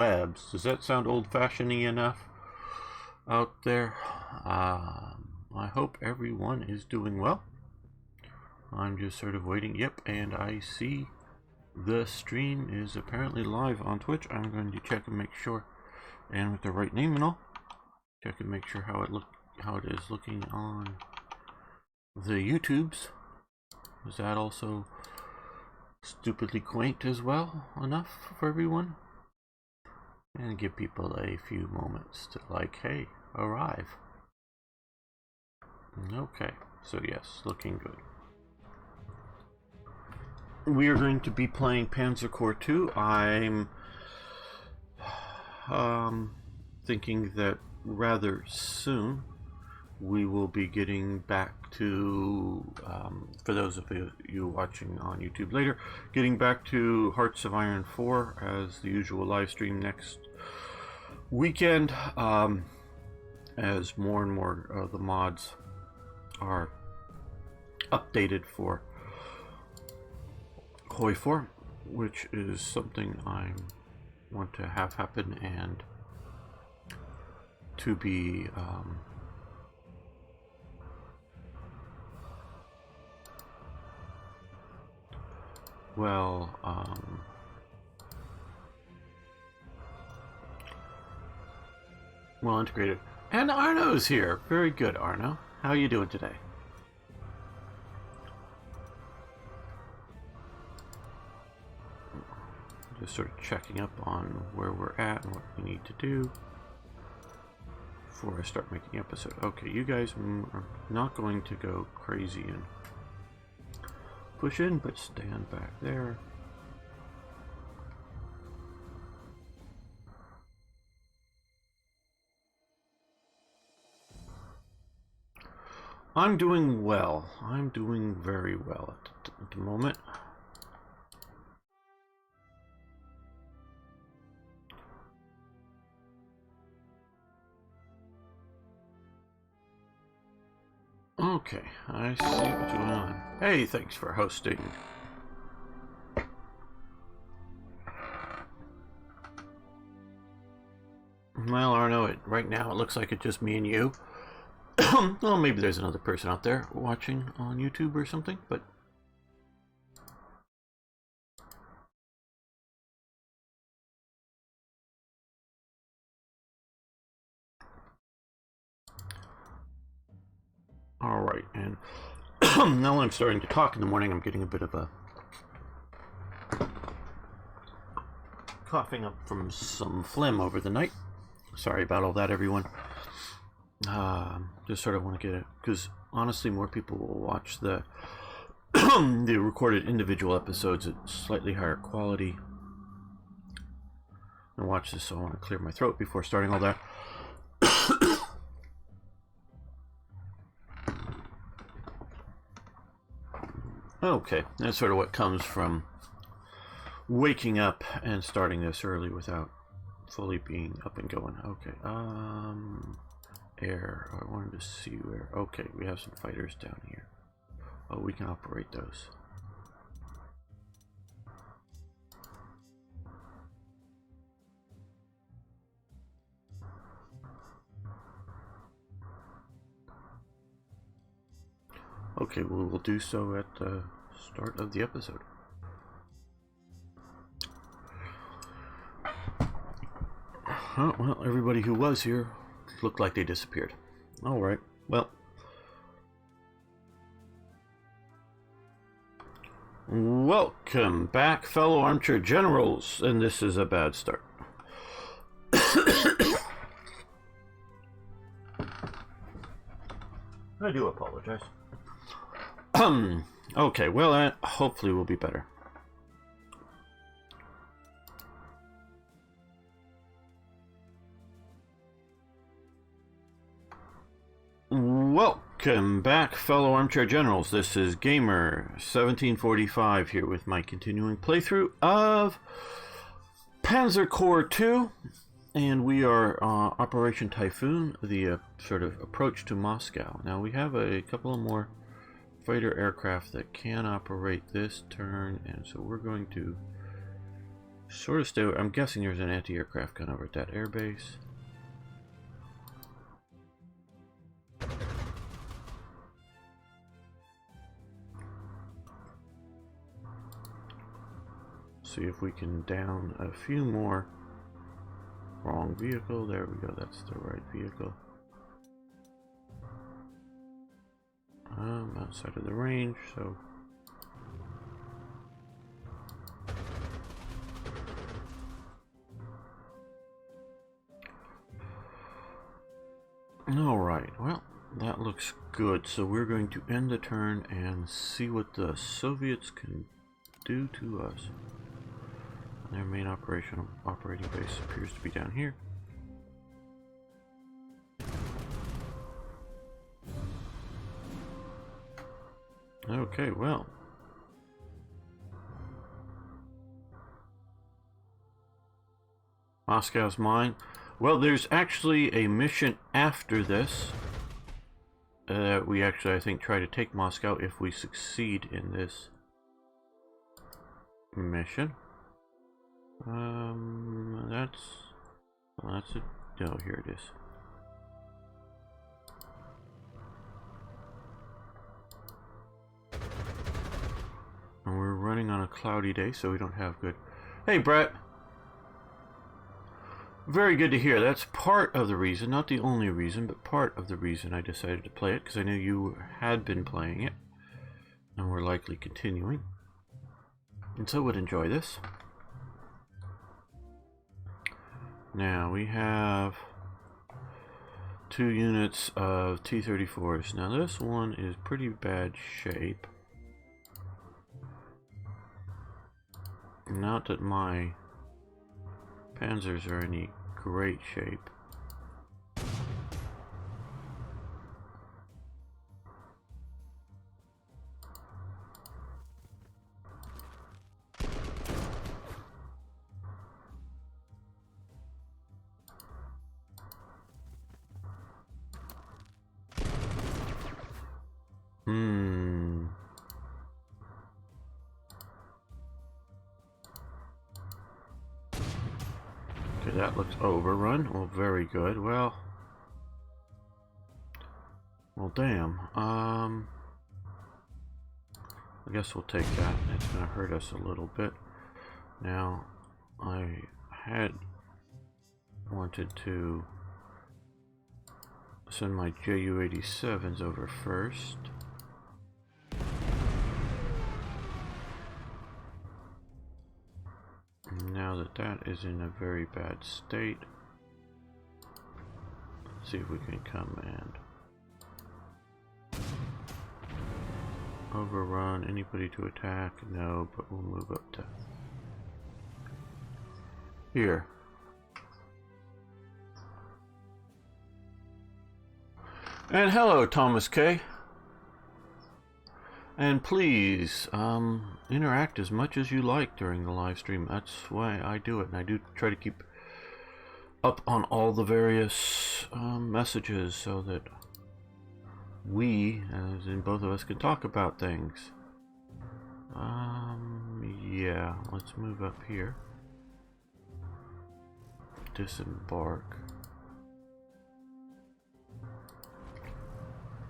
Abs. Does that sound old-fashioned-y enough out there? I hope everyone is doing well. I'm just sort of waiting. Yep, and I see the stream is apparently live on Twitch. I'm going to check and make sure, and with the right name and all, check and make sure how it is looking on the YouTubes. Is that also stupidly quaint as well enough for everyone? And give people a few moments to like, hey, arrive. Okay, so yes, looking good. We are going to be playing Panzer Corps 2. I'm thinking that rather soon we will be getting back to, for those of you watching on YouTube later, getting back to Hearts of Iron 4 as the usual live stream next weekend, as more and more of the mods are updated for Hoi 4, which is something I want to have happen and to be well integrated. And Arno's here. Very good, Arno. How are you doing today? Just sort of checking up on where we're at and what we need to do before I start making the episode. Okay, you guys are not going to go crazy and push in, but stand back there. I'm doing well. I'm doing very well at the moment. Okay, I see what's going on. Hey, thanks for hosting. Well, Arno, right now it looks like it's just me and you. Well, maybe there's another person out there watching on YouTube or something, but... Alright, and now I'm starting to talk in the morning. I'm getting a bit of a coughing up from some phlegm over the night. Sorry about all that, everyone. Just sort of want to get it, because honestly more people will watch the the recorded individual episodes at slightly higher quality and watch this, so I want to clear my throat before starting all that. Okay, that's sort of what comes from waking up and starting this early without fully being up and going. Okay, air. I wanted to see where. Okay, we have some fighters down here. Oh, we can operate those. Okay, we will do so at the start of the episode. Oh, well, everybody who was here looked like they disappeared. Alright, well. Welcome back, fellow armchair generals, and this is a bad start. I do apologize. Okay, well, that hopefully will be better. Welcome back, fellow armchair generals. This is Gamer1745 here with my continuing playthrough of Panzer Corps 2, and we are Operation Typhoon, the sort of approach to Moscow. Now we have a couple of more fighter aircraft that can operate this turn, and so we're going to Sort of stay. I'm guessing there's an anti-aircraft gun over at that airbase. See if we can down a few more. Wrong vehicle. There we go. That's the right vehicle. Outside of the range, so. Alright, well, that looks good. So we're going to end the turn and see what the Soviets can do to us. Their main operating base appears to be down here. Okay, well. Moscow's mine. Well, there's actually a mission after this. We actually, I think, try to take Moscow if we succeed in this mission. That's it. No, here it is. And we're running on a cloudy day, so we don't have good. Hey, Brett. Very good to hear. That's part of the reason, not the only reason, but part of the reason I decided to play it, because I knew you had been playing it, and were likely continuing, and so would enjoy this. Now, we have 2 units of T-34s. Now, this one is pretty bad shape. Not that my Panzers are any great shape. Okay, that looks overrun. Well, very good. Well, damn. I guess we'll take that. It's going to hurt us a little bit. Now, I had wanted to send my Ju-87s over first. Now that that is in a very bad state, let's see if we can come and overrun. Anybody to attack? No, but we'll move up to here. And hello, Thomas K. And please, interact as much as you like during the live stream. That's why I do it, and I do try to keep up on all the various messages so that we, as in both of us, can talk about things. Yeah, let's move up here. Disembark.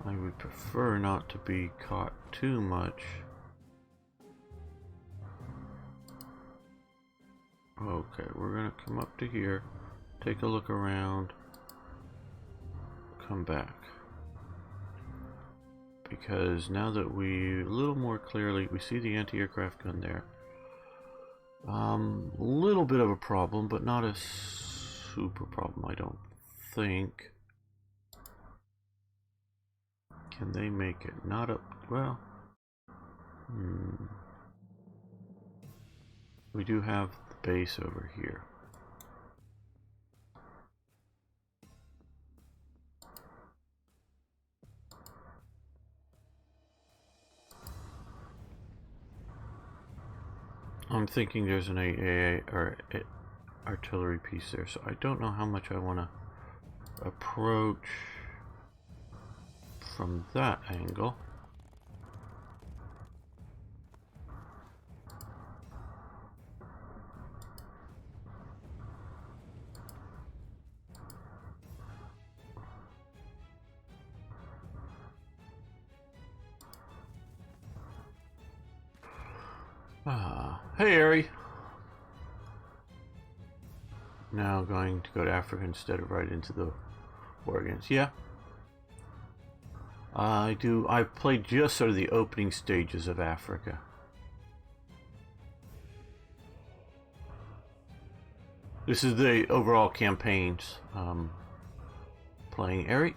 I would prefer not to be caught too much. Okay, we're gonna come up to here, take a look around, come back. Because now that we, a little more clearly, we see the anti-aircraft gun there. A little bit of a problem, but not a super problem, I don't think. Can they make it? Not up. Well, we do have the base over here. I'm thinking there's an AA or artillery piece there, so I don't know how much I want to approach from that angle. Hey, Ari. Now going to go to Africa instead of right into the war against. Yeah. I've played just sort of the opening stages of Africa. This is the overall campaigns. Playing Ari.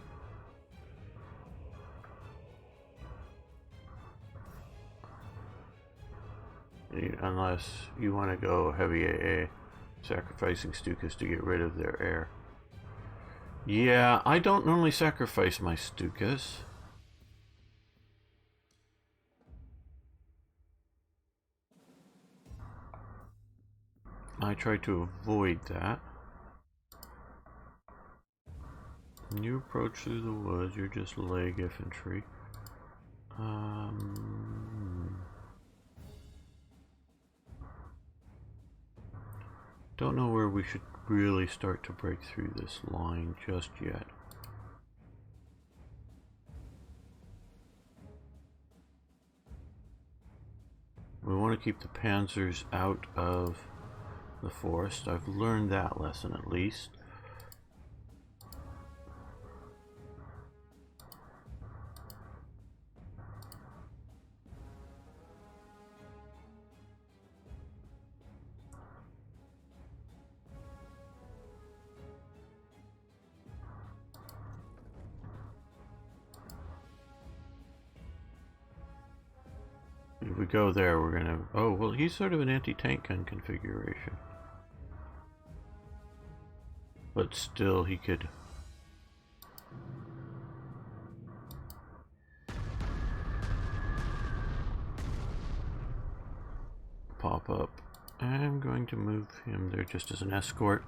Unless you want to go heavy AA, sacrificing Stukas to get rid of their air. Yeah, I don't normally sacrifice my Stukas. I try to avoid that. When you approach through the woods, you're just leg infantry. Don't know where we should really start to break through this line just yet. We want to keep the panzers out of the forest. I've learned that lesson at least. If we go there, we're gonna... Oh, well, he's sort of an anti-tank gun configuration. But still, he could... pop up. I'm going to move him there just as an escort.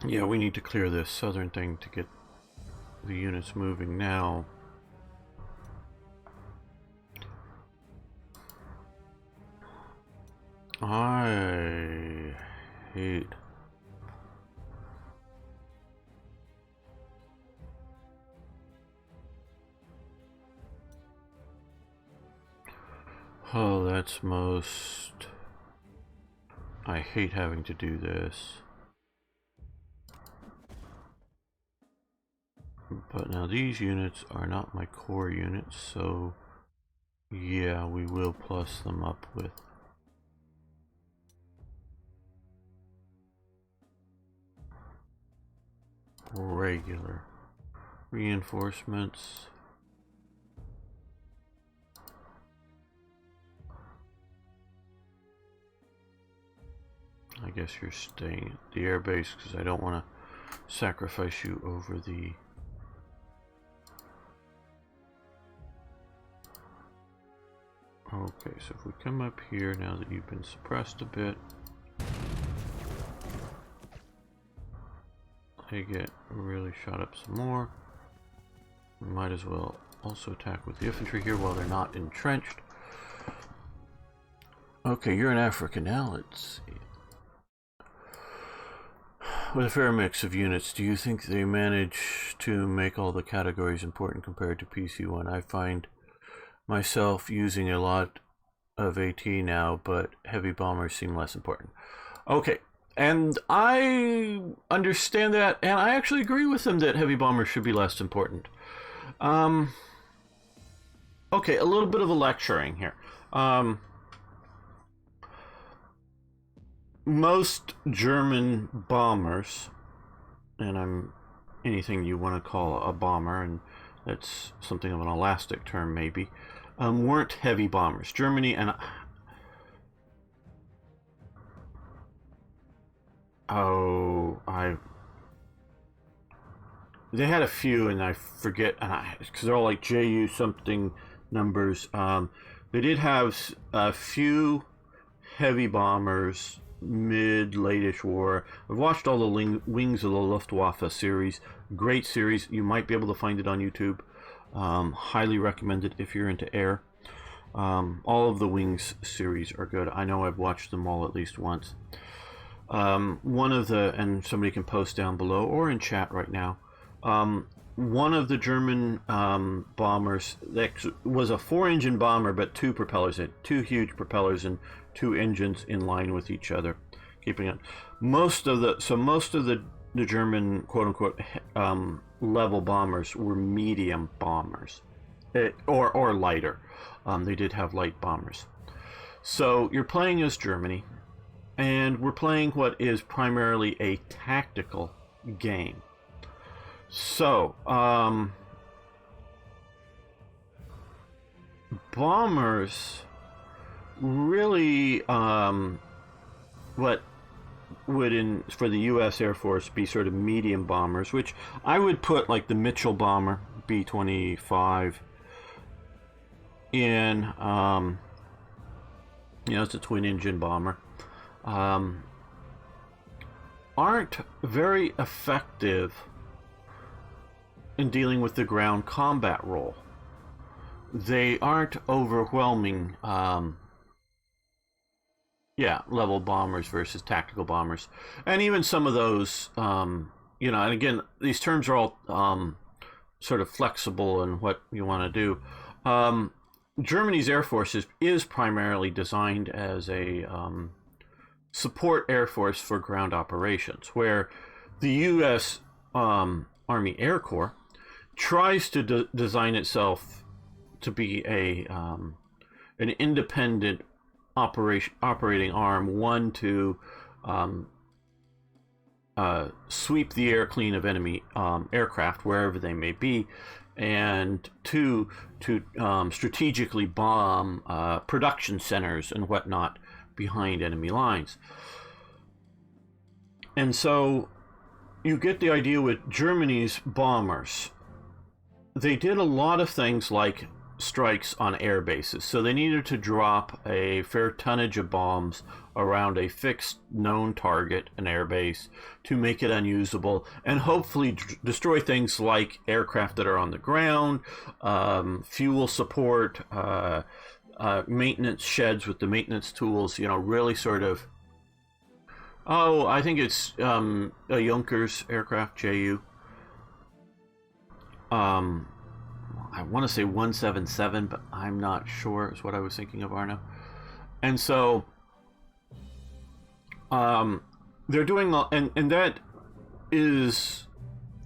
Yeah, we need to clear this southern thing to get the units moving now. I hate... Oh, that's most... I hate having to do this. But now these units are not my core units, so yeah, we will plus them up with regular reinforcements. I guess you're staying at the airbase because I don't want to sacrifice you over the... Okay, so if we come up here, now that you've been suppressed a bit, they get really shot up some more. We might as well also attack with the infantry here while they're not entrenched. Okay, you're in Africa now, let's see. With a fair mix of units, do you think they manage to make all the categories important compared to PC1? I find myself using a lot of AT now, but heavy bombers seem less important. Okay, and I understand that, and I actually agree with them that heavy bombers should be less important. Okay, a little bit of a lecturing here. Most German bombers, and I'm anything you want to call a bomber, and that's something of an elastic term maybe, weren't heavy bombers. Germany, and They had a few, and I forget, because they're all like JU something numbers. They did have a few heavy bombers mid-late-ish war. I've watched all the Wings of the Luftwaffe series. Great series. You might be able to find it on YouTube. Highly recommend it if you're into air. All of the Wings series are good. I know I've watched them all at least once. One of the, and somebody can post down below or in chat right now, one of the German bombers that was a 4-engine bomber, but 2 propellers, two huge propellers and 2 engines in line with each other, keeping it. Most of the German quote unquote level bombers were medium bombers, or lighter. They did have light bombers. So you're playing as Germany, and we're playing what is primarily a tactical game. So, bombers really, what would for the U.S. Air Force be sort of medium bombers, which I would put like the Mitchell bomber, B-25, in, it's a twin-engine bomber, aren't very effective in dealing with the ground combat role. They aren't overwhelming, level bombers versus tactical bombers. And even some of those, and again, these terms are all sort of flexible in what you want to do. Germany's Air Force is primarily designed as a support Air Force for ground operations, where the U.S. Army Air Corps tries to design itself to be an independent operating arm, one to sweep the air clean of enemy aircraft wherever they may be, and two, to strategically bomb production centers and whatnot behind enemy lines. And so you get the idea with Germany's bombers. They did a lot of things like strikes on air bases. So they needed to drop a fair tonnage of bombs around a fixed known target, an air base, to make it unusable, and hopefully destroy things like aircraft that are on the ground, fuel support, maintenance sheds with the maintenance tools, really sort of. I think it's a Junkers aircraft, JU. I want to say 177, but I'm not sure is what I was thinking of, Arno. And so they're doing, and that is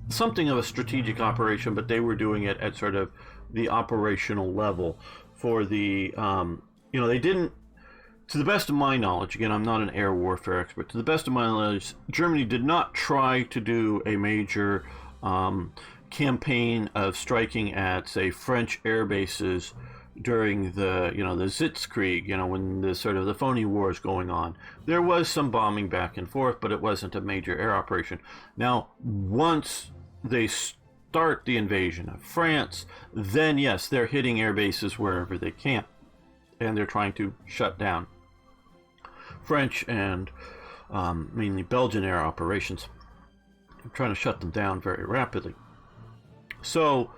something of a strategic operation, but they were doing it at sort of the operational level for the, they didn't, to the best of my knowledge, again, I'm not an air warfare expert, to the best of my knowledge, Germany did not try to do a major campaign of striking at, say, French air bases during the, the Sitzkrieg, when the sort of the phony war is going on. There was some bombing back and forth, but it wasn't a major air operation. Now, once they start the invasion of France, then yes, they're hitting air bases wherever they can, and they're trying to shut down French and mainly Belgian air operations. They're trying to shut them down very rapidly. So,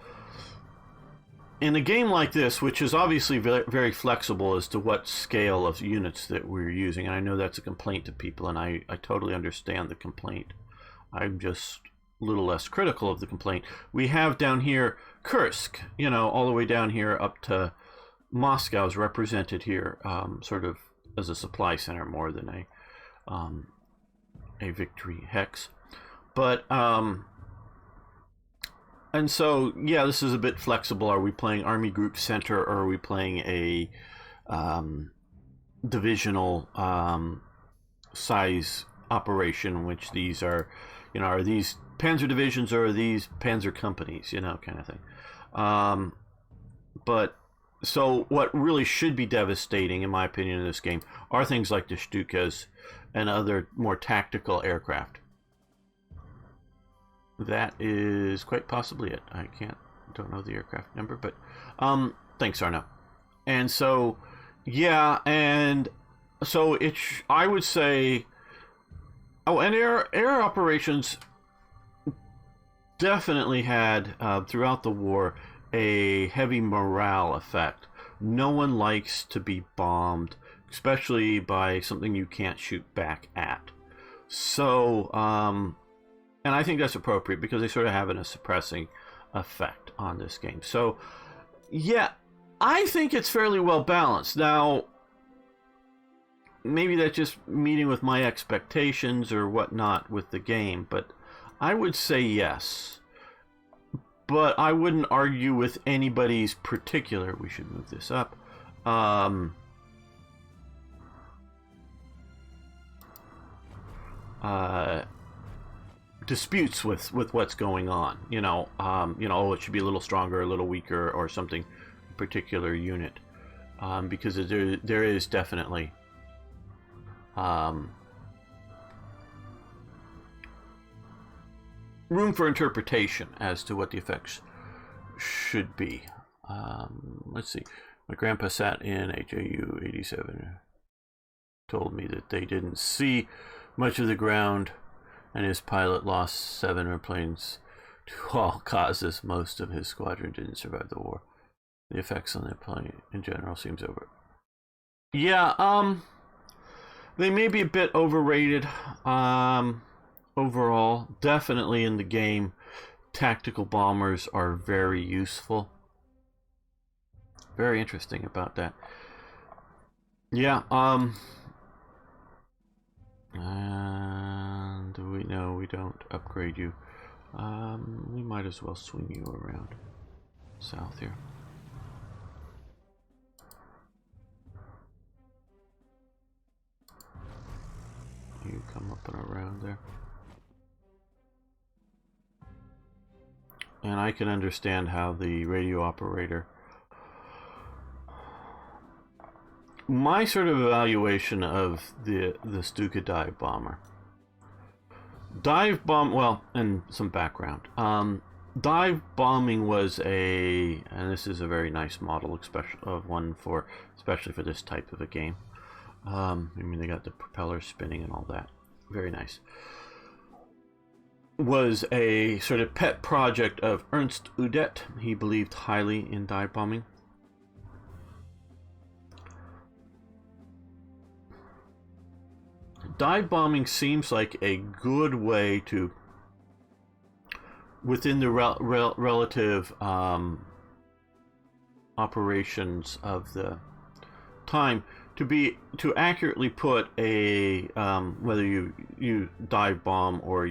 in a game like this, which is obviously very, very flexible as to what scale of units that we're using, and I know that's a complaint to people, and I totally understand the complaint. I'm just a little less critical of the complaint. We have down here Kursk, all the way down here up to Moscow is represented here, sort of as a supply center more than a victory hex. But, and so, yeah, this is a bit flexible. Are we playing Army Group Center, or are we playing a divisional size operation, which these are, are these panzer divisions or are these panzer companies, kind of thing. But So what really should be devastating, in my opinion, in this game are things like the Stukas and other more tactical aircraft. That is quite possibly it. I don't know the aircraft number, but thanks, Arno. And so, yeah, and so I would say, oh, and air operations definitely had throughout the war a heavy morale effect. No one likes to be bombed, especially by something you can't shoot back at. So, and I think that's appropriate because they sort of have a suppressing effect on this game. So, yeah, I think it's fairly well balanced. Now, maybe that's just meeting with my expectations or whatnot with the game, but I would say yes. But I wouldn't argue with anybody's particular... We should move this up. Disputes with what's going on. Oh, it should be a little stronger, a little weaker, or something particular unit. Because there is definitely... room for interpretation as to what the effects should be. Let's see. My grandpa sat in HAU 87. Told me that they didn't see much of the ground, and his pilot lost 7 airplanes to all causes. Most of his squadron didn't survive the war. The effects on the plane in general seems over. Yeah, they may be a bit overrated. Overall, definitely in the game, tactical bombers are very useful. Very interesting about that. Yeah, and we don't upgrade you. We might as well swing you around south here. You come up and around there. And I can understand how the radio operator... My sort of evaluation of the Stuka dive bomber. Well, and some background. Dive bombing was and this is a very nice model, especially for this type of a game. I mean, they got the propeller spinning and all that. Very nice. Was a sort of pet project of Ernst Udet. He believed highly in dive bombing. Dive bombing seems like a good way to, within the relative operations of the time, to accurately put a whether you dive bomb or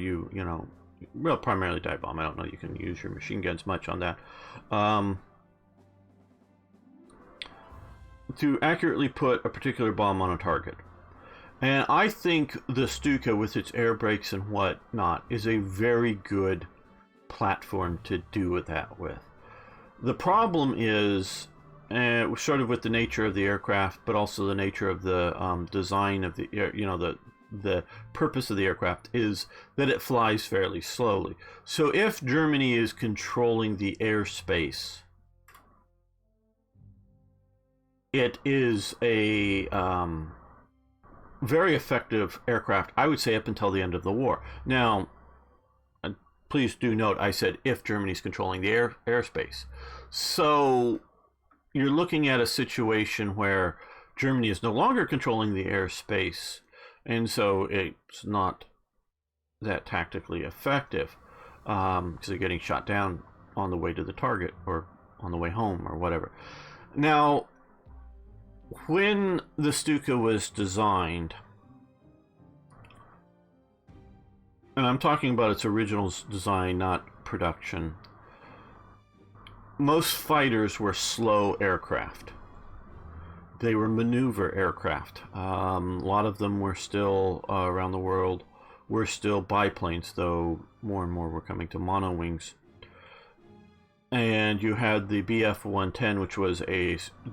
well, primarily dive bomb. I don't know you can use your machine guns much on that. To accurately put a particular bomb on a target. And I think the Stuka, with its air brakes and whatnot, is a very good platform to do that with. The problem is, sort of with the nature of the aircraft, but also the nature of the design of the the purpose of the aircraft is that it flies fairly slowly. So if Germany is controlling the airspace, it is a very effective aircraft, I would say, up until the end of the war. Now, please do note, I said if Germany's controlling the airspace. So you're looking at a situation where Germany is no longer controlling the airspace, and so it's not that tactically effective because they're getting shot down on the way to the target or on the way home or whatever. Now, when the Stuka was designed, and I'm talking about its original design, not production, most fighters were slow aircraft. They were maneuver aircraft. A lot of them were still, around the world, were still biplanes, though more and more were coming to monowings. and you had the Bf-110, which was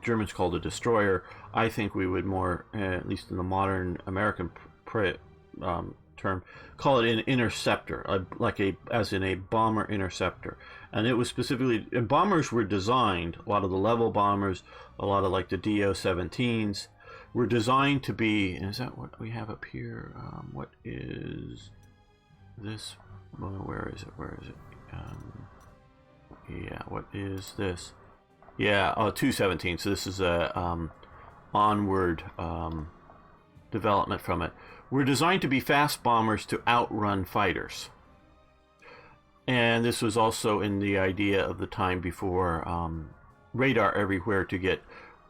Germans called a destroyer. I think we would more, at least in the modern American term, call it an interceptor, as in a bomber interceptor. And it was specifically, and bombers were designed, a lot of the level bombers, a lot of like the Do-17s, were designed to be, and is that what we have up here? What is this? Well, where is it? Yeah, what is this? Yeah, 217. So this is a onward development from it. We're designed to be fast bombers to outrun fighters. And this was also in the idea of the time before radar everywhere to get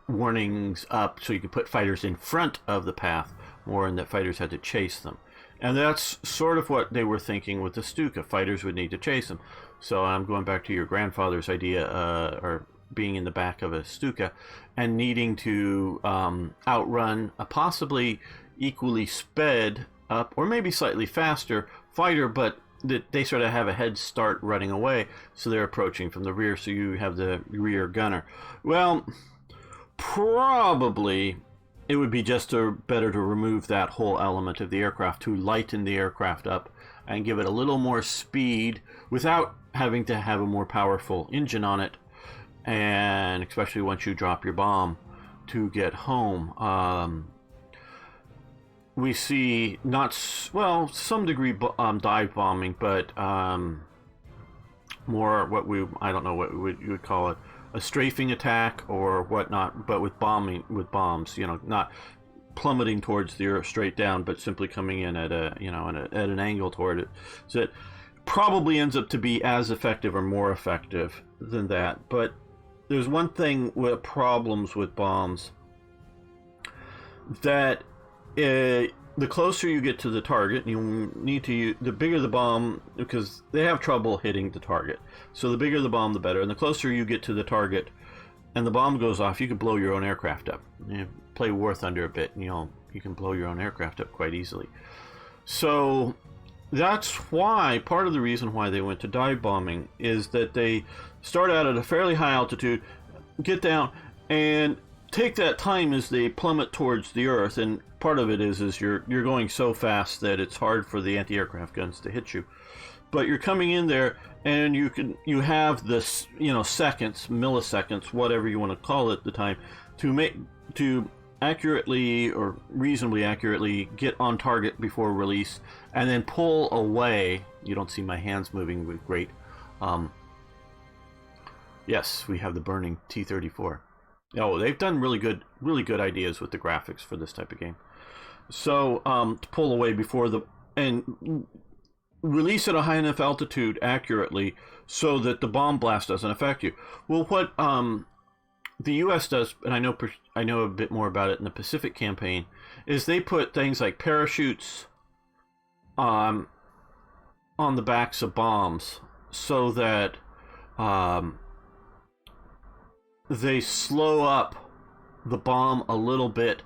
warnings up so you could put fighters in front of the path more, and that fighters had to chase them. And that's sort of what they were thinking with the Stuka. Fighters would need to chase them. So I'm going back to your grandfather's idea, or being in the back of a Stuka and needing to outrun a possibly equally sped up, or maybe slightly faster fighter, but they sort of have a head start running away, so they're approaching from the rear, so you have the rear gunner. Well, probably it would be just better to remove that whole element of the aircraft, to lighten the aircraft up and give it a little more speed without having to have a more powerful engine on it, and especially once you drop your bomb to get home. We see some degree dive bombing, but more I don't know what you would call it, a strafing attack or whatnot, but with bombs, not plummeting towards the earth straight down, but simply coming in at at an angle toward it. So it probably ends up to be as effective or more effective than that. But there's one thing with problems with bombs, that the closer you get to the target, you need to use the bigger the bomb, because they have trouble hitting the target. So the bigger the bomb, the better. And the closer you get to the target and the bomb goes off, you can blow your own aircraft up. Play War Thunder a bit, and you can blow your own aircraft up quite easily. So that's why, part of the reason why they went to dive bombing is that they start out at a fairly high altitude, get down, and take that time as they plummet towards the earth. And part of it is you're going so fast that it's hard for the anti-aircraft guns to hit you. But you're coming in there, and you have this, seconds, milliseconds, whatever you want to call it, the time to accurately or reasonably accurately get on target before release, and then pull away. You don't see my hands moving with great. Yes, we have the burning T-34. Oh, they've done really good ideas with the graphics for this type of game. So to pull away and release at a high enough altitude accurately so that the bomb blast doesn't affect you. Well, what the U.S. does, and I know a bit more about it in the Pacific campaign, is they put things like parachutes on the backs of bombs so that they slow up the bomb a little bit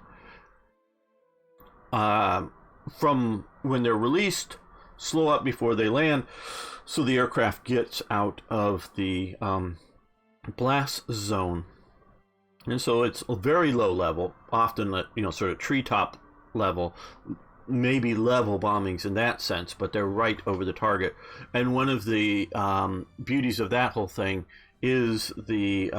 from when they're released, slow up before they land, so the aircraft gets out of the blast zone. And so it's a very low level, often sort of treetop level, maybe level bombings in that sense, but they're right over the target. And one of the beauties of that whole thing is the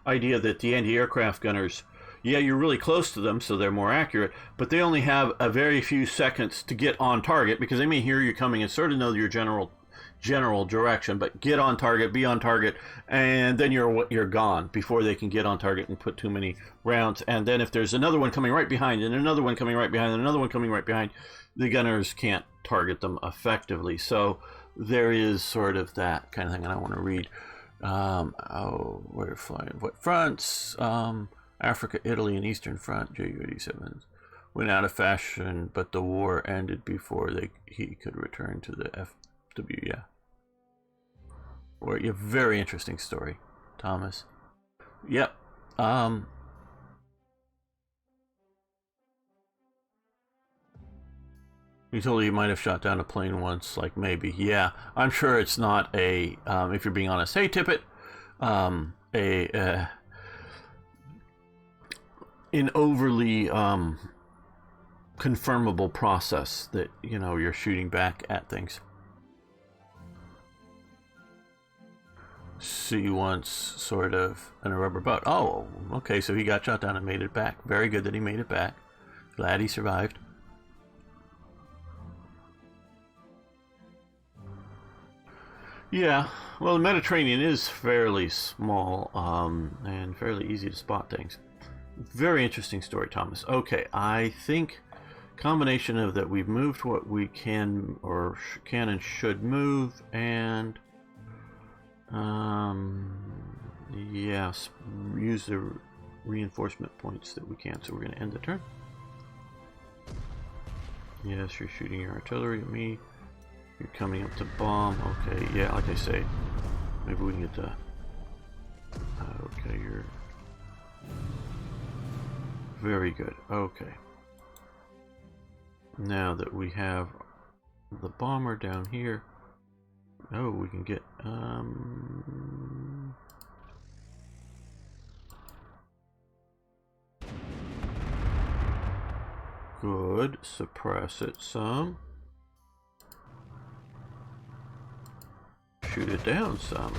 idea that the anti-aircraft gunners, you're really close to them, so they're more accurate, but they only have a very few seconds to get on target, because they may hear you coming and sort of know your general direction, but get on target, be on target, and then you're gone before they can get on target and put too many rounds. And then if there's another one coming right behind, and another one coming right behind, and another one coming right behind, the gunners can't target them effectively. So there is sort of that kind of thing. And I want to read we're flying what fronts? Africa, Italy, and Eastern Front. Ju-87s went out of fashion, but the war ended before he could return to the FW. Yeah. Or a very interesting story, Thomas. Yep. You told you might have shot down a plane once, like maybe. Yeah, I'm sure it's not a, if you're being honest. Hey, Tippett, an overly confirmable process that, you know, you're shooting back at things. See once, sort of, in a rubber boat. Oh, okay, so he got shot down and made it back. Very good that he made it back. Glad he survived. Yeah, well, the Mediterranean is fairly small and fairly easy to spot things. Very interesting story, Thomas. Okay, I think combination of that we've moved what we can or can and should move, and yes, use the reinforcement points that we can. So we're going to end the turn. Yes, you're shooting your artillery at me. You're coming up to bomb. Okay, yeah, like I say, maybe we can get the... okay, you're... Very good. Okay. Now that we have the bomber down here, oh, we can get... Good. Suppress it some. Shoot it down some.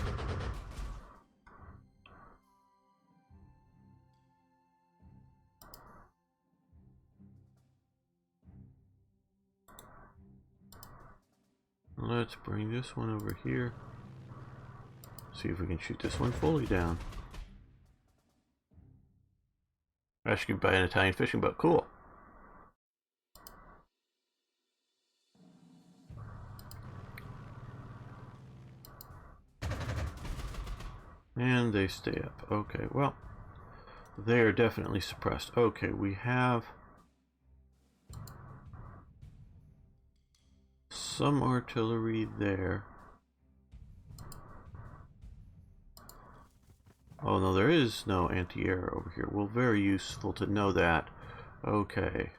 Let's bring this one over here. See if we can shoot this one fully down. Rescued by an Italian fishing boat. Cool. And they stay up. Okay, well, they are definitely suppressed. Okay, we have some artillery there. Oh no, there is no anti-air over here. Well, very useful to know that. Okay.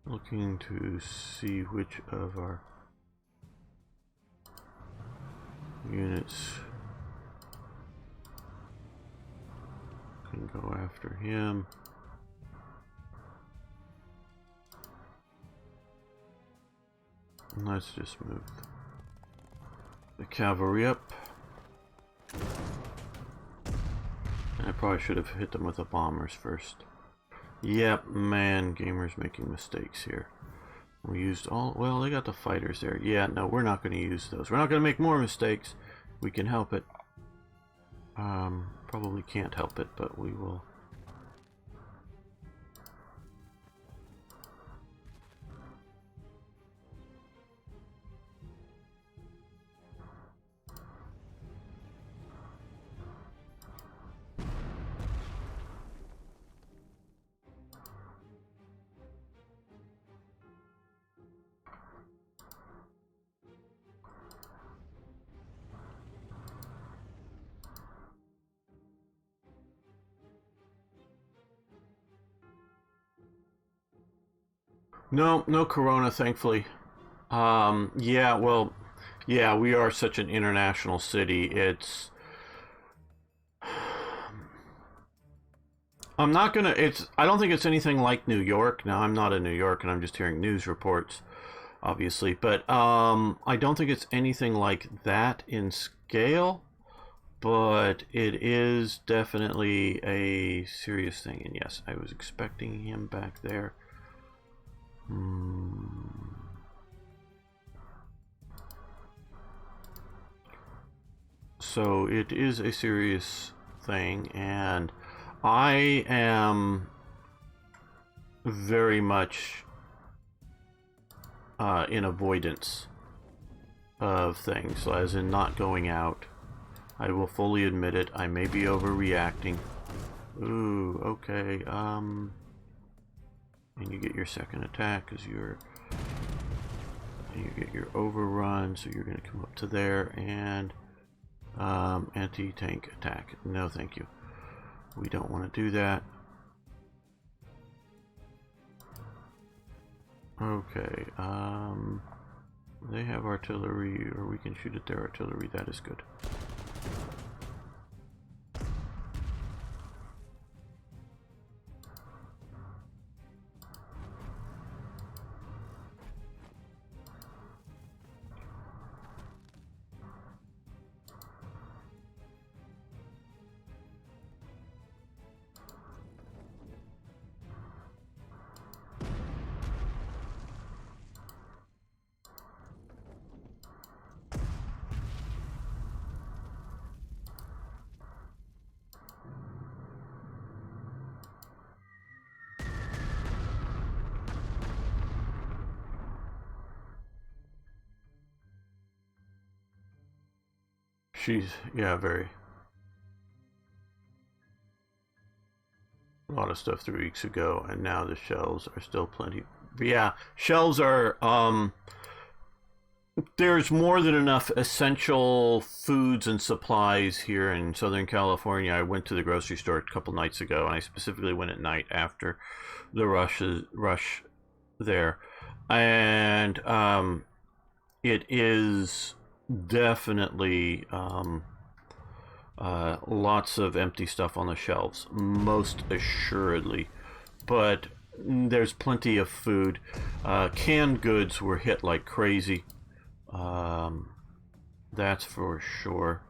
Looking to see which of our units can go after him. Let's just move the cavalry up. And I probably should have hit them with the bombers first. Yep, man, gamers making mistakes here. We used all... well, they got the fighters there. Yeah, no, we're not going to use those. We're not going to make more mistakes. We can help it. Probably can't help it, but we will. No, no corona, thankfully. Yeah, well, yeah, we are such an international city. It's... I'm not gonna... I don't think it's anything like New York. Now, I'm not in New York, and I'm just hearing news reports, obviously. But, I don't think it's anything like that in scale. But it is definitely a serious thing. And yes, I was expecting him back there. So it is a serious thing, and I am very much in avoidance of things, as in not going out. I will fully admit it. I may be overreacting. Ooh, okay. And you get your second attack because you're You get your overrun, so you're going to come up to there and anti-tank attack. No, thank you. We don't want to do that. Okay, they have artillery, or we can shoot at their artillery. That is good. Yeah, very. A lot of stuff 3 weeks ago, and now the shells are still plenty. But yeah, shells are, there's more than enough essential foods and supplies here in Southern California. I went to the grocery store a couple nights ago, and I specifically went at night after the rush there. And it is definitely lots of empty stuff on the shelves, most assuredly, but there's plenty of food. Canned goods were hit like crazy, that's for sure.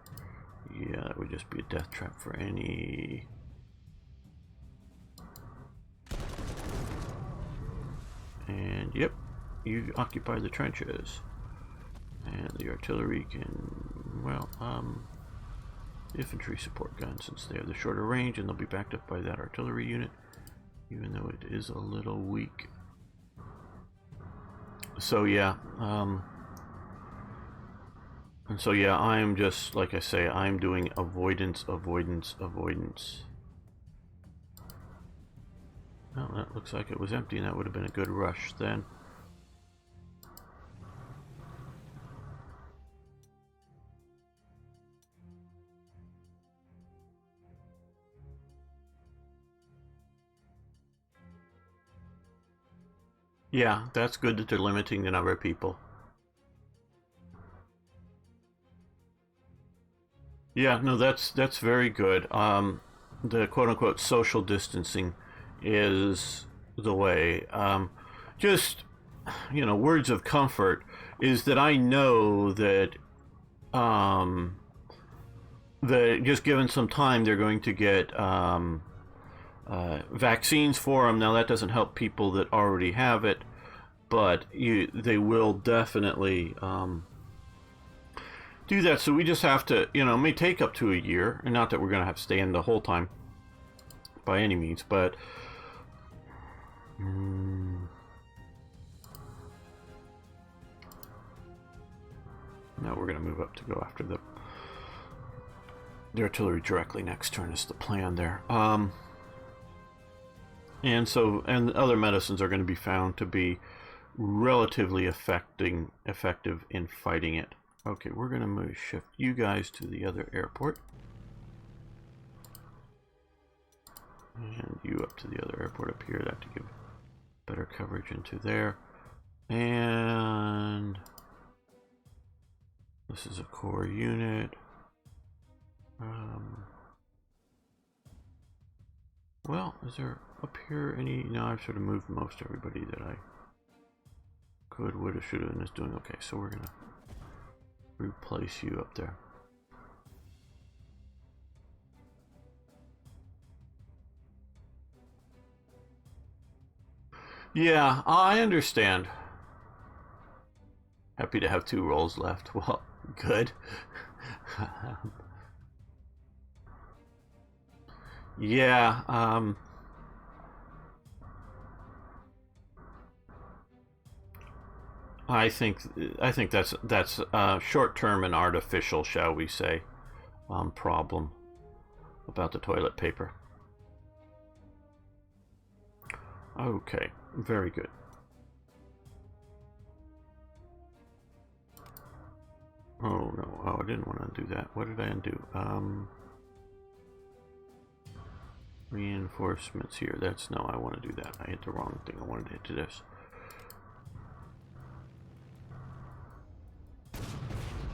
Yeah, that would just be a death trap for any. And yep, you occupy the trenches. And the artillery can, well, infantry support guns, since they have the shorter range and they'll be backed up by that artillery unit, even though it is a little weak. So yeah, and so yeah, I'm just, like I say, I'm doing avoidance. Well, that looks like it was empty, and that would have been a good rush then. Yeah, that's good that they're limiting the number of people. Yeah, no, that's very good. The quote-unquote social distancing is the way. Just, you know, words of comfort is that I know that that just given some time, they're going to get vaccines for them. Now, that doesn't help people that already have it, but they will definitely do that. So we just have to, you know, it may take up to a year, and not that we're going to have to stay in the whole time by any means, but now we're going to move up to go after the artillery directly next turn is the plan there. And so, and other medicines are going to be found to be relatively effective in fighting it. Okay, we're going to shift you guys to the other airport. And you up to the other airport up here, that to give better coverage into there. And this is a core unit. Well, is there up here any? No, I've sort of moved most everybody that I could, would have, should have, and is doing okay. So we're gonna replace you up there. Yeah, I understand. Happy to have 2 rolls left. Well, good. Yeah, I think that's short-term and artificial, shall we say, problem about the toilet paper. Okay, very good. Oh no, oh I didn't want to undo that. What did I undo? Reinforcements here. That's no, I want to do that. I hit the wrong thing. I wanted to hit to this.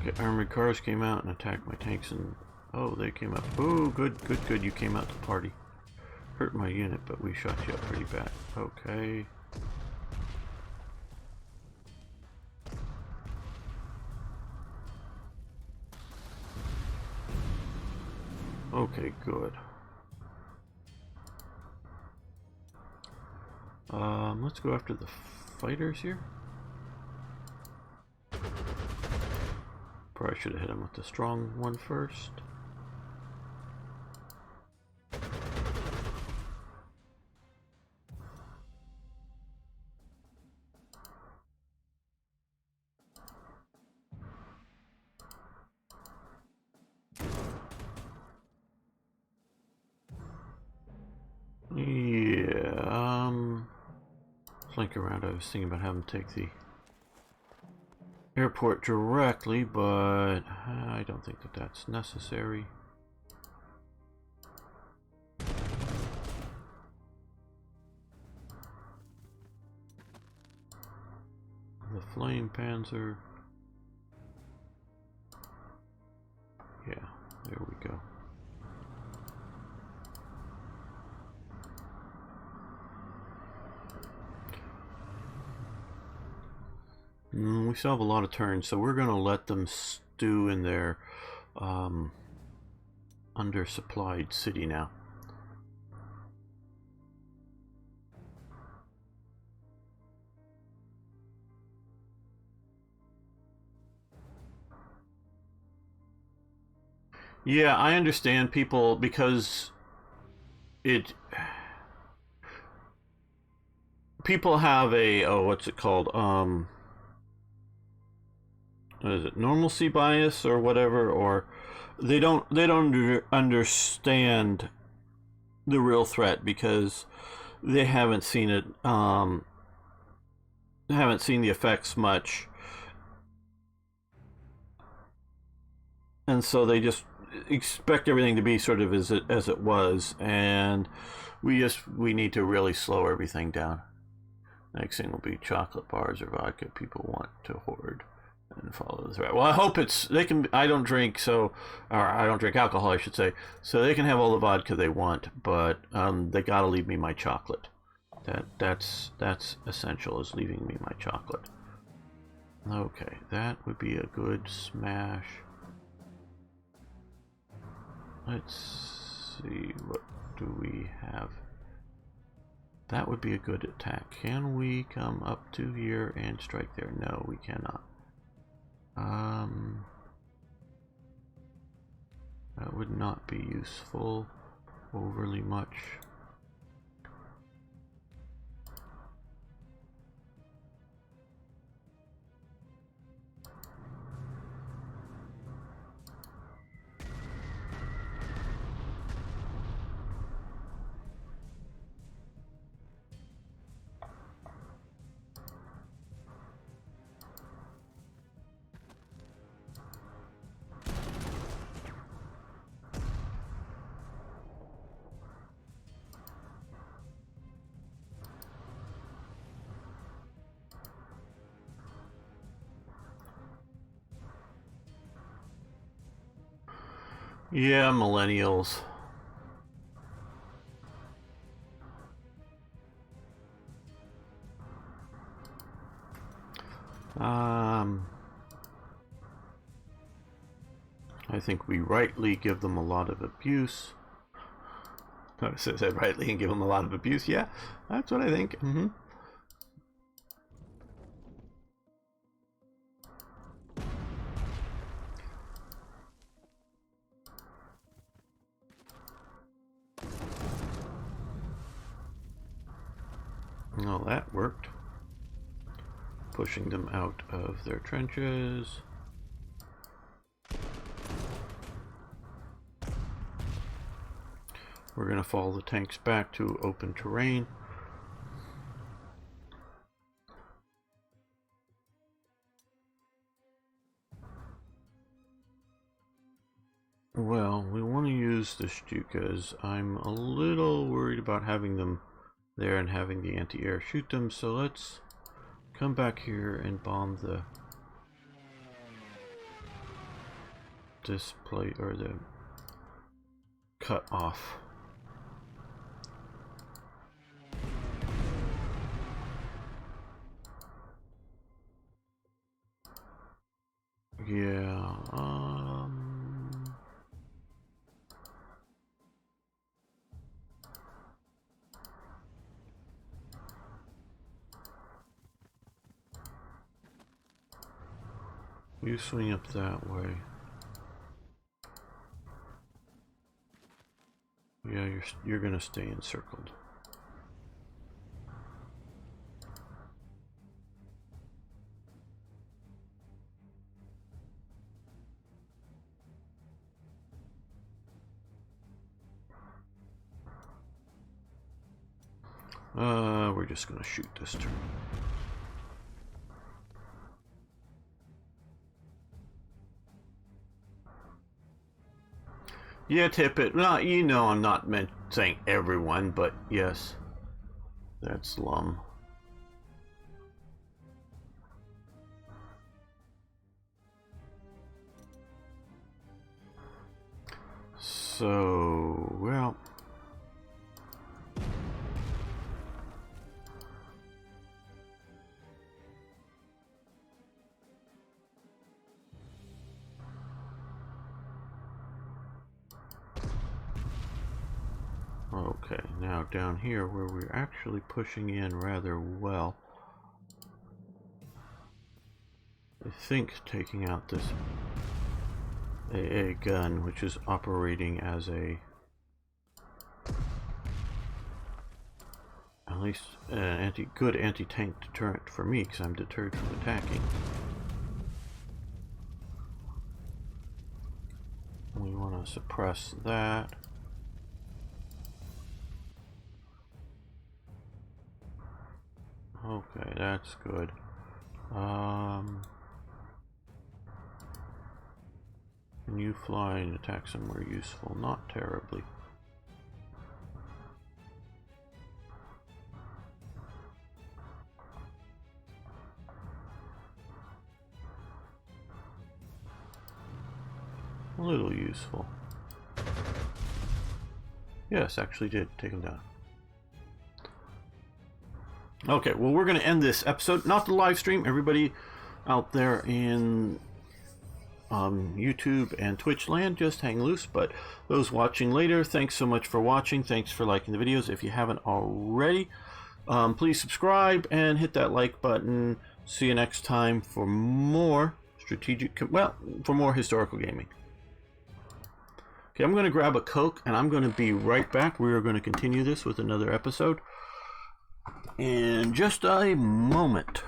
Okay, armored cars came out and attacked my tanks and oh, they came up. Oh, good, good, good. You came out to party. Hurt my unit, but we shot you up pretty bad. Okay. Okay, good. Let's go after the fighters here. Probably should have hit him with the strong one first. Yeah, flank around. I was thinking about having to take the airport directly, but I don't think that that's necessary. The flame panzer. Yeah, there we go. We still have a lot of turns, so we're going to let them stew in their undersupplied city now. Yeah, I understand people because people have a, oh, what's it called? What is it, normalcy bias or whatever, or they don't understand the real threat because they haven't seen it, haven't seen the effects much, and so they just expect everything to be sort of as it was, and we need to really slow everything down. Next thing will be chocolate bars or vodka people want to hoard and follow the threat. Well, I hope they can. I don't drink, or I don't drink alcohol, I should say. So they can have all the vodka they want, but they gotta leave me my chocolate. That's essential, is leaving me my chocolate. Okay, that would be a good smash. Let's see, what do we have? That would be a good attack. Can we come up to here and strike there? No, we cannot. That would not be useful overly much. Yeah, millennials. I think we rightly give them a lot of abuse. I said rightly and give them a lot of abuse. Yeah, that's what I think. Well, that worked. Pushing them out of their trenches. We're going to follow the tanks back to open terrain. Well, we want to use the Stukas. I'm a little worried about having them there and having the anti-air shoot them, so let's come back here and bomb the display or the cut off. Yeah, you swing up that way. Yeah, you're gonna stay encircled. We're just gonna shoot this turn. Yeah, Tippet. Well, you know I'm not saying everyone, but yes, that's Lum. So, well, okay, now down here where we're actually pushing in rather well, I think taking out this AA gun, which is operating as a, at least an good anti-tank deterrent for me, because I'm deterred from attacking. We want to suppress that. Okay, that's good. Can you fly and attack somewhere useful? Not terribly. A little useful. Yes, actually did take him down. Okay, well, we're going to end this episode. Not the live stream. Everybody out there in YouTube and Twitch land, just hang loose. But those watching later, thanks so much for watching. Thanks for liking the videos. If you haven't already, please subscribe and hit that like button. See you next time for more for more historical gaming. Okay, I'm going to grab a Coke and I'm going to be right back. We are going to continue this with another episode in just a moment.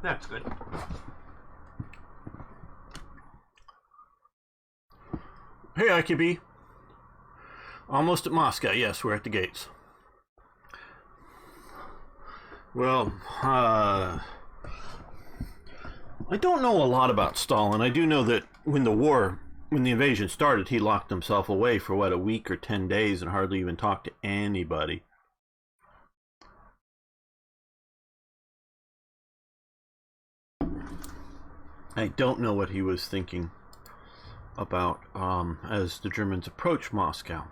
That's good. Hey, IQB. Almost at Moscow. Yes, we're at the gates. Well, I don't know a lot about Stalin. I do know that when the invasion started, he locked himself away for, what, a week or 10 days and hardly even talked to anybody. I don't know what he was thinking about as the Germans approach Moscow.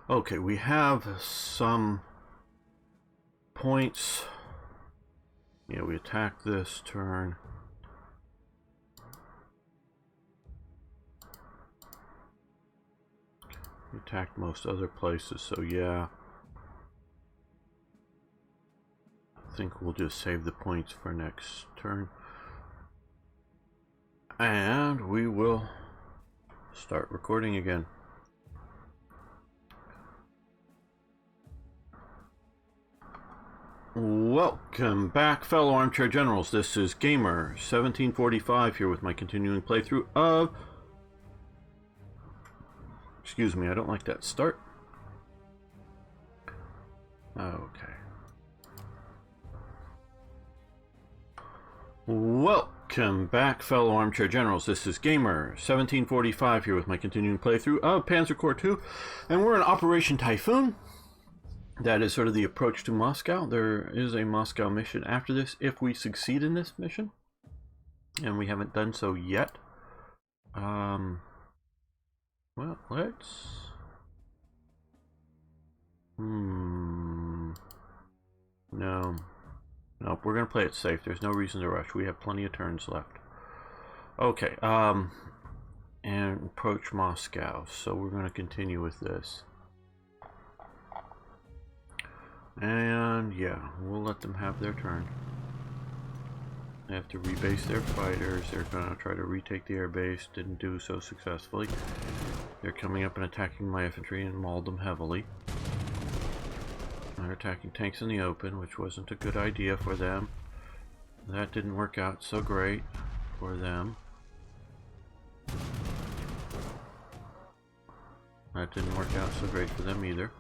Okay, we have some points Yeah, we attacked this turn. We attacked most other places, so yeah. I think we'll just save the points for next turn. And we will start recording again. Welcome back, fellow armchair generals. This is Gamer 1745 here with my continuing playthrough of... Excuse me, I don't like that start. Okay. Welcome back, fellow armchair generals. This is Gamer 1745 here with my continuing playthrough of Panzer Corps 2, and we're in Operation Typhoon. That is sort of the approach to Moscow. There is a Moscow mission after this if we succeed in this mission, and we haven't done so yet. Well, let's... No. Nope, we're going to play it safe. There's no reason to rush. We have plenty of turns left. Okay, and approach Moscow. So we're going to continue with this. And yeah, we'll let them have their turn. They have to rebase their fighters. They're going to try to retake the air base. Didn't do so successfully. They're coming up and attacking my infantry and mauled them heavily. They're attacking tanks in the open, which wasn't a good idea for them. That didn't work out so great for them. That didn't work out so great for them either.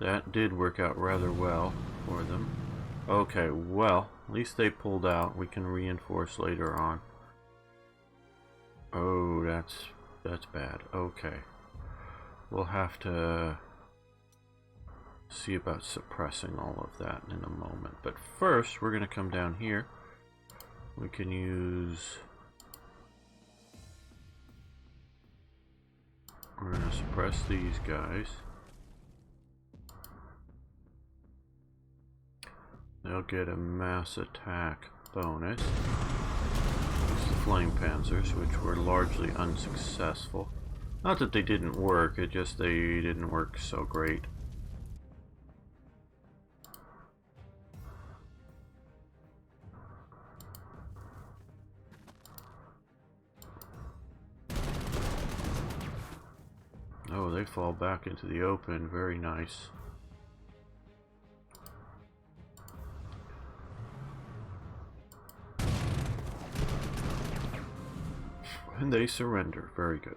That did work out rather well for them. Okay, well, at least they pulled out. We can reinforce later on. Oh, that's bad. Okay. We'll have to see about suppressing all of that in a moment. But first, we're going to come down here. We can use... We're going to suppress these guys. They'll get a mass attack bonus. It's the flame panzers, which were largely unsuccessful. Not that they didn't work, it just they didn't work so great. Oh, they fall back into the open. Very nice. And they surrender. Very good.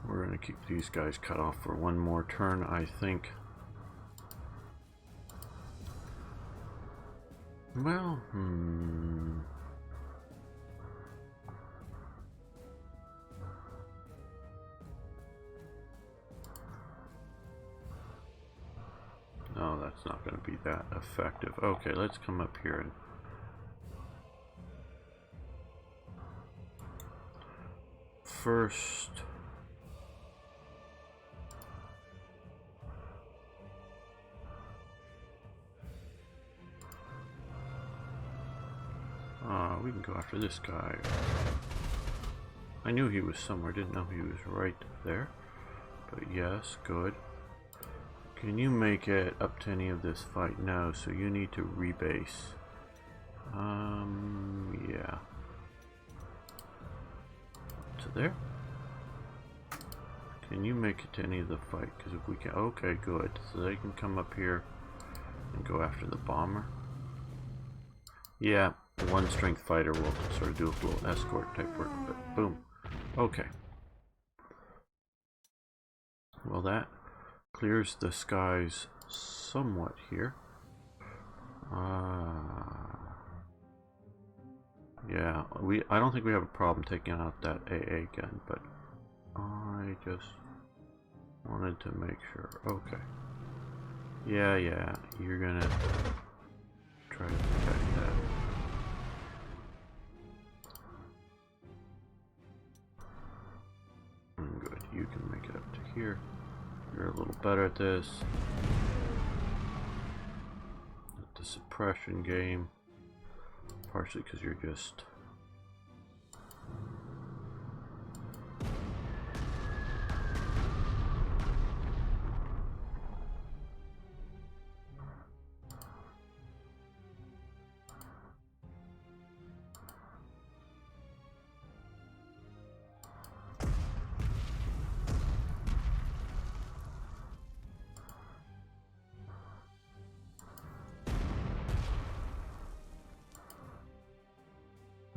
We're going to keep these guys cut off for one more turn, I think. Well, No, that's not going to be that effective. Okay, let's come up here and... First... we can go after this guy. I knew he was somewhere, didn't know he was right there. But yes, good. Can you make it up to any of this fight? No, so you need to rebase. Yeah. To there? Can you make it to any of the fight? Because if we can... Okay, good. So they can come up here and go after the bomber. Yeah, one strength fighter will sort of do a little escort type work, but boom. Okay. Well, that clears the skies somewhat here. Yeah, I don't think we have a problem taking out that AA gun, but I just wanted to make sure. Okay. Yeah, you're gonna try to protect that. Good, you can make it up to here. here. You're a little better at this. At the suppression game. Partially because you're just...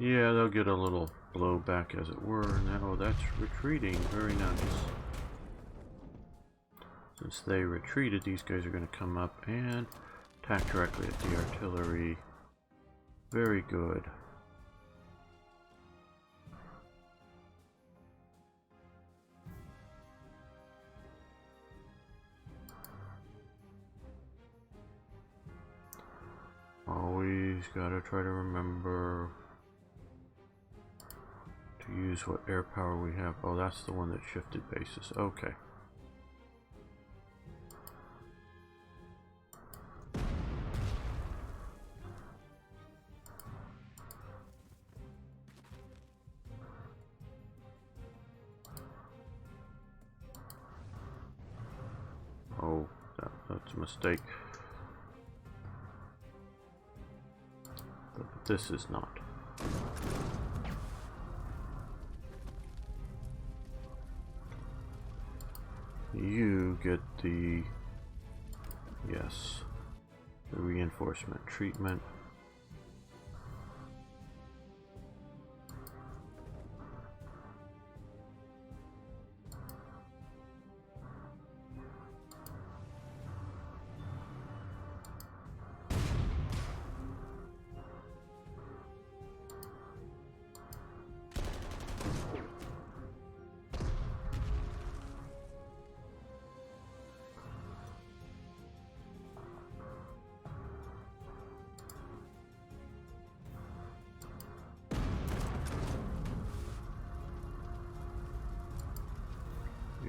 Yeah, they'll get a little blowback, as it were. Now that's retreating. Very nice. Since they retreated, these guys are going to come up and attack directly at the artillery. Very good. Always gotta try to remember to use what air power we have. Oh, that's the one that shifted bases. Okay. Oh, that's a mistake. But this is not. You get the... yes, the reinforcement treatment.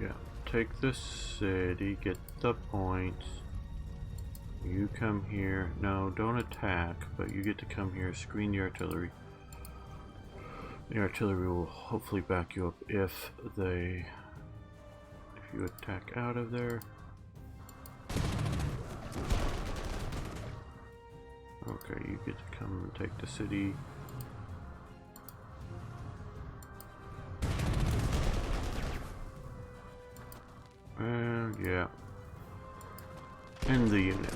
Yeah, take this city, get the points. You come here. No, don't attack, but you get to come here, screen the artillery. The artillery will hopefully back you up if you attack out of there. Okay, you get to come and take the city. And yeah. End the unit.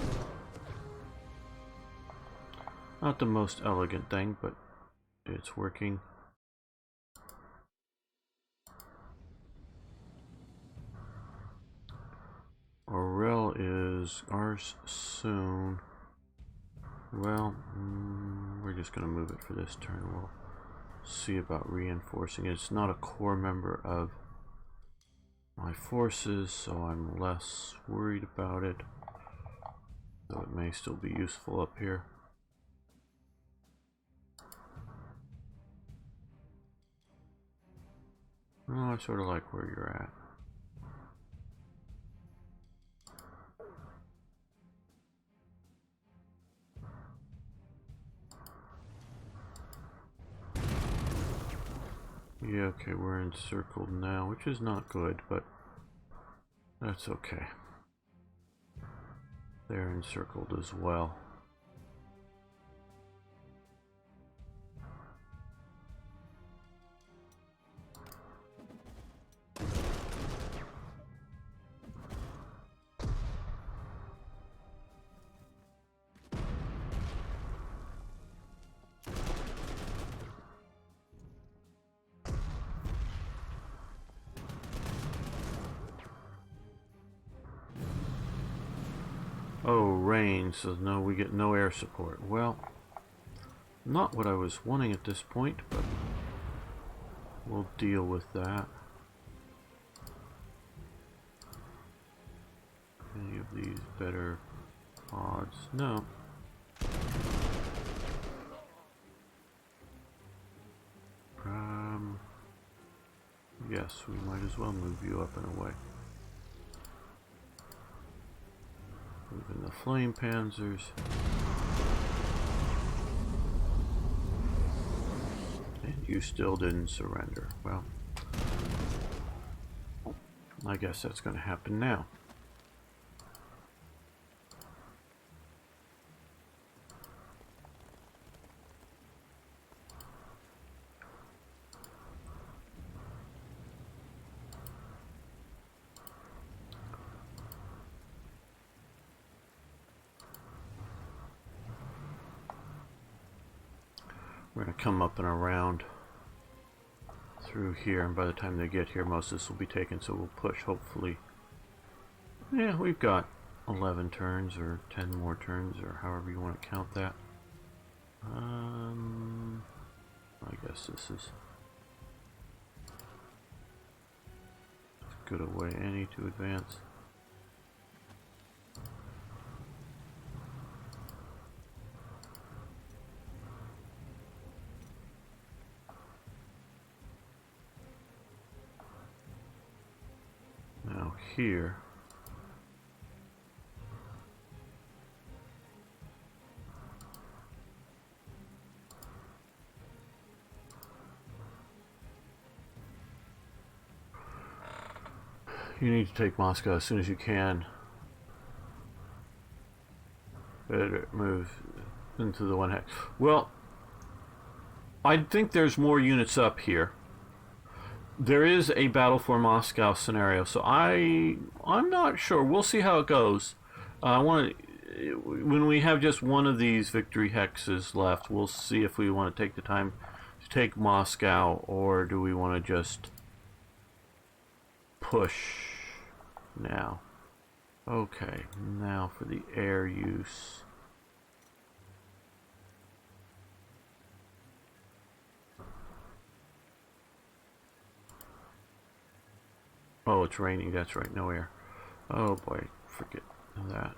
Not the most elegant thing, but it's working. Orel is ours soon. Well, we're just going to move it for this turn. We'll see about reinforcing it. It's not a core member of my forces, so I'm less worried about it. Though it may still be useful up here. Oh, I sort of like where you're at. Yeah, okay, we're encircled now, which is not good, but that's okay. They're encircled as well. Oh, rain, so no, we get no air support. Well, not what I was wanting at this point, but we'll deal with that. Any of these better odds? No. Yes, we might as well move you up in a way. Moving the flame panzers. And you still didn't surrender. Well, I guess that's going to happen now. We're going to come up and around through here, and by the time they get here, most of this will be taken, so we'll push, hopefully. Yeah, we've got 11 turns, or 10 more turns, or however you want to count that. I guess this is as good a way any to advance. Now here, you need to take Moscow as soon as you can. Better move into the one hex. Well, I think there's more units up here. There is a battle for Moscow scenario, so I'm not sure. We'll see how it goes. When we have just one of these victory hexes left, we'll see if we want to take the time to take Moscow, or do we want to just push now. Okay, now for the air use. Oh, it's raining, that's right, no air. Oh boy, forget that.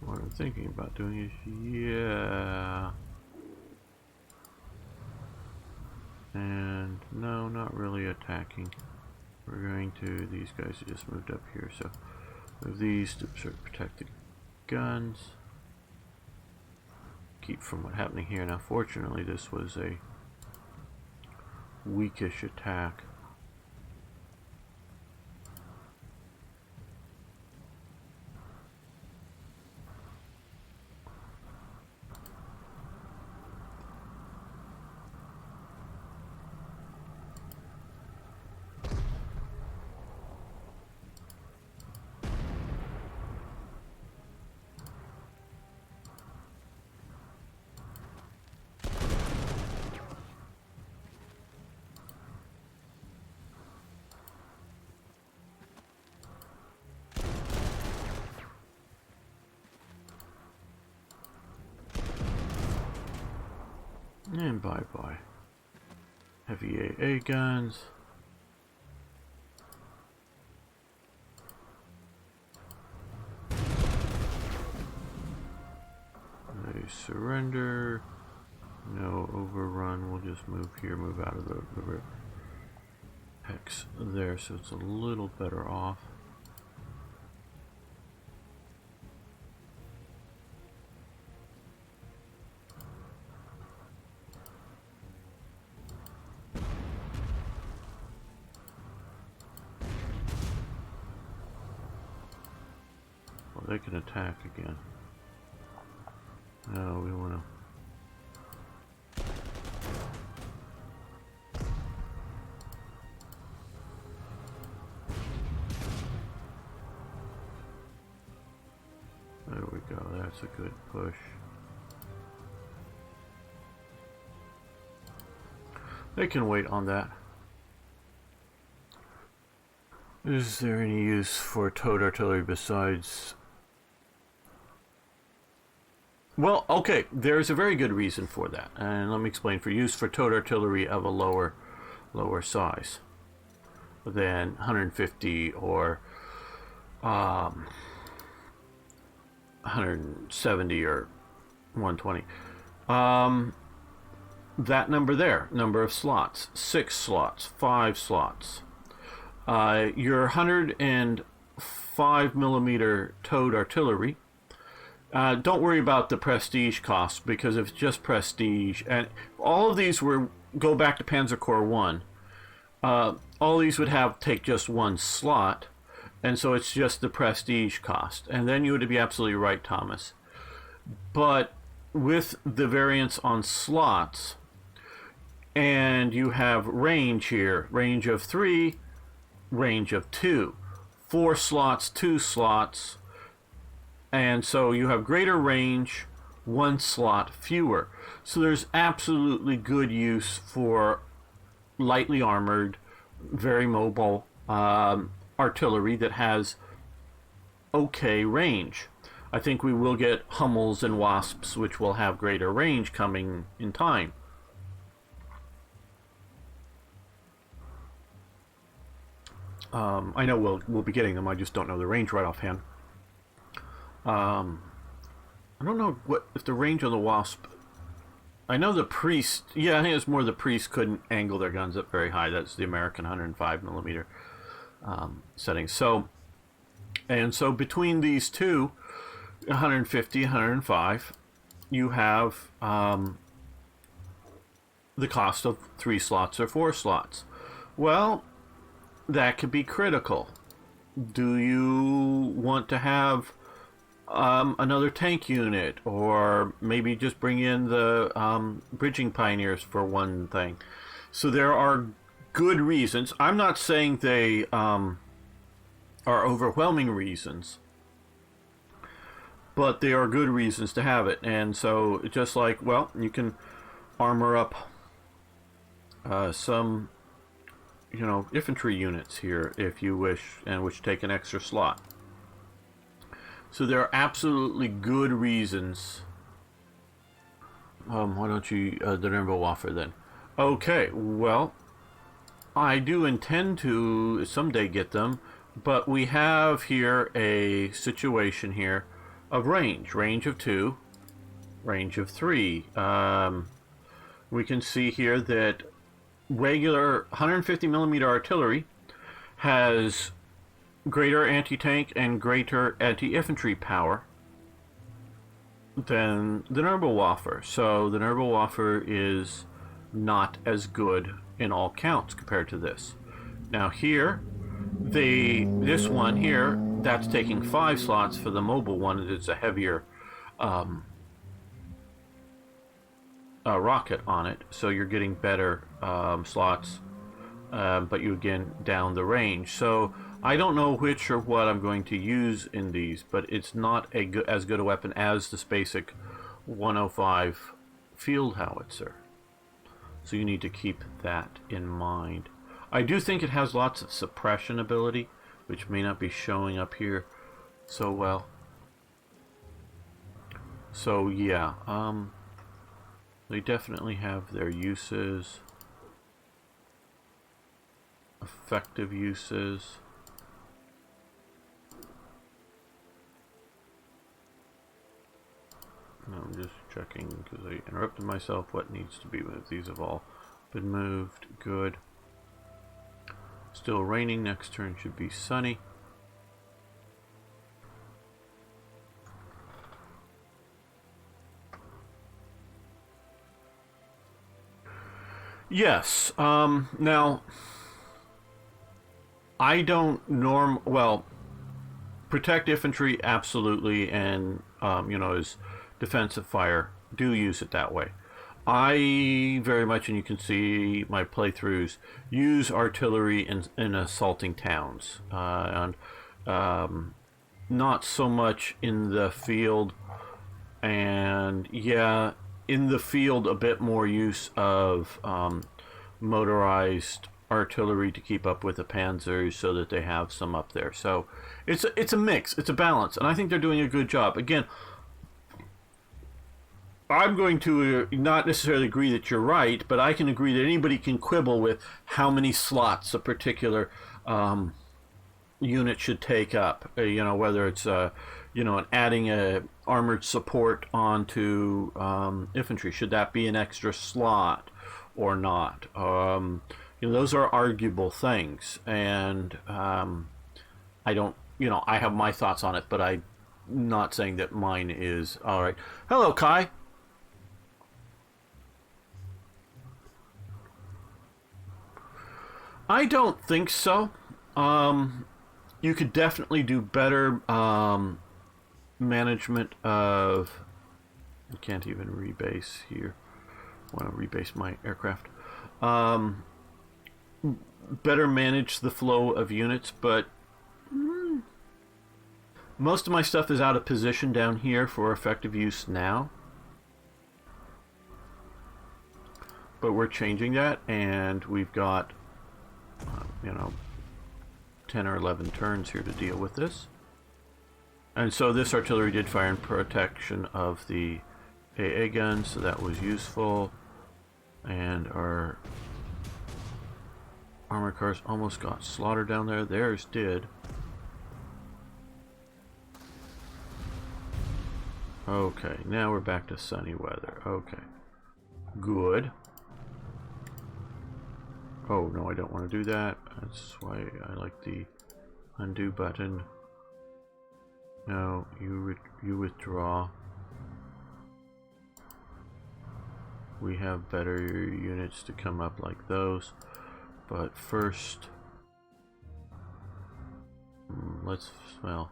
What I'm thinking about doing is, yeah. And no, not really attacking. We're going to, these guys have just moved up here, so move these to sort of protect the guns. Keep from what happening here. Now fortunately this was a weakish attack. And bye-bye. Heavy AA guns. They surrender. No overrun. We'll just move here, move out of the hex there, so it's a little better off. They can attack again. No, we want to. There we go. That's a good push. They can wait on that. Is there any use for towed artillery besides Well, okay, there's a very good reason for that, and let me explain. For use for towed artillery of a lower size than 150 or 170 or 120. That number there, number of slots, 6 slots, 5 slots. Your 105 millimeter towed artillery. Don't worry about the prestige cost, because if it's just prestige, and all of these go back to Panzer Corps 1, all these would take just one slot, and so it's just the prestige cost. And then you would be absolutely right, Thomas. But with the variance on slots, and you have range here, range of 3, range of 2, 4 slots, 2 slots, and so you have greater range, 1 slot fewer. So there's absolutely good use for lightly armored, very mobile artillery that has okay range. I think we will get Hummels and Wasps, which will have greater range coming in time. I know we'll be getting them. I just don't know the range right offhand. I don't know if the range on the Wasp. I know the Priest. Yeah, I think it's more the Priest couldn't angle their guns up very high. That's the American 105 millimeter setting. So between these two, 150, 105, you have the cost of 3 slots or 4 slots. Well, that could be critical. Do you want to have another tank unit, or maybe just bring in the bridging pioneers for one thing? So there are good reasons. I'm not saying they are overwhelming reasons, but they are good reasons to have it. And so just like, well, you can armor up some infantry units here if you wish, and which take an extra slot. So there are absolutely good reasons. Why don't you the Nimmerwaffe then? Okay, well, I do intend to someday get them, but we have here a situation here of range of 2, range of 3. We can see here that regular 150 millimeter artillery has greater anti-tank and greater anti-infantry power than the Nimmerwaffe. So the Nimmerwaffe is not as good in all counts compared to this. Now here, this one here, that's taking 5 slots for the mobile one. It's a heavier rocket on it, so you're getting better slots, but you again down the range. So I don't know which or what I'm going to use in these, but it's not as good a weapon as this basic 105 field howitzer. So you need to keep that in mind. I do think it has lots of suppression ability, which may not be showing up here so well. So yeah, they definitely have their uses, effective uses. I'm just checking because I interrupted myself. What needs to be moved? These have all been moved. Good. Still raining. Next turn should be sunny. Yes. Now, I don't protect infantry absolutely, and is defensive fire. Do use it that way. I very much, and you can see my playthroughs, use artillery in assaulting towns, and not so much in the field. And yeah, in the field, a bit more use of motorized artillery to keep up with the panzers, so that they have some up there. So it's a mix, it's a balance, and I think they're doing a good job. Again, I'm going to not necessarily agree that you're right, but I can agree that anybody can quibble with how many slots a particular unit should take up. Whether it's adding a armored support onto infantry, should that be an extra slot or not? Those are arguable things, and I don't. I have my thoughts on it, but I'm not saying that mine is all right. Hello, Kai. I don't think so. You could definitely do better management of. I can't even rebase here. I want to rebase my aircraft. Better manage the flow of units, but most of my stuff is out of position down here for effective use now. But we're changing that, and we've got 10 or 11 turns here to deal with this. And so this artillery did fire in protection of the AA guns, so that was useful. And our armor cars almost got slaughtered down there. Theirs did. Okay, now we're back to sunny weather. Okay. Good. Oh, no, I don't want to do that. That's why I like the undo button. No, you withdraw. We have better units to come up like those. But first, let's, well,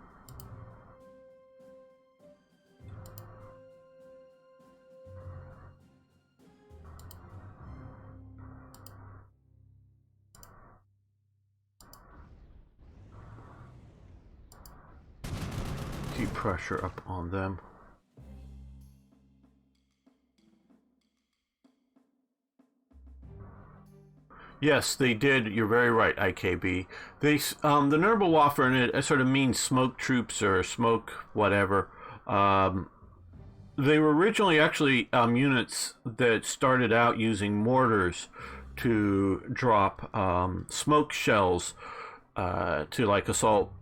keep pressure up on them. Yes, they did. You're very right, IKB. They, the Nuremberg, and it sort of means smoke troops or smoke whatever. They were originally actually units that started out using mortars to drop smoke shells to like assault.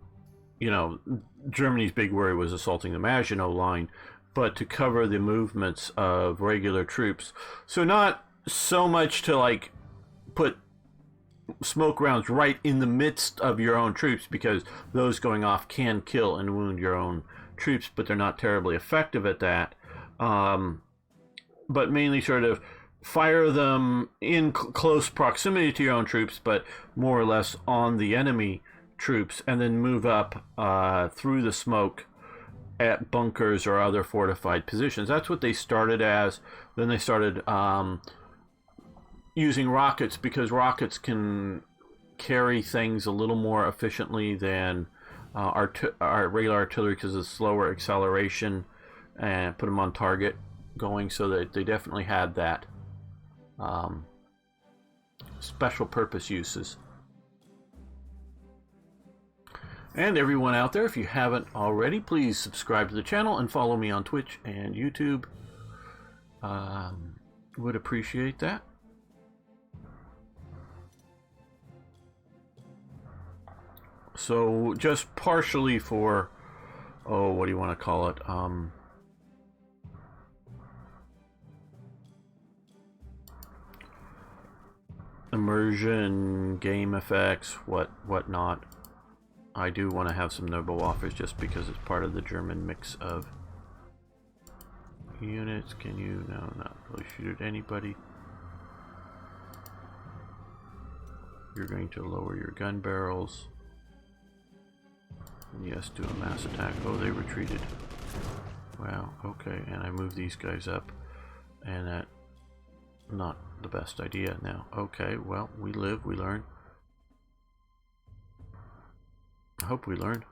Germany's big worry was assaulting the Maginot Line, but to cover the movements of regular troops. So not so much to like put smoke rounds right in the midst of your own troops, because those going off can kill and wound your own troops, but they're not terribly effective at that. But mainly sort of fire them in close proximity to your own troops, but more or less on the enemy troops, and then move up through the smoke at bunkers or other fortified positions. That's what they started as. Then they started using rockets, because rockets can carry things a little more efficiently than our regular artillery, because of slower acceleration, and put them on target going. So that they definitely had that special purpose uses. And everyone out there, if you haven't already, please subscribe to the channel and follow me on Twitch and YouTube. Would appreciate that. So just partially for, oh, what do you want to call it? Immersion, game effects, whatnot. I do want to have some noble offers, just because it's part of the German mix of units. Can you? No, not really shoot at anybody. You're going to lower your gun barrels. Yes, do a mass attack. Oh, they retreated. Wow, okay, and I move these guys up, and that, not the best idea now. Okay, well, we live, we learn. I hope we learn.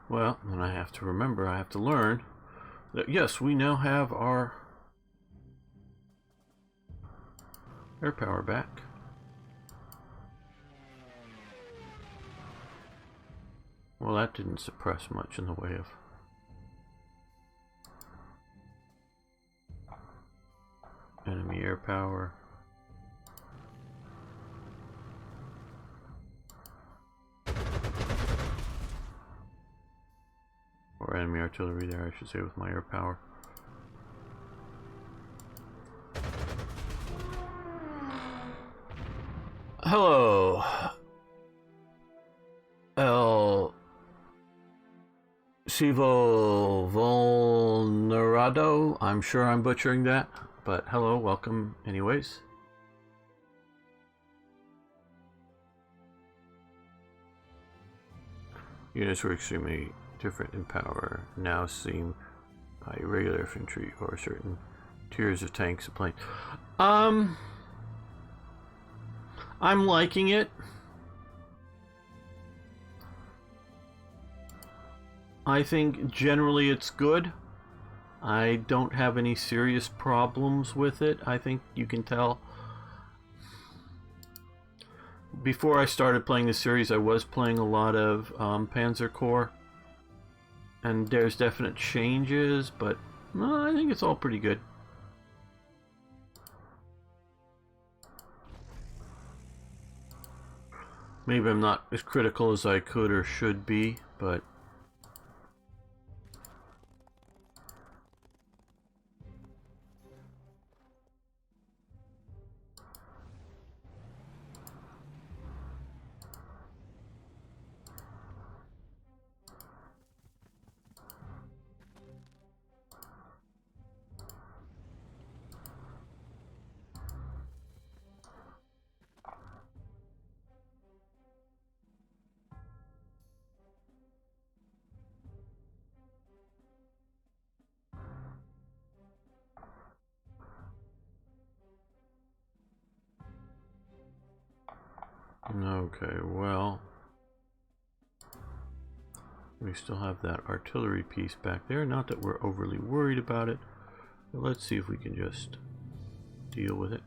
Well, then I have to remember, I have to learn that yes, we now have our air power back. Well, that didn't suppress much in the way of enemy air power. Or enemy artillery there, I should say, with my air power. Hello, El Sivo Vulnerado. I'm sure I'm butchering that, but hello, welcome anyways. Units were extremely different in power, now seem irregular infantry or certain tiers of tanks and planes. I'm liking it. I think generally it's good. I don't have any serious problems with it. I think you can tell. Before I started playing the series, I was playing a lot of Panzer Corps. And there's definite changes, but I think it's all pretty good. Maybe I'm not as critical as I could or should be, but okay, well, we still have that artillery piece back there. Not that we're overly worried about it, but let's see if we can just deal with it.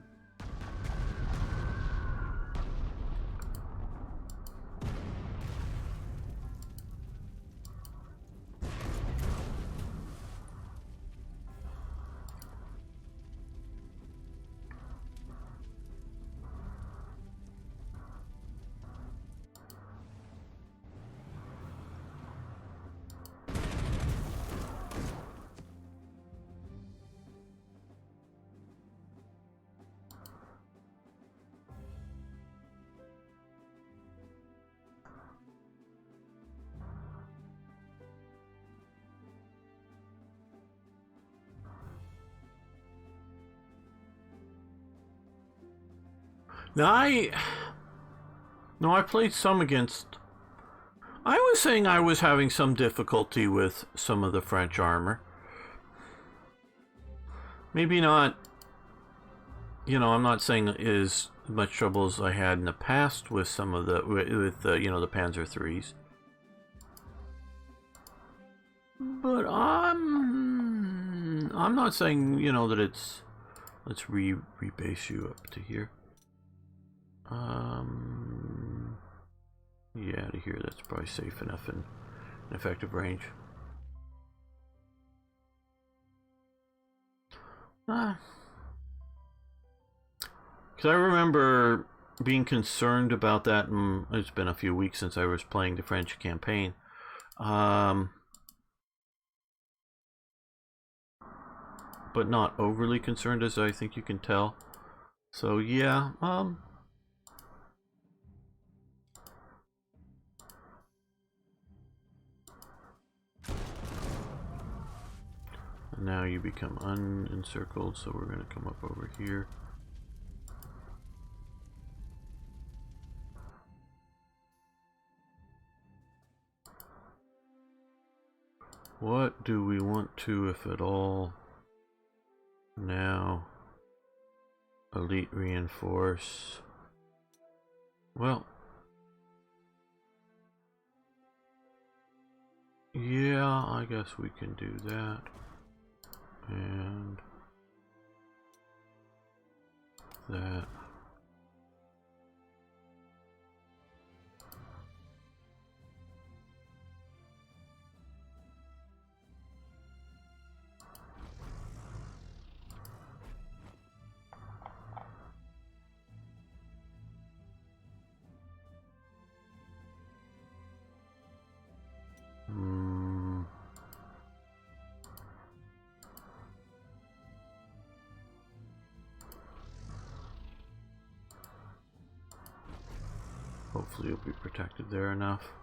Now I played some against. I was saying I was having some difficulty with some of the French armor. Maybe not. I'm not saying as much trouble as I had in the past with some of the the Panzer IIIs. But I'm not saying that it's. Let's rebase you up to here. Yeah, to here, that's probably safe enough in effective range. Because I remember being concerned about that, and it's been a few weeks since I was playing the French campaign. But not overly concerned, as I think you can tell. So yeah, now you become unencircled, so we're going to come up over here. What do we want to, if at all, now elite reinforce? Well, Yeah, I guess we can do that. And that. Hopefully you'll be protected there enough.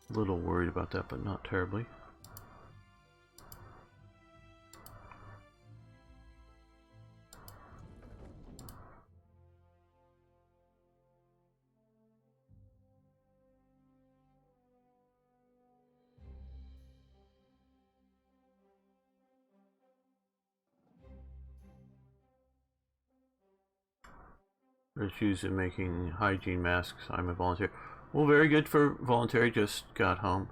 A little worried about that, but not terribly. Let's use it making hygiene masks. I'm a volunteer. Well, very good for voluntary. Just got home.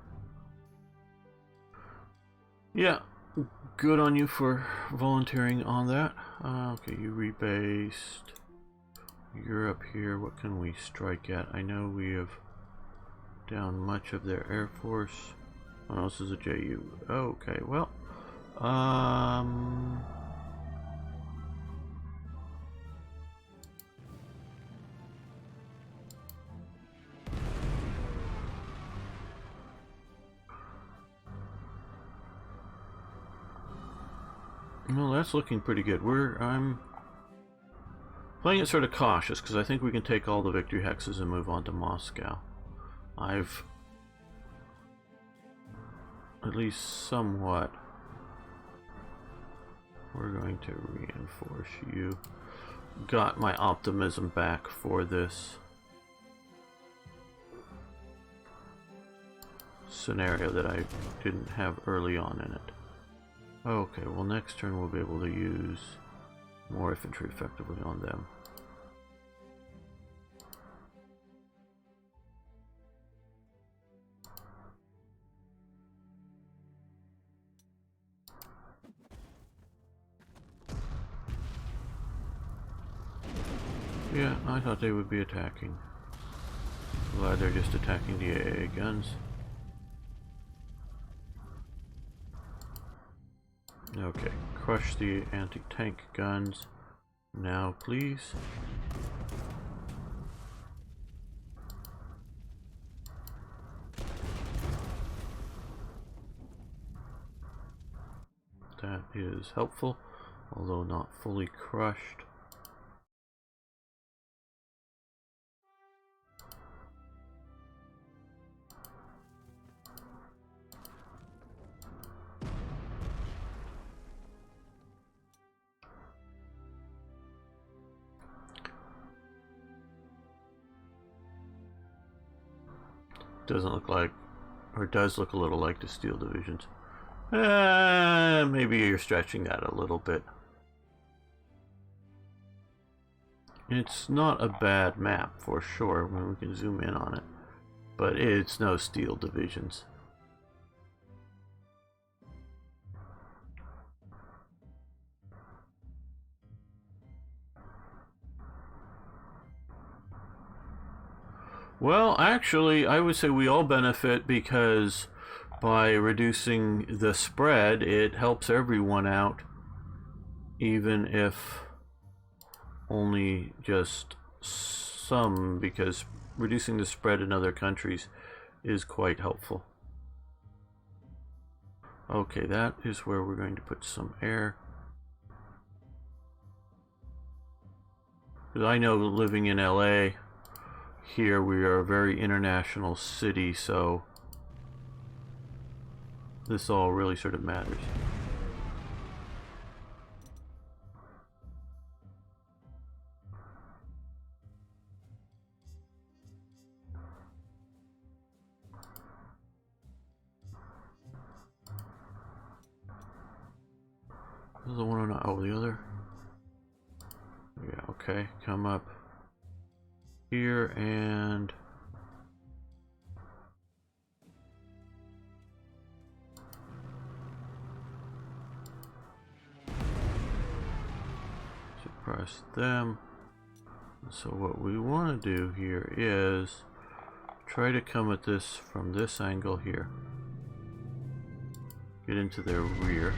Yeah, good on you for volunteering on that. Okay, you rebased. You're up here. What can we strike at? I know we have down much of their air force. Oh, no, this is a JU. Okay, well, well, that's looking pretty good. I'm playing it sort of cautious because I think we can take all the victory hexes and move on to Moscow. I've at least somewhat. We're going to reinforce you. Got my optimism back for this scenario that I didn't have early on in it. Okay, well next turn we'll be able to use more infantry effectively on them. Yeah, I thought they would be attacking. Glad they're just attacking the AA guns. Okay, crush the anti-tank guns now, please. That is helpful, although not fully crushed. Doesn't look like, or does look a little like the steel divisions. Maybe you're stretching that a little bit. It's not a bad map for sure when we can zoom in on it, but it's no steel divisions. Well, actually, I would say we all benefit because by reducing the spread, it helps everyone out, even if only just some, because reducing the spread in other countries is quite helpful. Okay, that is where we're going to put some air. Because I know living in LA, here we are a very international city, so this all really sort of matters. This is the one on, oh, the other. Yeah, okay, come up here, and past them. So what we want to do here is try to come at this from this angle here. Get into their rear.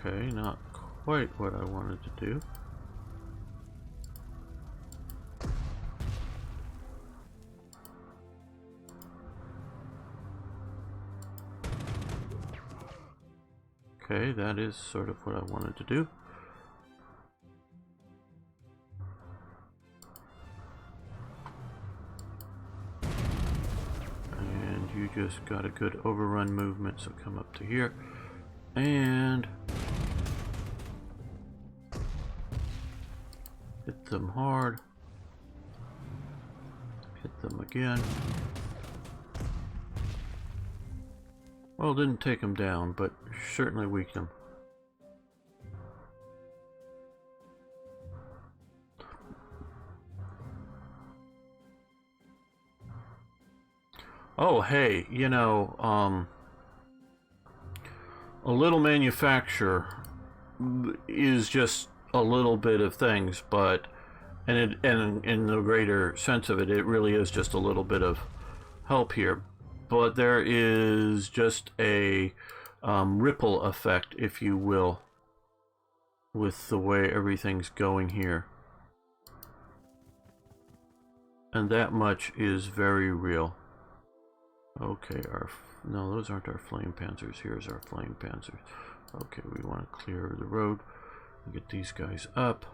Okay, not quite what I wanted to do. Okay, that is sort of what I wanted to do. And you just got a good overrun movement, so come up to here. And hit them hard. Hit them again. Well, didn't take them down, but certainly weakened them. Oh, hey, you know, a little manufacture is just a little bit of things, but and in the greater sense of it, it really is just a little bit of help here. But there is just a ripple effect, if you will, with the way everything's going here. And that much is very real. Okay, no, those aren't our flame panzers. Here's our flame panzers. Okay, we want to clear the road and get these guys up.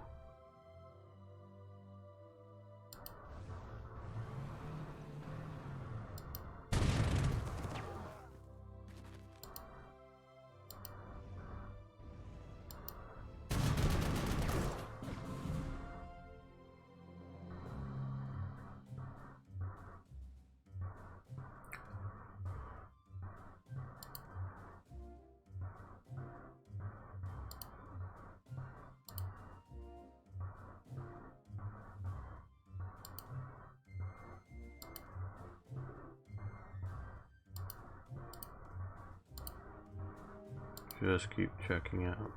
Just keep checking out.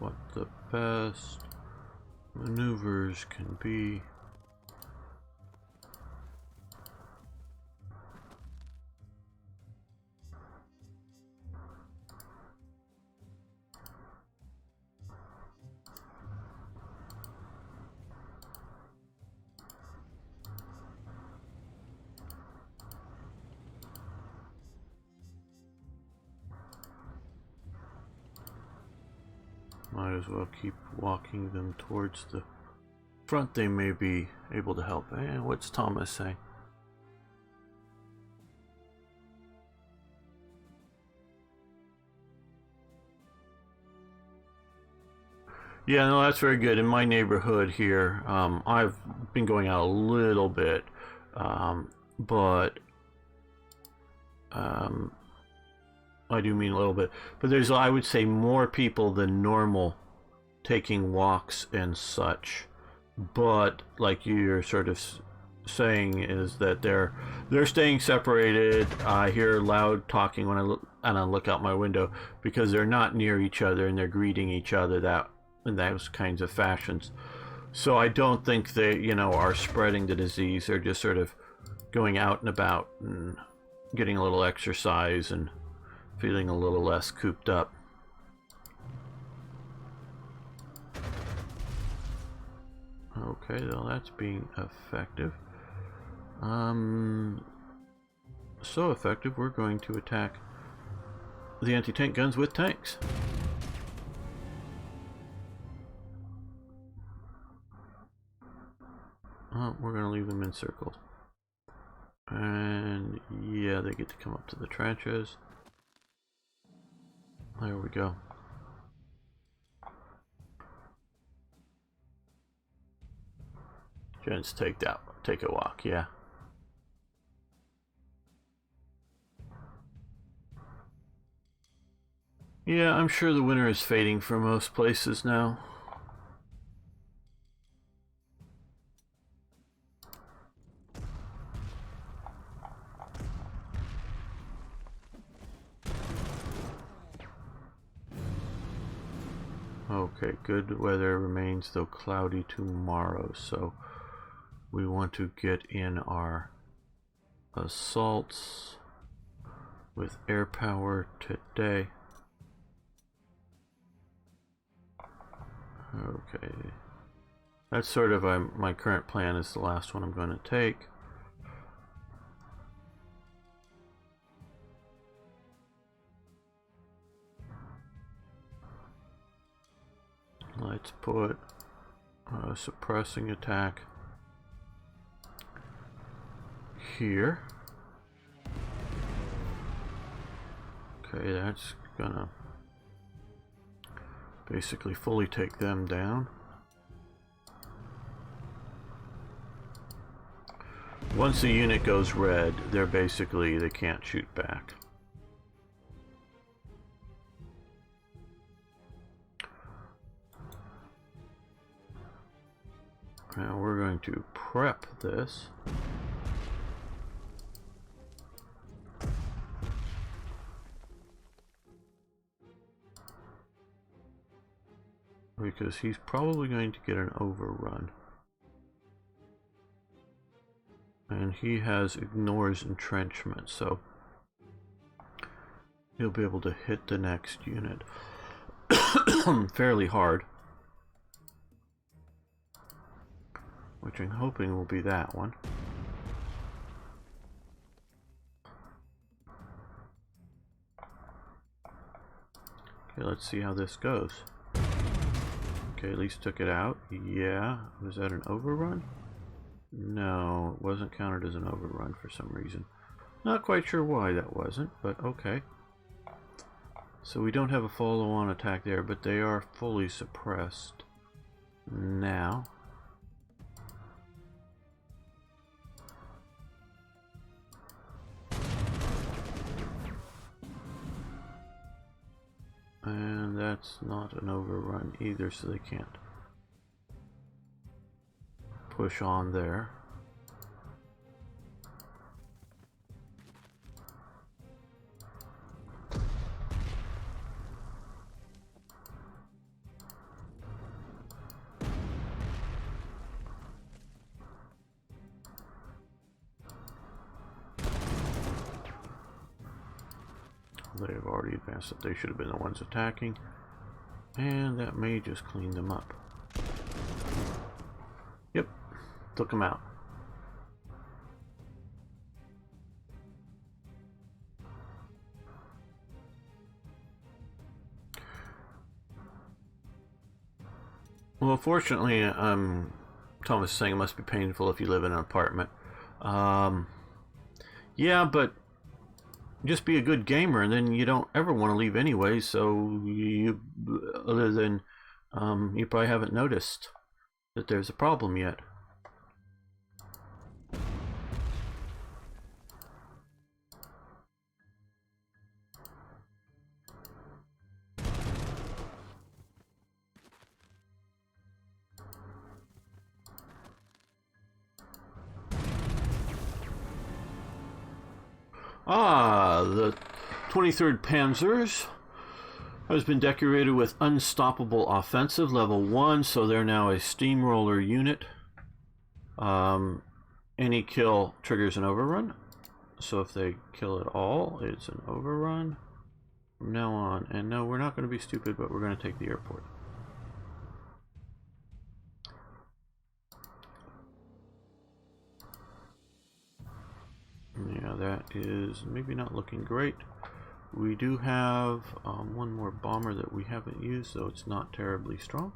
What the best maneuvers can be. Might as well keep walking them towards the front. They may be able to help. What's Thomas saying? Yeah, no, that's very good. In my neighborhood here, I've been going out a little bit, but I do mean a little bit, but there's, I would say, more people than normal taking walks and such. But like you're sort of saying, is that they're staying separated. I hear loud talking when I look out my window, because they're not near each other and they're greeting each other in those kinds of fashions. So I don't think they, you know, are spreading the disease. They're just sort of going out and about and getting a little exercise and feeling a little less cooped up. Okay, well, that's being effective. so effective, we're going to attack the anti-tank guns with tanks. Oh, we're going to leave them encircled. And yeah, they get to come up to the trenches. There we go. Gents, take a walk, yeah. Yeah, I'm sure the winter is fading for most places now. Okay, good weather remains, though cloudy tomorrow, so we want to get in our assaults with air power today. Okay, that's sort of my current plan is the last one I'm going to take. Let's put a suppressing attack here. Okay, that's gonna basically fully take them down. Once the unit goes red, they can't shoot back. Now we're going to prep this. Because he's probably going to get an overrun. And he ignores entrenchment, so he'll be able to hit the next unit fairly hard. Which I'm hoping will be that one. Okay, let's see how this goes. Okay, at least took it out. Yeah, was that an overrun? No, it wasn't counted as an overrun for some reason. Not quite sure why that wasn't, but okay. So we don't have a follow-on attack there, but they are fully suppressed now. And that's not an overrun either, so they can't push on there. They've already advanced it. They should have been the ones attacking. And that may just clean them up. Yep, took them out. Well, fortunately, Thomas is saying it must be painful if you live in an apartment. Yeah, but just be a good gamer, and then you don't ever want to leave anyway. So you, other than you probably haven't noticed that there's a problem yet. The 23rd Panzers has been decorated with Unstoppable Offensive level 1, so they're now a steamroller unit. Any kill triggers an overrun, so if they kill it all, it's an overrun from now on. And no, we're not going to be stupid, but we're going to take the airport. Yeah, that is maybe not looking great. We do have one more bomber that we haven't used, so it's not terribly strong.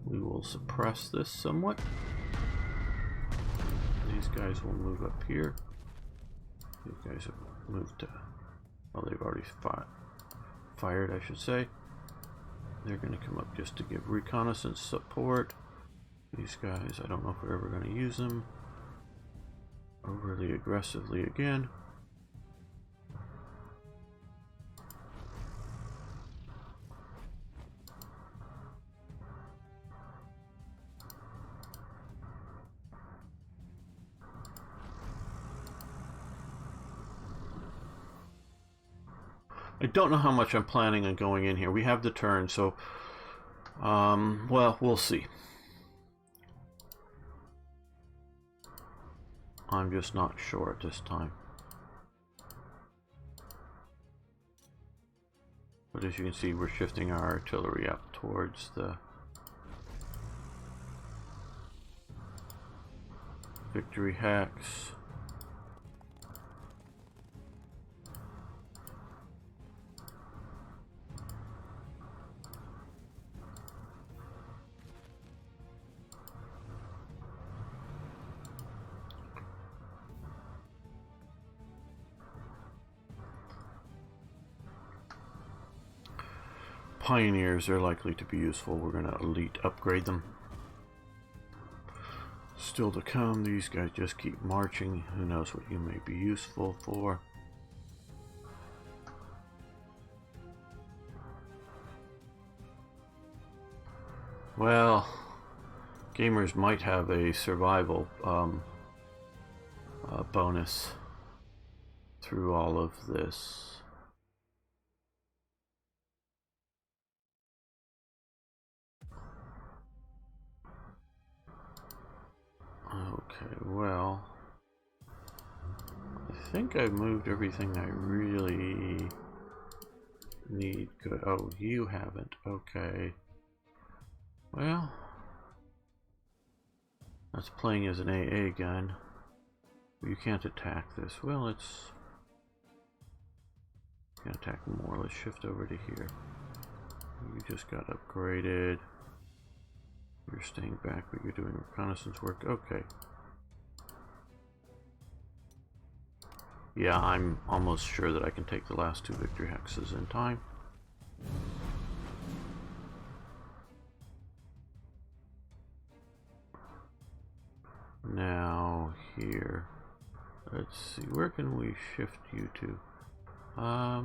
We will suppress this somewhat. These guys will move up here. These guys have moved to, well, they've already fired, I should say. They're going to come up just to give reconnaissance support. These guys, I don't know if we're ever going to use them overly aggressively again. I don't know how much I'm planning on going in here. We have the turn, so well, we'll see. I'm just not sure at this time. But as you can see, we're shifting our artillery up towards the victory hex. Pioneers are likely to be useful. We're going to elite upgrade them. Still to come, these guys just keep marching. Who knows what you may be useful for. Well, gamers might have a survival bonus through all of this. Okay, well, I think I've moved everything I really need. Good. Oh, you haven't. Okay. Well, that's playing as an AA gun. You can't attack this. Well, it's... You can attack more. Let's shift over to here. You just got upgraded. You're staying back, but you're doing reconnaissance work. Okay. Yeah, I'm almost sure that I can take the last two victory hexes in time. Now, here. Let's see, where can we shift you to? I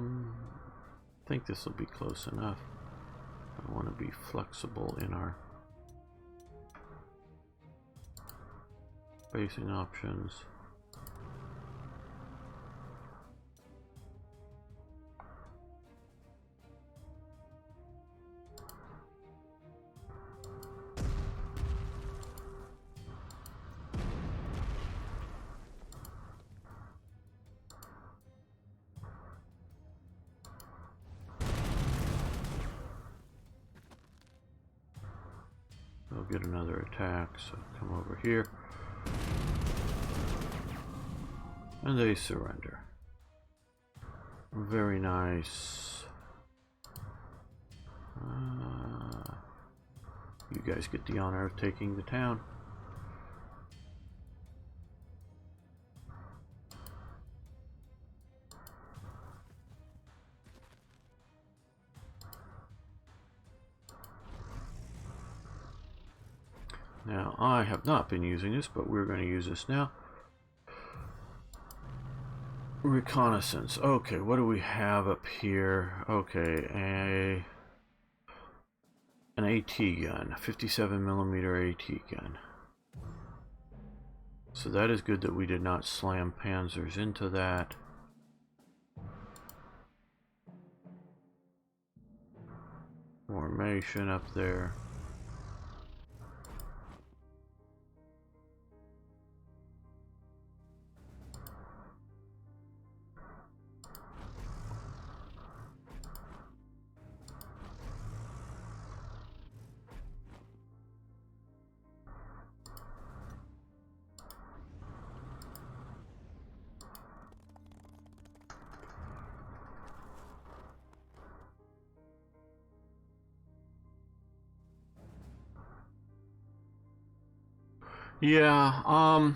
think this will be close enough. I want to be flexible in our basing options. They'll get another attack, so come over here. And they surrender. Very nice. You guys get the honor of taking the town. Now, I have not been using this, but we're going to use this now. Reconnaissance. Okay, what do we have up here? Okay, an AT gun, a 57mm AT gun. So that is good that we did not slam panzers into that. Formation up there. Yeah,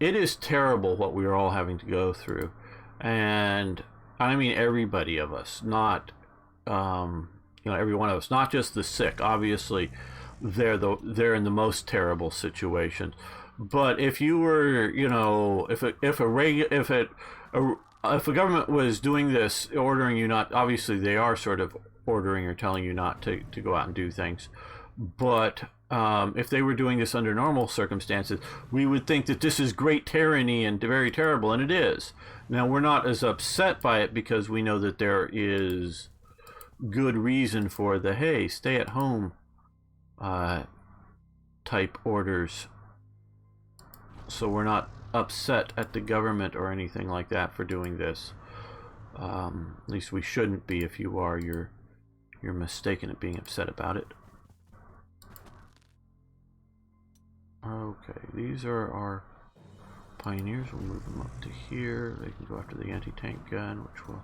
it is terrible what we are all having to go through. And I mean everybody of us, not every one of us, not just the sick. Obviously, they're in the most terrible situations. But if you were, if a government was doing this, ordering you not, obviously they are sort of ordering or telling you not to go out and do things. But if they were doing this under normal circumstances, we would think that this is great tyranny and very terrible, and it is. Now, we're not as upset by it because we know that there is good reason for the, hey, stay at home type orders. So we're not upset at the government or anything like that for doing this. At least we shouldn't be. If you are, you're mistaken at being upset about it. Okay, these are our pioneers. We'll move them up to here. They can go after the anti-tank gun, which will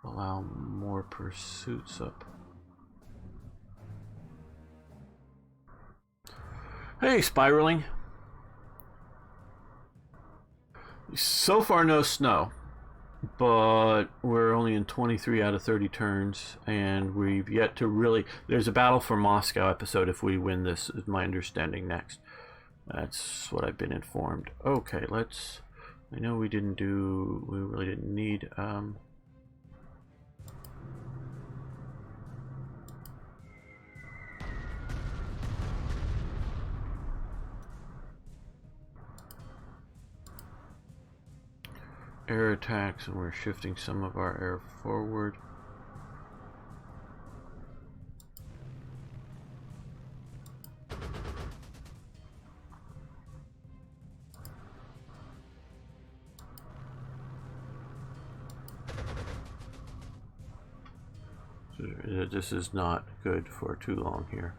allow more pursuits up. Hey, spiraling. So far, no snow, but we're only in 23 out of 30 turns, and we've yet to really... There's a Battle for Moscow episode if we win this, is my understanding, next. That's what I've been informed. Okay, let's... I know we really didn't need... air attacks, and we're shifting some of our air forward. So this is not good for too long here.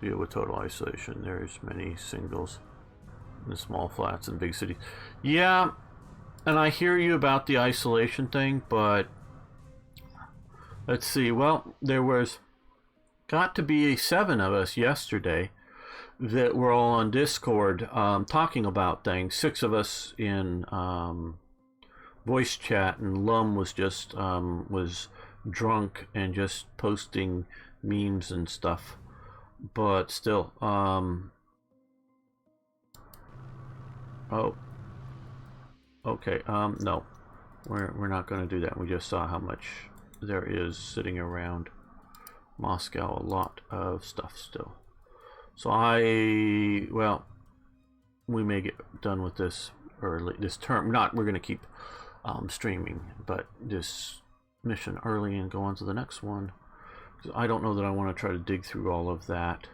Deal with total isolation. There's many singles. The small flats in big cities. Yeah, and I hear you about the isolation thing, but let's see. Well, there was got to be 7 of us yesterday that were all on Discord talking about things. 6 of us in voice chat, and Lum was just was drunk and just posting memes and stuff. But still, oh, okay. No, we're not going to do that. We just saw how much there is sitting around Moscow. A lot of stuff still. So well, we may get done with this early this term. We're going to keep streaming, but this mission early and go on to the next one. Because I don't know that I want to try to dig through all of that.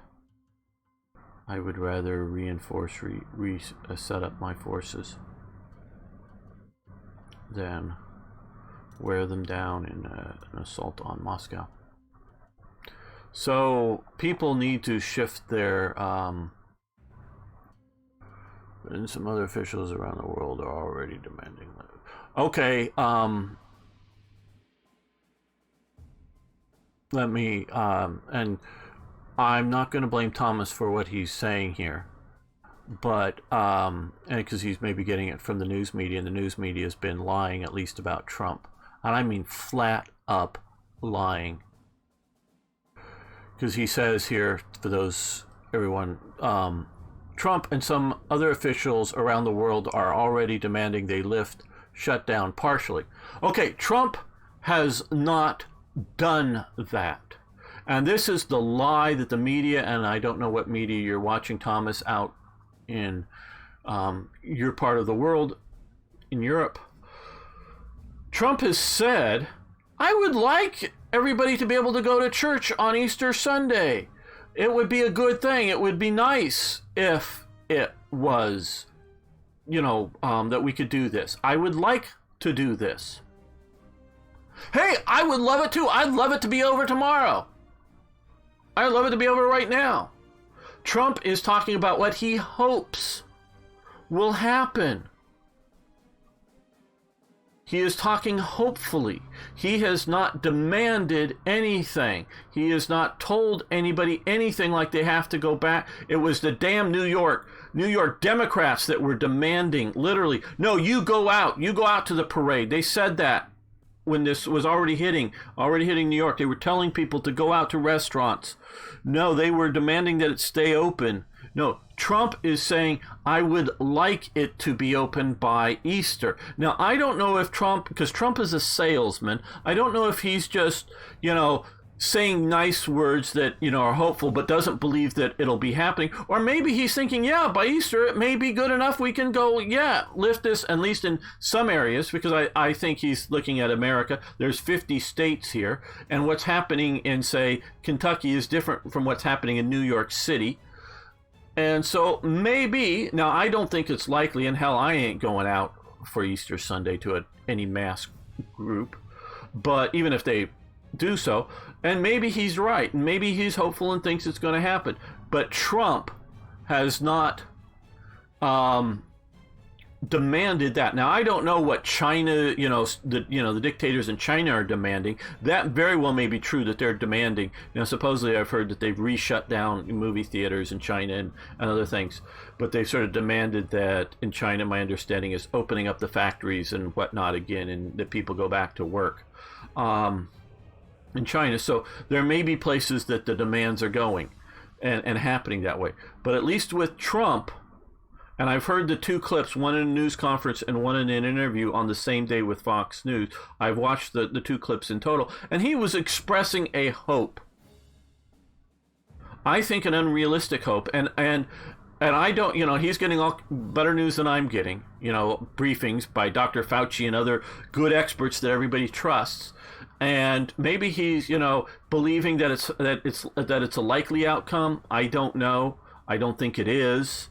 I would rather reinforce, set up my forces than wear them down in an assault on Moscow. So people need to shift their, and some other officials around the world are already demanding that. Okay, let me, and I'm not going to blame Thomas for what he's saying here, but because he's maybe getting it from the news media, and the news media has been lying at least about Trump, and I mean flat up lying. Because he says here, for everyone, Trump and some other officials around the world are already demanding they lift shutdown partially. Okay, Trump has not done that. And this is the lie that the media, and I don't know what media you're watching, Thomas, out in your part of the world, in Europe. Trump has said, I would like everybody to be able to go to church on Easter Sunday. It would be a good thing. It would be nice if it was, that we could do this. I would like to do this. Hey, I would love it too. I'd love it to be over tomorrow. I'd love it to be over right now. Trump is talking about what he hopes will happen. He is talking hopefully. He has not demanded anything. He has not told anybody anything like they have to go back. It was the damn New York Democrats that were demanding, literally, no, you go out to the parade. They said that when this was already hitting New York. They were telling people to go out to restaurants. No, they were demanding that it stay open. No, Trump is saying, I would like it to be open by Easter. Now, I don't know if Trump, because Trump is a salesman, I don't know if he's just, saying nice words that, are hopeful, but doesn't believe that it'll be happening. Or maybe he's thinking, yeah, by Easter, it may be good enough. We can go, lift this, at least in some areas, because I think he's looking at America. There's 50 states here. And what's happening in, say, Kentucky is different from what's happening in New York City. And so maybe, now I don't think it's likely, and hell, I ain't going out for Easter Sunday to any mass group, but even if they do so, and maybe he's right, and maybe he's hopeful and thinks it's going to happen, but Trump has not demanded that. Now, I don't know what China, the dictators in China are demanding. That very well may be true that they're demanding. Supposedly I've heard that they've re-shut down movie theaters in China and other things. But they've sort of demanded that in China, my understanding is opening up the factories and whatnot again, and that people go back to work in China. So there may be places that the demands are going and happening that way. But at least with Trump, and I've heard the two clips, one in a news conference and one in an interview on the same day with Fox News. I've watched the two clips in total, and he was expressing a hope. I think an unrealistic hope, and I don't, he's getting all better news than I'm getting, briefings by Dr. Fauci and other good experts that everybody trusts. And maybe he's, believing that it's a likely outcome. I don't know. I don't think it is.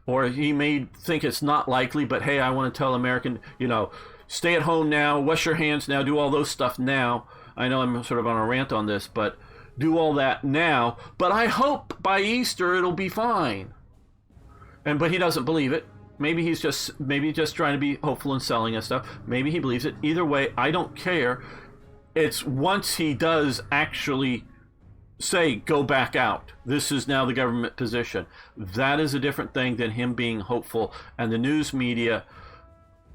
Or he may think it's not likely, but hey, I want to tell American, stay at home now, wash your hands now, do all those stuff now. I know I'm sort of on a rant on this, but do all that now. But I hope by Easter it'll be fine. But he doesn't believe it. Maybe he's just trying to be hopeful and selling us stuff. Maybe he believes it. Either way, I don't care. It's once he does actually say, go back out. This is now the government position. That is a different thing than him being hopeful. And the news media,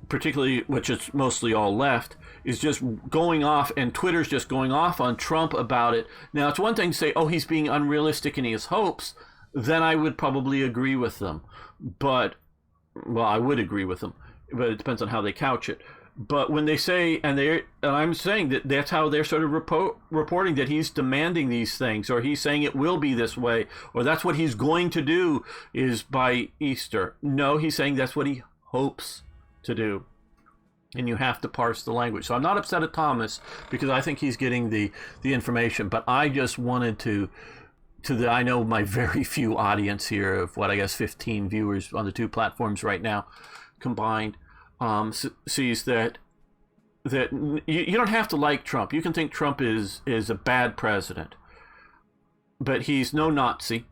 particularly, which is mostly all left, is just going off, and Twitter's just going off on Trump about it. Now, it's one thing to say, oh, he's being unrealistic in his hopes. Then I would probably agree with them. I would agree with them, but it depends on how they couch it. But when they say, and I'm saying that that's how they're sort of reporting that he's demanding these things, or he's saying it will be this way, or that's what he's going to do is by Easter. No, he's saying that's what he hopes to do. And you have to parse the language. So I'm not upset at Thomas, because I think he's getting the information, but I just wanted I know my very few audience here of 15 viewers on the two platforms right now combined, sees that you don't have to like Trump. You can think Trump is a bad president, but he's no Nazi.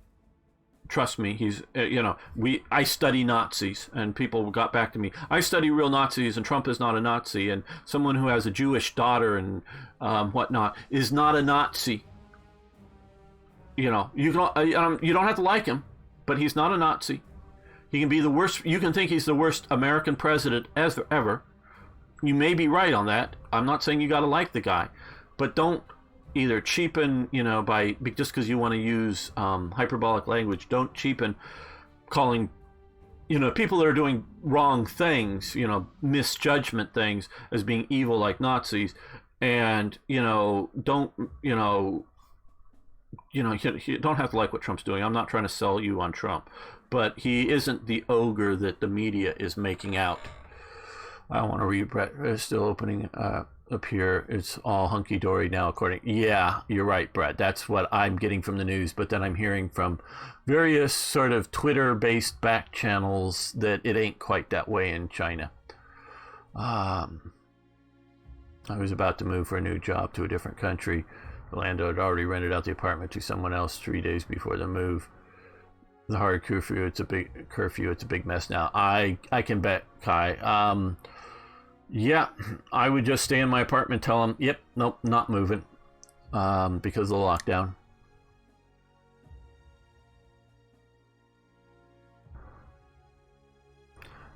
Trust me, he's I study Nazis, and people got back to me. I study real Nazis, and Trump is not a Nazi, and someone who has a Jewish daughter and whatnot is not a Nazi. You don't have to like him, but he's not a Nazi. He can be the worst. You can think he's the worst American president ever. You may be right on that. I'm not saying you got to like the guy, but don't either cheapen, just because you want to use hyperbolic language. Don't cheapen calling, people that are doing wrong things, misjudgment things as being evil like Nazis, and don't you don't have to like what Trump's doing. I'm not trying to sell you on Trump, but he isn't the ogre that the media is making out. I want to read Brett. It's still opening up here. It's all hunky-dory now, yeah, you're right, Brett. That's what I'm getting from the news, but then I'm hearing from various sort of Twitter-based back channels that it ain't quite that way in China. I was about to move for a new job to a different country. The landlord had already rented out the apartment to someone else 3 days before the move. The hard curfew, it's a big mess now. I can bet, Kai. Yeah, I would just stay in my apartment, tell them, yep, nope, not moving, because of the lockdown.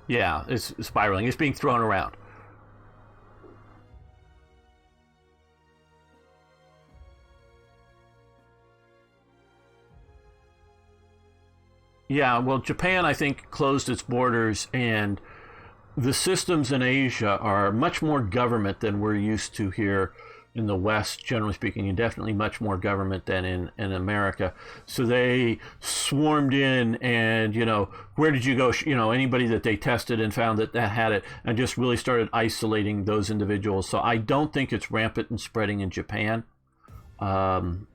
Yeah, it's spiraling. It's being thrown around. Yeah, well, Japan, I think, closed its borders, and the systems in Asia are much more government than we're used to here in the West, generally speaking, and definitely much more government than in America. So they swarmed in, and, where did you go? Anybody that they tested and found that had it, and just really started isolating those individuals. So I don't think it's rampant and spreading in Japan. Um,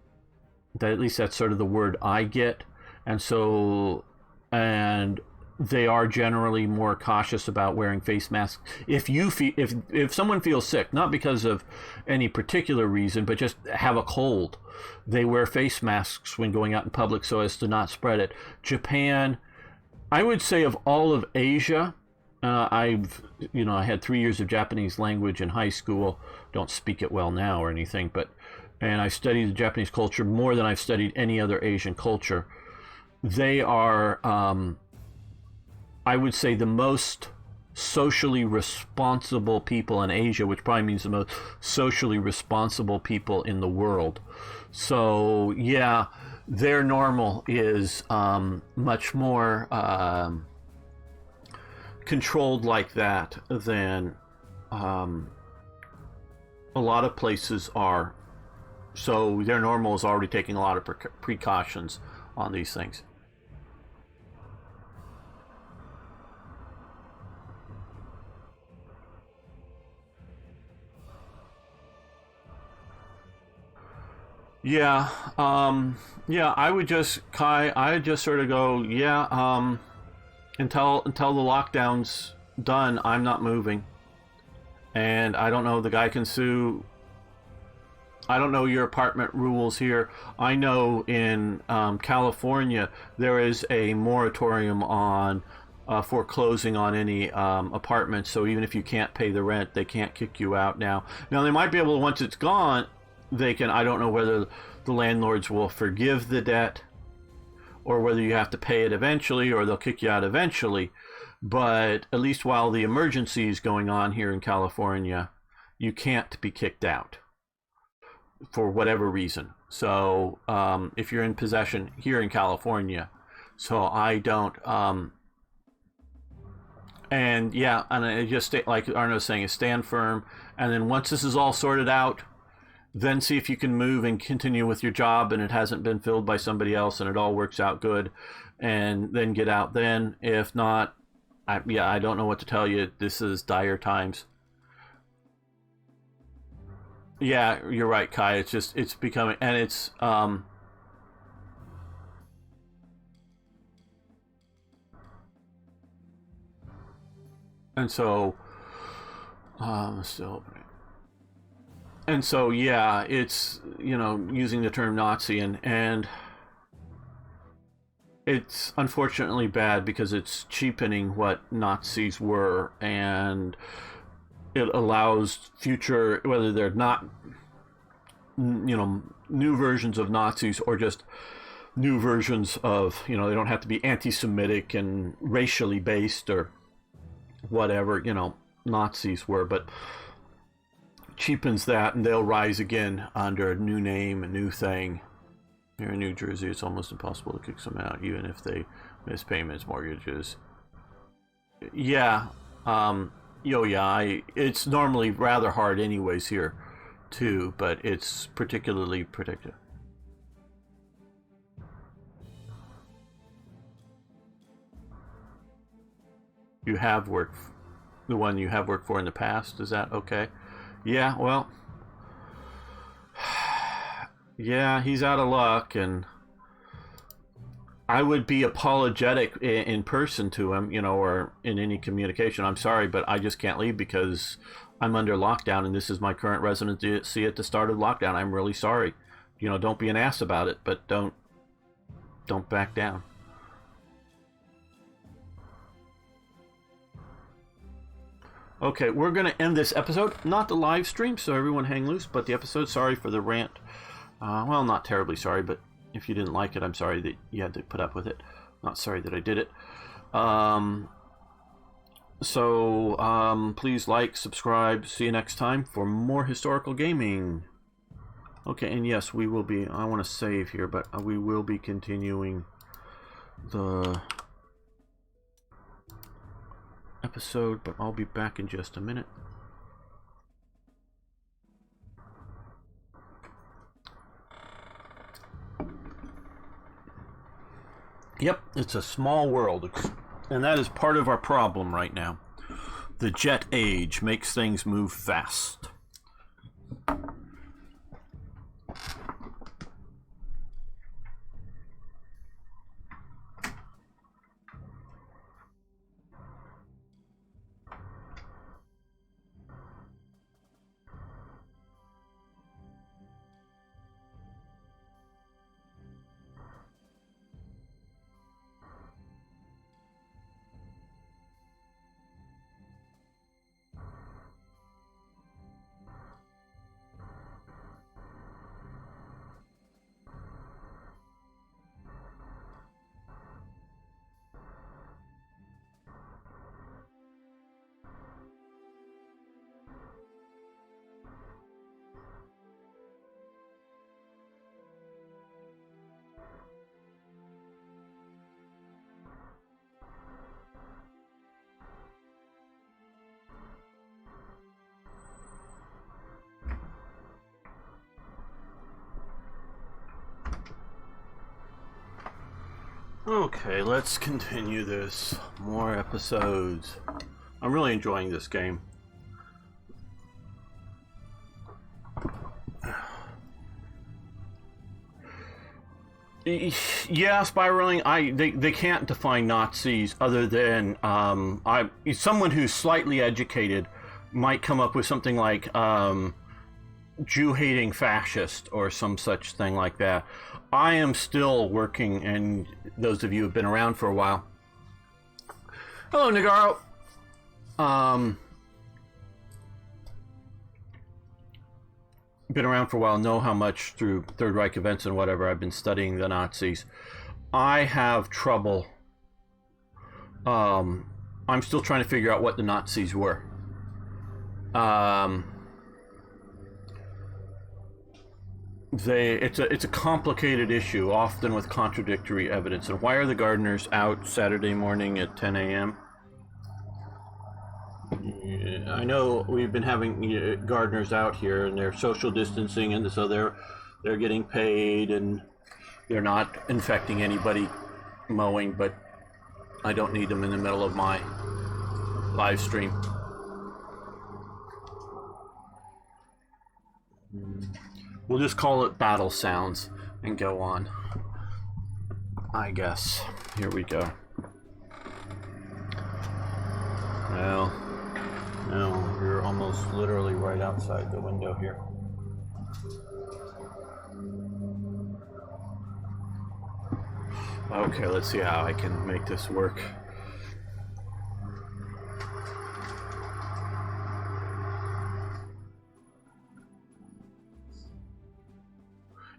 at least that's sort of the word I get. And so, and they are generally more cautious about wearing face masks. If someone feels sick, not because of any particular reason, but just have a cold, they wear face masks when going out in public so as to not spread it. Japan, I would say, of all of Asia, I had 3 years of Japanese language in high school. Don't speak it well now or anything, and I studied the Japanese culture more than I've studied any other Asian culture. They are, I would say, the most socially responsible people in Asia, which probably means the most socially responsible people in the world. So, yeah, their normal is much more controlled like that than a lot of places are. So their normal is already taking a lot of precautions on these things. Yeah, yeah, I just sort of go, yeah, until the lockdown's done, I'm not moving. And I don't know, the guy can sue. I don't know your apartment rules here. I know in California there is a moratorium on foreclosing on any apartments. So even if you can't pay the rent, they can't kick you out now. Now they might be able to, once it's gone, they can. I don't know whether the landlords will forgive the debt or whether you have to pay it eventually or they'll kick you out eventually. But at least while the emergency is going on here in California, you can't be kicked out for whatever reason. So if you're in possession here in California, so I don't. And yeah, and I just like Arno's saying, is stand firm, and then once this is all sorted out, then see if you can move and continue with your job, and it hasn't been filled by somebody else, and it all works out good, and then get out. Then, if not, I don't know what to tell you. This is dire times. Yeah, you're right, Kai. It's becoming, and and so, still, and so, yeah, it's, using the term Nazi, and it's unfortunately bad because it's cheapening what Nazis were, and it allows future, whether they're not, new versions of Nazis or just new versions of, they don't have to be anti-Semitic and racially based or whatever, Nazis were, but cheapens that, and they'll rise again under a new name, a new thing. Here in New Jersey, it's almost impossible to kick some out, even if they miss payments, mortgages. Yeah, it's normally rather hard anyways here, too, but it's particularly protective. You have worked, the one you have worked for in the past, is that okay? Yeah, well, yeah, he's out of luck, and I would be apologetic in person to him, or in any communication. I'm sorry, but I just can't leave because I'm under lockdown, and this is my current residency at the start of lockdown. I'm really sorry. Don't be an ass about it, but don't back down. Okay, we're going to end this episode. Not the live stream, so everyone hang loose, but the episode. Sorry for the rant. Well, not terribly sorry, but if you didn't like it, I'm sorry that you had to put up with it. Not sorry that I did it. Please like, subscribe. See you next time for more historical gaming. Okay, and yes, we will be... I want to save here, but we will be continuing the episode, but I'll be back in just a minute. Yep, it's a small world, and that is part of our problem right now. The jet age makes things move fast. Okay, let's continue this. More episodes. I'm really enjoying this game. Yeah, spiraling. They can't define Nazis other than someone who's slightly educated might come up with something like Jew-hating fascist or some such thing like that. I am still working, and those of you who have been around for a while. Hello, Nagaro. Been around for a while, know how much through Third Reich events and whatever I've been studying the Nazis. I have trouble. I'm still trying to figure out what the Nazis were. It's a complicated issue, often with contradictory evidence. And why are the gardeners out Saturday morning at 10 a.m.? I know we've been having gardeners out here, and they're social distancing, and so they're getting paid, and they're not infecting anybody mowing. But I don't need them in the middle of my live stream. We'll just call it battle sounds and go on, I guess. Here we go. Well, no, you're almost literally right outside the window here. Okay, let's see how I can make this work.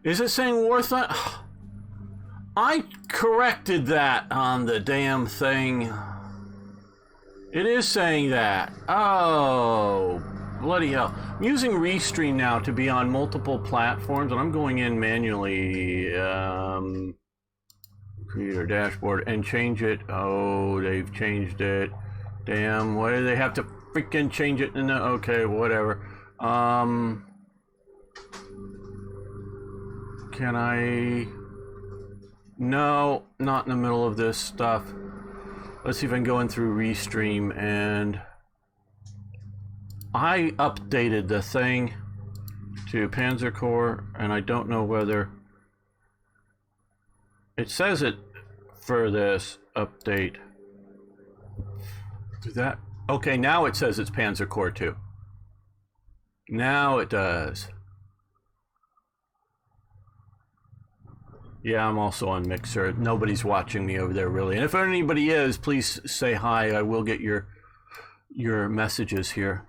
Is it saying Warthog? I corrected that on the damn thing. It is saying that. Oh, bloody hell. I'm using Restream now to be on multiple platforms, and I'm going in manually, creator dashboard, and change it. Oh, they've changed it. Damn, why do they have to freaking change it? No, okay, whatever. Can I... No, not in the middle of this stuff. Let's see if I can go in through Restream, and I updated the thing to Panzer Corps, and I don't know whether it says it for this update. Did that? Okay, now it says it's Panzer Corps 2. Now it does. Yeah, I'm also on Mixer. Nobody's watching me over there, really. And if anybody is, please say hi. I will get your your messages here.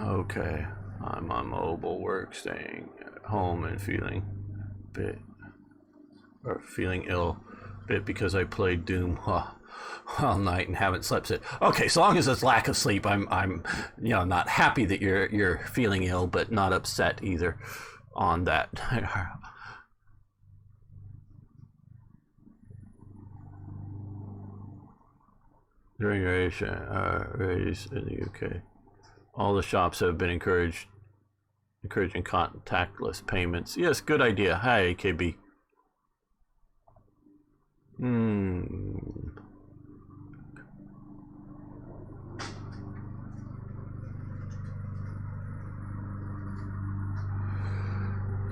Okay, I'm on mobile work, staying at home and feeling ill a bit because I played Doom all night and haven't slept it. Okay, so long as it's lack of sleep, I'm not happy that you're feeling ill, but not upset either on that. During raise in the UK, all the shops have been encouraging contactless payments. Yes, good idea. Hi, KB.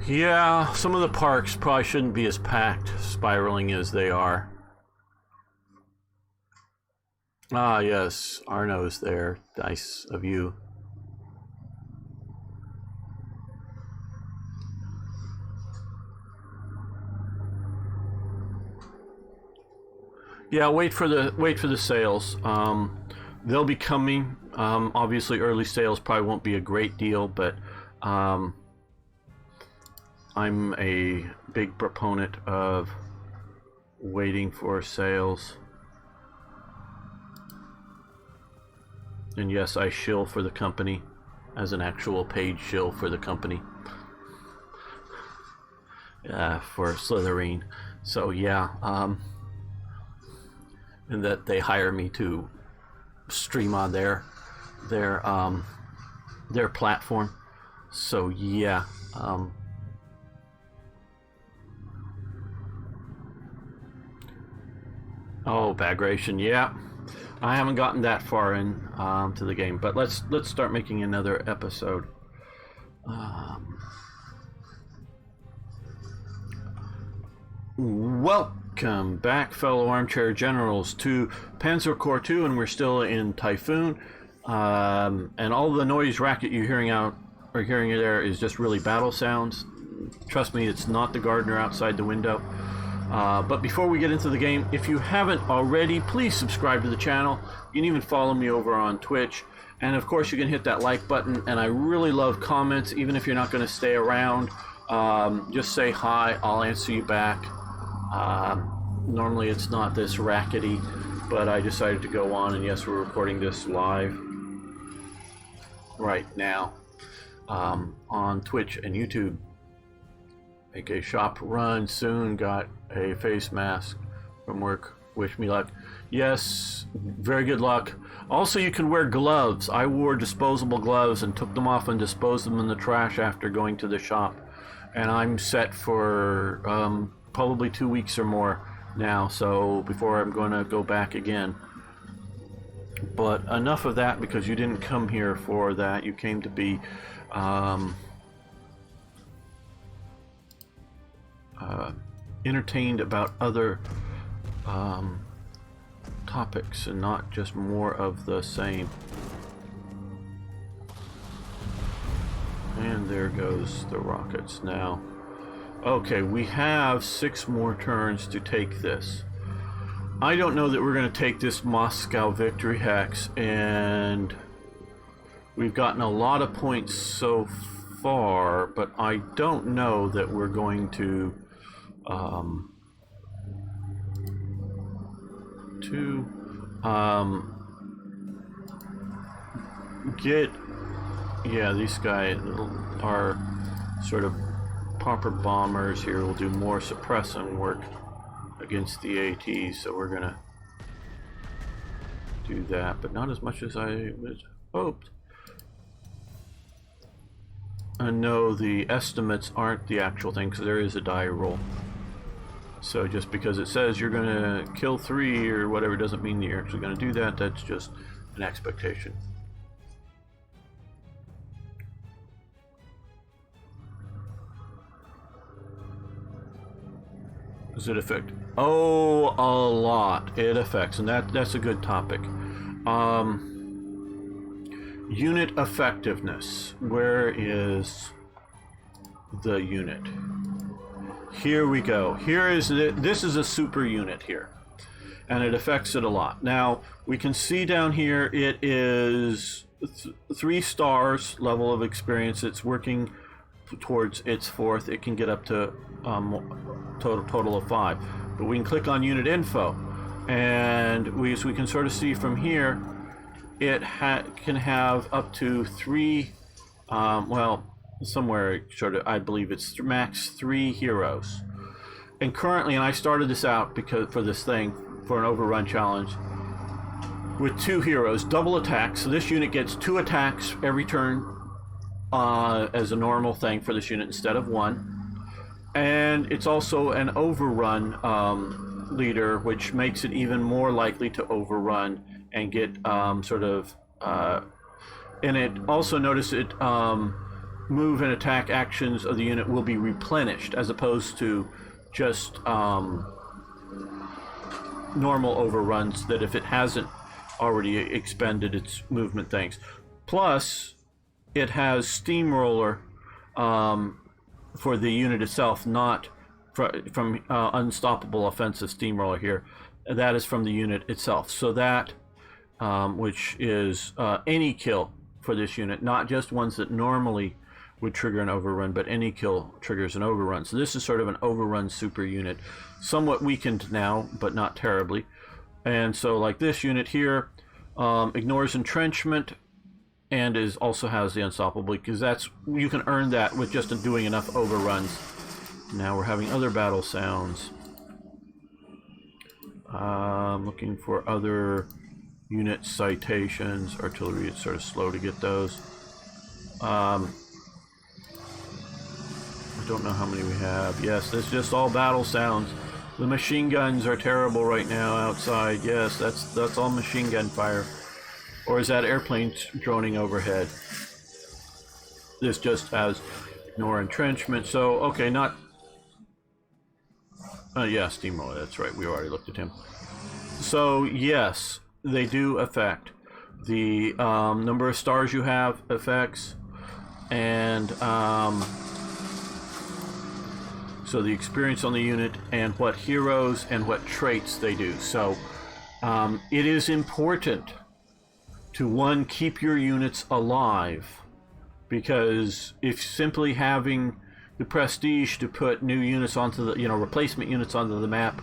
Yeah, some of the parks probably shouldn't be as packed, spiraling as they are. Ah, yes, Arno's there. Nice of you. Yeah, wait for the sales. They'll be coming. Obviously, early sales probably won't be a great deal, but I'm a big proponent of waiting for sales. And yes, I shill for the company as an actual paid shill for the company for Slytherin. So yeah, and that they hire me to stream on their platform. So yeah. Oh, Bagration, yeah. I haven't gotten that far in to the game, but let's start making another episode. Welcome back, fellow armchair generals, to Panzer Corps 2, and we're still in Typhoon. And all the noise racket you're hearing there is just really battle sounds. Trust me, it's not the gardener outside the window. But before we get into the game, if you haven't already, please subscribe to the channel. You can even follow me over on Twitch. And of course, you can hit that like button. And I really love comments, even if you're not going to stay around. Just say hi, I'll answer you back. Normally it's not this rackety, but I decided to go on. And yes, we're recording this live right now on Twitch and YouTube. Make a shop run soon. Got a face mask from work. Wish me luck. Yes, very good luck. Also, you can wear gloves. I wore disposable gloves and took them off and disposed them in the trash after going to the shop. And I'm set for probably 2 weeks or more now, so before I'm going to go back again. But enough of that, because you didn't come here for that. You came to be entertained about other topics and not just more of the same. And there goes the rockets now. Okay, we have 6 more turns to take this. I don't know that we're going to take this Moscow victory hex, and we've gotten a lot of points so far, but I don't know that we're going to get, yeah, these guys are sort of proper bombers here. Will do more suppressing work against the ATs, so we're gonna do that, but not as much as I was hoped. And no, the estimates aren't the actual thing, because there is a die roll. So just because it says you're going to kill 3 or whatever doesn't mean that you're actually going to do that. That's just an expectation. Does it affect? Oh, a lot. It affects, and that's a good topic. Unit effectiveness. Where is the unit? here we go. This is a super unit here, and it affects it a lot. Now we can see down here it is 3 stars level of experience. It's working towards its 4th. It can get up to total of 5. But we can click on unit info, and as we can sort of see from here, it can have up to 3. Well, somewhere sort of, I believe it's max 3 heroes. And currently, and I started this out for an overrun challenge with 2 heroes, double attack. So this unit gets 2 attacks every turn as a normal thing for this unit instead of 1. And it's also an overrun leader, which makes it even more likely to overrun and get and it also, notice it move and attack actions of the unit will be replenished as opposed to just normal overruns that if it hasn't already expended its movement things. Plus, it has steamroller for the unit itself, not from unstoppable offensive steamroller here. That is from the unit itself. So that, which is any kill for this unit, not just ones that normally would trigger an overrun, but any kill triggers an overrun. So this is sort of an overrun super unit, somewhat weakened now, but not terribly. And so like this unit here, ignores entrenchment and also has the unstoppable, because you can earn that with just doing enough overruns. Now we're having other battle sounds. Looking for other unit citations. Artillery, it's sort of slow to get those. I don't know how many we have. Yes, that's just all battle sounds. The machine guns are terrible right now outside. Yes, that's all machine gun fire. Or is that airplanes droning overhead? This just has ignore entrenchment. So, okay, not... yeah, steamroller, that's right. We already looked at him. So, yes, they do affect. The number of stars you have affects. And... so the experience on the unit and what heroes and what traits they do. So it is important to, 1, keep your units alive, because if simply having the prestige to put new units onto the, replacement units onto the map,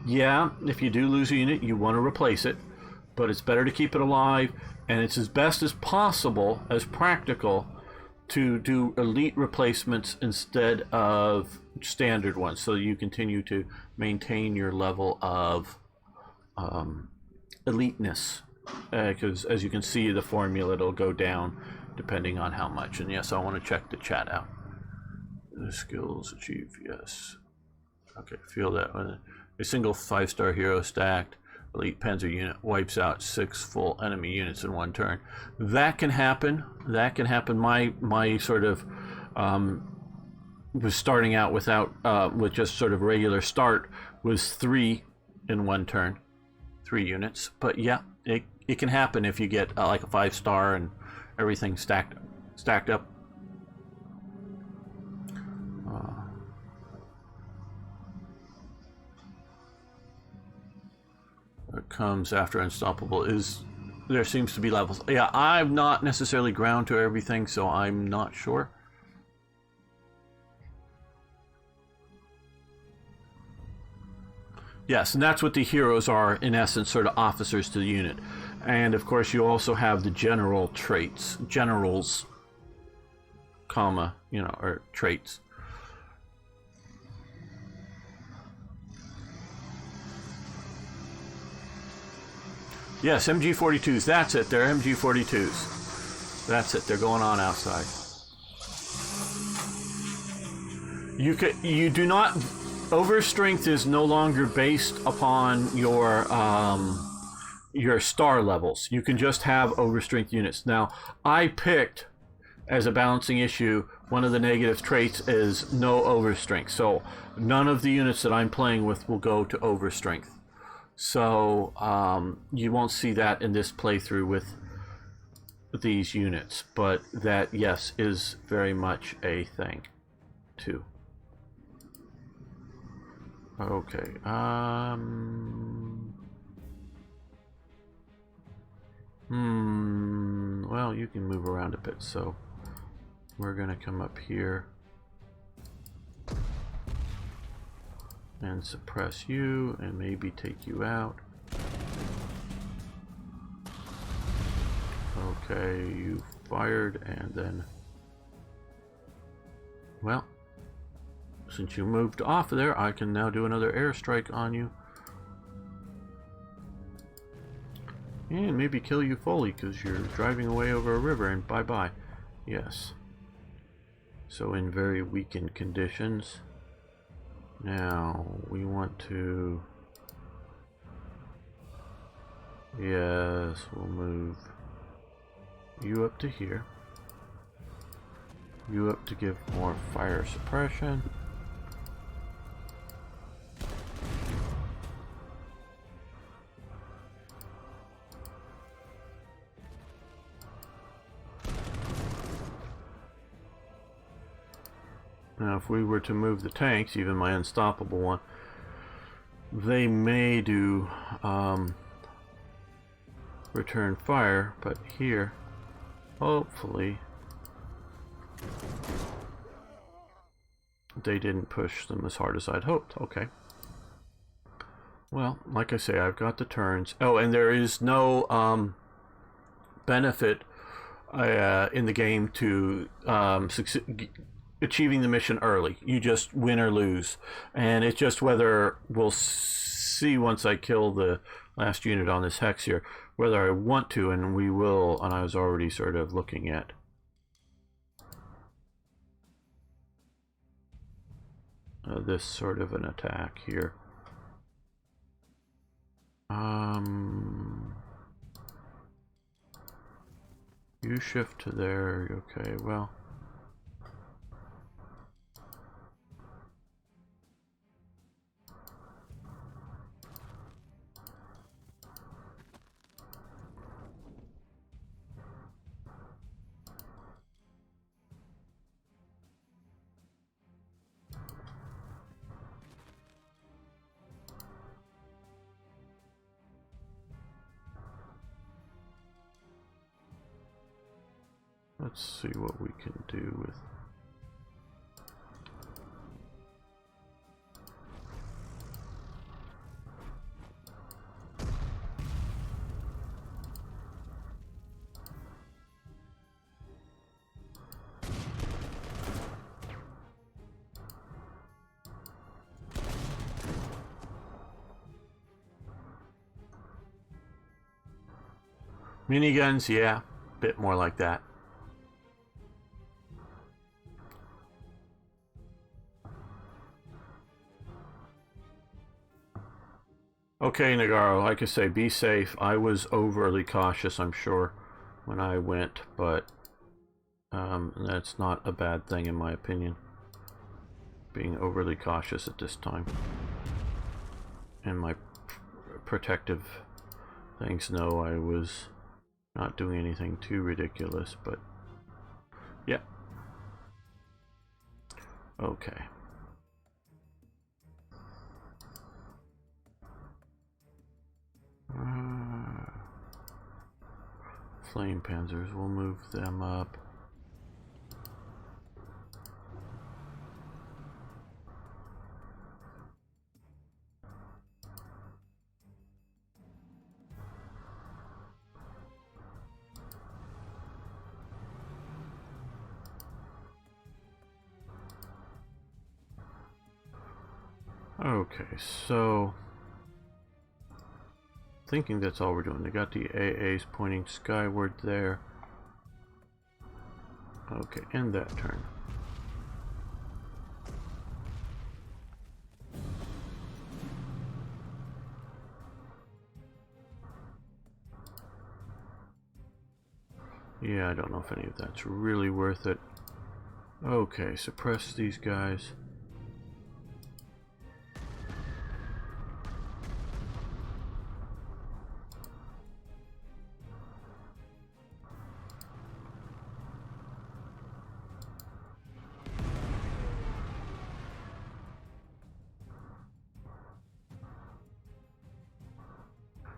yeah, if you do lose a unit, you want to replace it, but it's better to keep it alive, and it's as best as possible, as practical, to do elite replacements instead of standard ones, so you continue to maintain your level of eliteness, because as you can see, the formula, it'll go down depending on how much. And yes, I want to check the chat out. The skills achieved, yes. Okay, feel that one. A single 5-star hero stacked elite panzer unit wipes out 6 full enemy units in 1 turn. That can happen. That can happen. My sort of was starting out with just sort of regular start was 3 in 1 turn, 3 units. But yeah, it can happen if you get like a 5-star and everything stacked up. What comes after unstoppable is there seems to be levels. Yeah, I'm not necessarily ground to everything, so I'm not sure. Yes, and that's what the heroes are, in essence, sort of officers to the unit. And of course you also have the general traits, generals, comma, or traits. Yes, MG42s, that's it, they're MG42s. That's it, they're going on outside. You do not, overstrength is no longer based upon your star levels. You can just have overstrength units. Now, I picked, as a balancing issue, one of the negative traits is no overstrength. So none of the units that I'm playing with will go to overstrength. So you won't see that in this playthrough with these units, but that, yes, is very much a thing too. Okay, well, you can move around a bit, so we're gonna come up here and suppress you and maybe take you out. Okay, you fired, and then, well, since you moved off of there, I can now do another airstrike on you. And maybe kill you fully, because you're driving away over a river, and bye-bye. Yes. So in very weakened conditions. Now, we want to... Yes, we'll move you up to here. You up to give more fire suppression. Now, if we were to move the tanks, even my unstoppable one, they may do return fire, but here, hopefully, they didn't push them as hard as I'd hoped. Okay. Well, like I say, I've got the turns. Oh, and there is no benefit in the game to achieving the mission early. You just win or lose, and it's just whether we'll see once I kill the last unit on this hex here whether I want to, and we will. And I was already sort of looking at this sort of an attack here. You shift to there. Okay, well, let's see what we can do with... miniguns, yeah, bit more like that. Okay, Nagaro, like I say, be safe. I was overly cautious, I'm sure, when I went, but that's not a bad thing in my opinion. Being overly cautious at this time. And my protective things know I was not doing anything too ridiculous, but yeah. Okay. Flame panzers, we'll move them up. Okay, so thinking that's all we're doing. They got the AAs pointing skyward there. Okay, end that turn. Yeah, I don't know if any of that's really worth it. Okay, suppress these guys.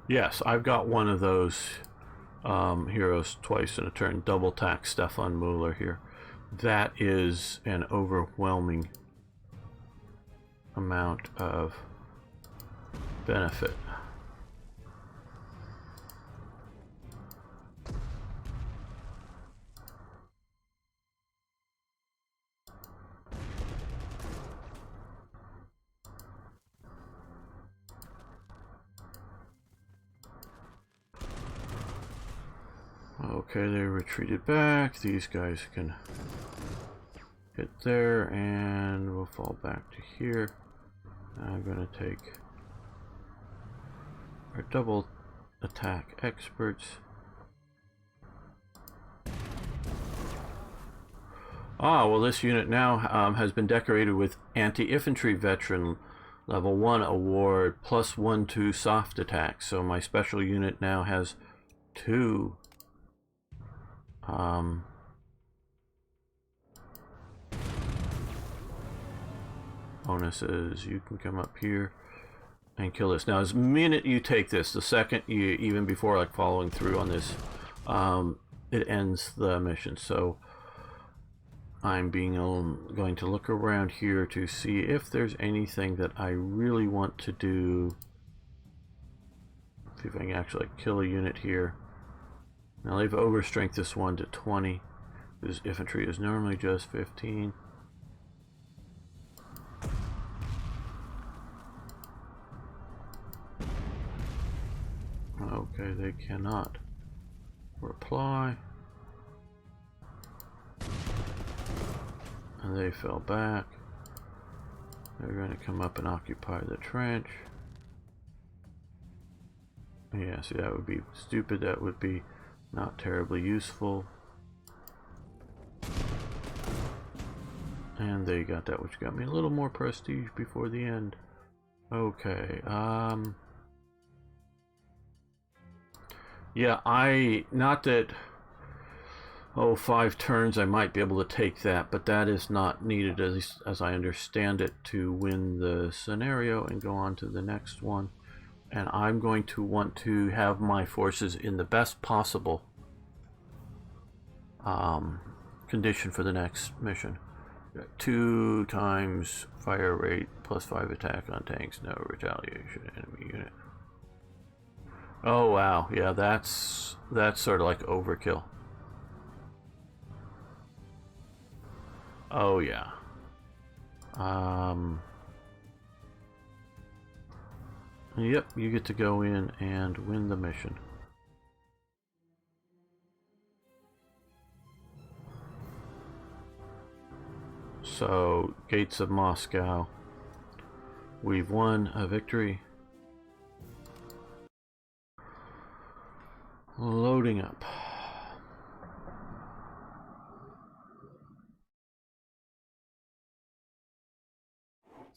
Yes, I've got one of those heroes twice in a turn. Double tack Stefan Mueller here. That is an overwhelming amount of benefit. Okay, they retreated back. These guys can hit there, and we'll fall back to here. I'm going to take our double attack experts. Ah, well, this unit now has been decorated with anti-infantry veteran level 1 award plus 1/2 soft attack. So my special unit now has 2 bonuses. You can come up here and kill this. Now, as minute you take this, the second you, even before like following through on this, it ends the mission. So I'm going to look around here to see if there's anything that I really want to do. See if I can actually kill a unit here. Now they've overstrength this one to 20. This infantry is normally just 15. Okay, they cannot reply. And they fell back. They're going to come up and occupy the trench. Yeah, see, that would be stupid. That would be not terribly useful. And they got that, which got me a little more prestige before the end. Okay, yeah, not that, 5 turns I might be able to take that, but that is not needed, at least as I understand it, to win the scenario and go on to the next one. And I'm going to want to have my forces in the best possible condition for the next mission. 2 times fire rate plus 5 attack on tanks, no retaliation enemy unit. Oh wow, yeah, that's sort of like overkill. Oh yeah. Yep, you get to go in and win the mission. So, Gates of Moscow. We've won a victory. Loading up.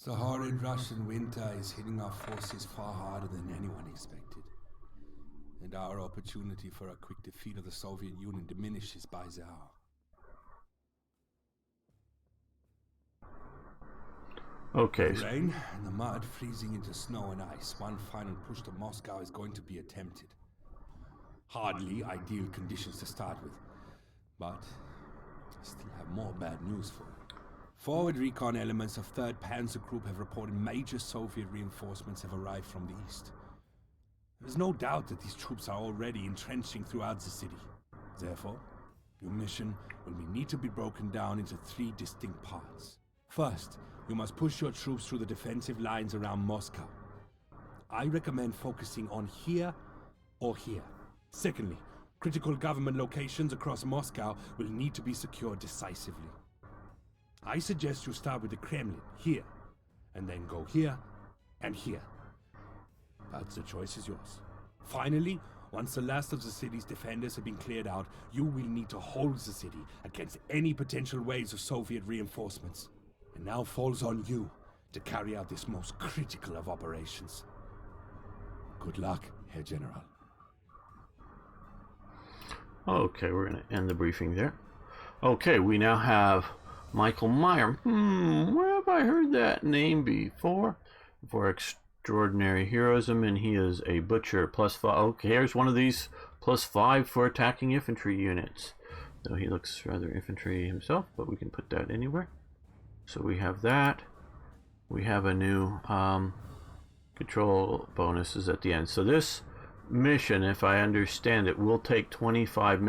The horrid Russian winter is hitting our forces far harder than anyone expected. And our opportunity for a quick defeat of the Soviet Union diminishes by the hour. Okay. The rain and the mud freezing into snow and ice, one final push to Moscow is going to be attempted. Hardly ideal conditions to start with, but I still have more bad news for you. Forward recon elements of 3rd Panzer Group have reported major Soviet reinforcements have arrived from the east. There's no doubt that these troops are already entrenching throughout the city. Therefore, your mission will need to be broken down into 3 distinct parts. First, you must push your troops through the defensive lines around Moscow. I recommend focusing on here or here. Secondly, critical government locations across Moscow will need to be secured decisively. I suggest you start with the Kremlin, here, and then go here and here. But the choice is yours. Finally, once the last of the city's defenders have been cleared out, you will need to hold the city against any potential waves of Soviet reinforcements. It now falls on you to carry out this most critical of operations. Good luck, Herr General. Okay, we're going to end the briefing there. Okay, we now have Michael Meyer. Where have I heard that name before? For extraordinary heroism, and he is a butcher. +5. Okay, here's one of these +5 for attacking infantry units. Though he looks rather infantry himself, but we can put that anywhere. So we have that. We have a new control bonuses at the end. So this mission, if I understand it, will take 25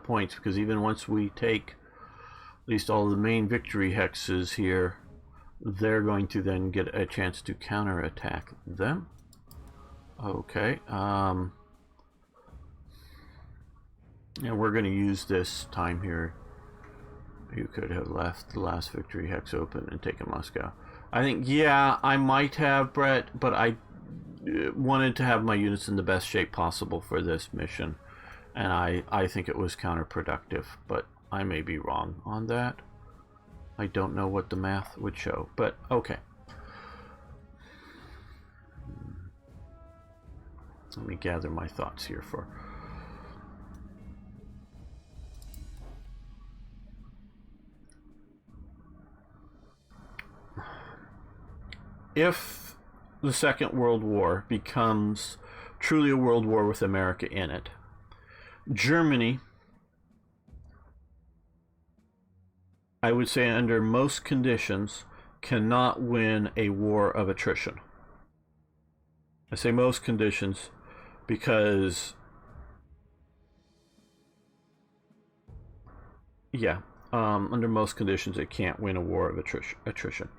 points, because even once we take at least all the main victory hexes here, they're going to then get a chance to counterattack them. Okay. And we're going to use this time here. You could have left the last victory hex open and taken Moscow. I think, yeah, I might have, Brett, but I wanted to have my units in the best shape possible for this mission. And I think it was counterproductive, but I may be wrong on that. I don't know what the math would show, but okay. Let me gather my thoughts here for... If the Second World War becomes truly a world war with America in it, Germany, I would say under most conditions, cannot win a war of attrition. I say most conditions because, yeah, under most conditions it can't win a war of attrition.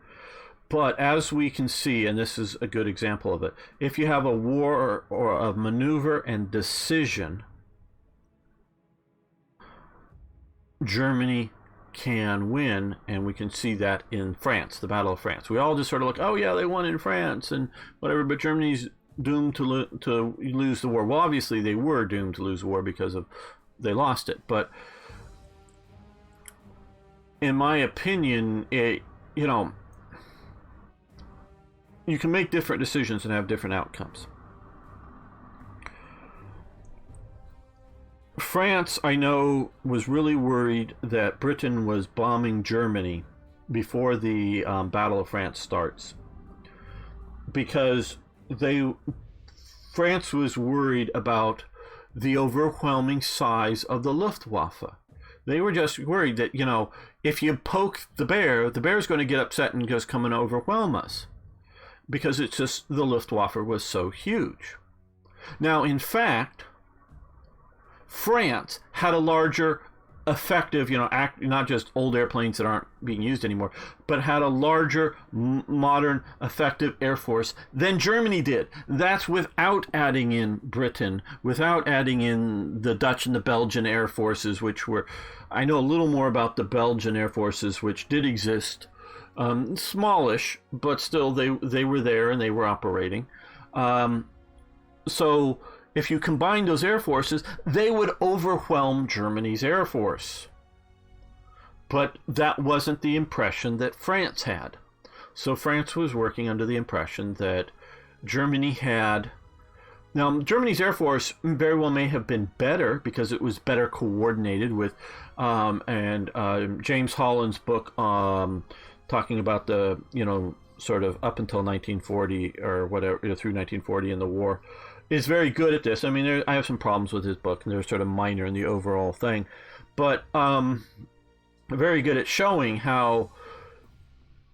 But as we can see, and this is a good example of it, if you have a war or of maneuver and decision, Germany can win, and we can see that in France, the Battle of France. We all just sort of look, oh yeah, they won in France and whatever, but Germany's doomed to lose the war. Well, obviously they were doomed to lose the war because of they lost it. But in my opinion, it, you know, you can make different decisions and have different outcomes. France, I know, was really worried that Britain was bombing Germany before the Battle of France starts, because France was worried about the overwhelming size of the Luftwaffe. They were just worried that, you know, if you poke the bear's going to get upset and just come and overwhelm us, because it's just the Luftwaffe was so huge. Now, in fact, France had a larger, effective, you know, not just old airplanes that aren't being used anymore, but had a larger, modern, effective air force than Germany did. That's without adding in Britain, without adding in the Dutch and the Belgian air forces, which were, I know a little more about the Belgian air forces, which did exist, smallish, but still they were there and they were operating. So if you combine those air forces, they would overwhelm Germany's air force. But that wasn't the impression that France had. So France was working under the impression that Germany had... Now, Germany's air force very well may have been better because it was better coordinated with... James Holland's book talking about the, you know, sort of up until 1940 or whatever, you know, through 1940 in the war, is very good at this. I mean, I have some problems with his book, and they're sort of minor in the overall thing, but very good at showing how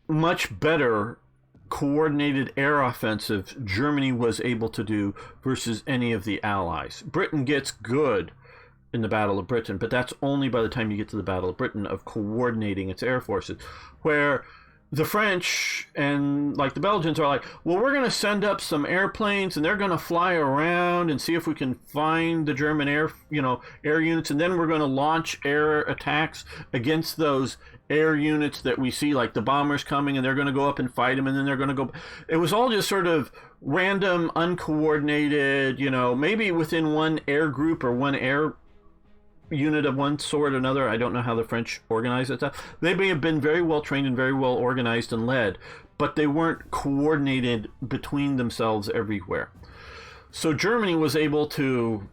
much better coordinated air offensive Germany was able to do versus any of the Allies. Britain gets good in the Battle of Britain, but that's only by the time you get to the Battle of Britain of coordinating its air forces, where the French and like the Belgians are like, well, we're going to send up some airplanes and they're going to fly around and see if we can find the German air units, and then we're going to launch air attacks against those air units that we see, like the bombers coming, and they're going to go up and fight them, and then they're going to go. It was all just sort of random, uncoordinated, you know, maybe within one air group or one air unit of one sort or another. I don't know how the French organized it. They may have been very well trained and very well organized and led, but they weren't coordinated between themselves everywhere. So Germany was able to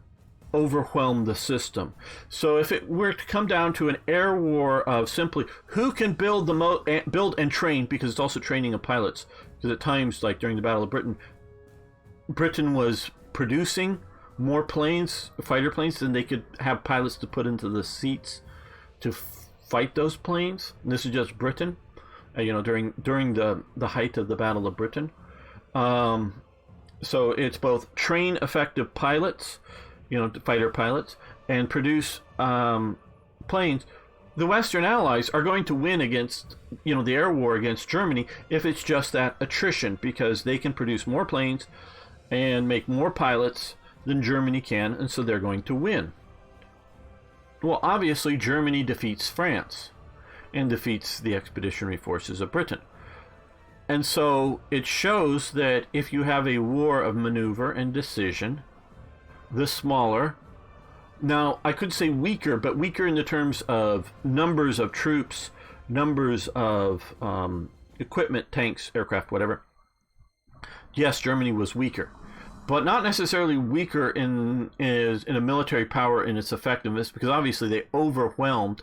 overwhelm the system. So if it were to come down to an air war of simply who can build and train, because it's also training of pilots, because at times, like during the Battle of Britain, Britain was producing more planes, fighter planes, than they could have pilots to put into the seats to fight those planes. And this is just Britain, during the height of the Battle of Britain. So it's both train effective pilots, fighter pilots, and produce planes. The Western Allies are going to win against, the air war against Germany if it's just that attrition, because they can produce more planes and make more pilots than Germany can, and so they're going to win. Well, obviously, Germany defeats France and defeats the expeditionary forces of Britain. And so it shows that if you have a war of maneuver and decision, the smaller, now I could say weaker, but weaker in the terms of numbers of troops, numbers of equipment, tanks, aircraft, whatever. Yes, Germany was weaker, but not necessarily weaker in a military power in its effectiveness, because obviously they overwhelmed,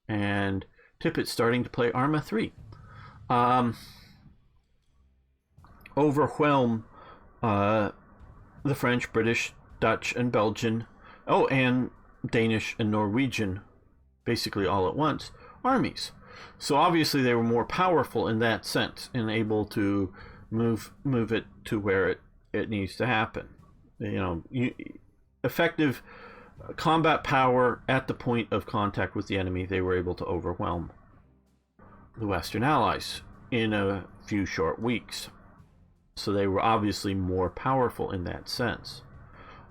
and Tippett's starting to play Arma 3. Overwhelm the French, British, Dutch, and Belgian, and Danish and Norwegian, basically all at once, armies. So obviously they were more powerful in that sense and able to move it to where it needs to happen. Effective combat power at the point of contact with the enemy, they were able to overwhelm the Western Allies in a few short weeks. So they were obviously more powerful in that sense.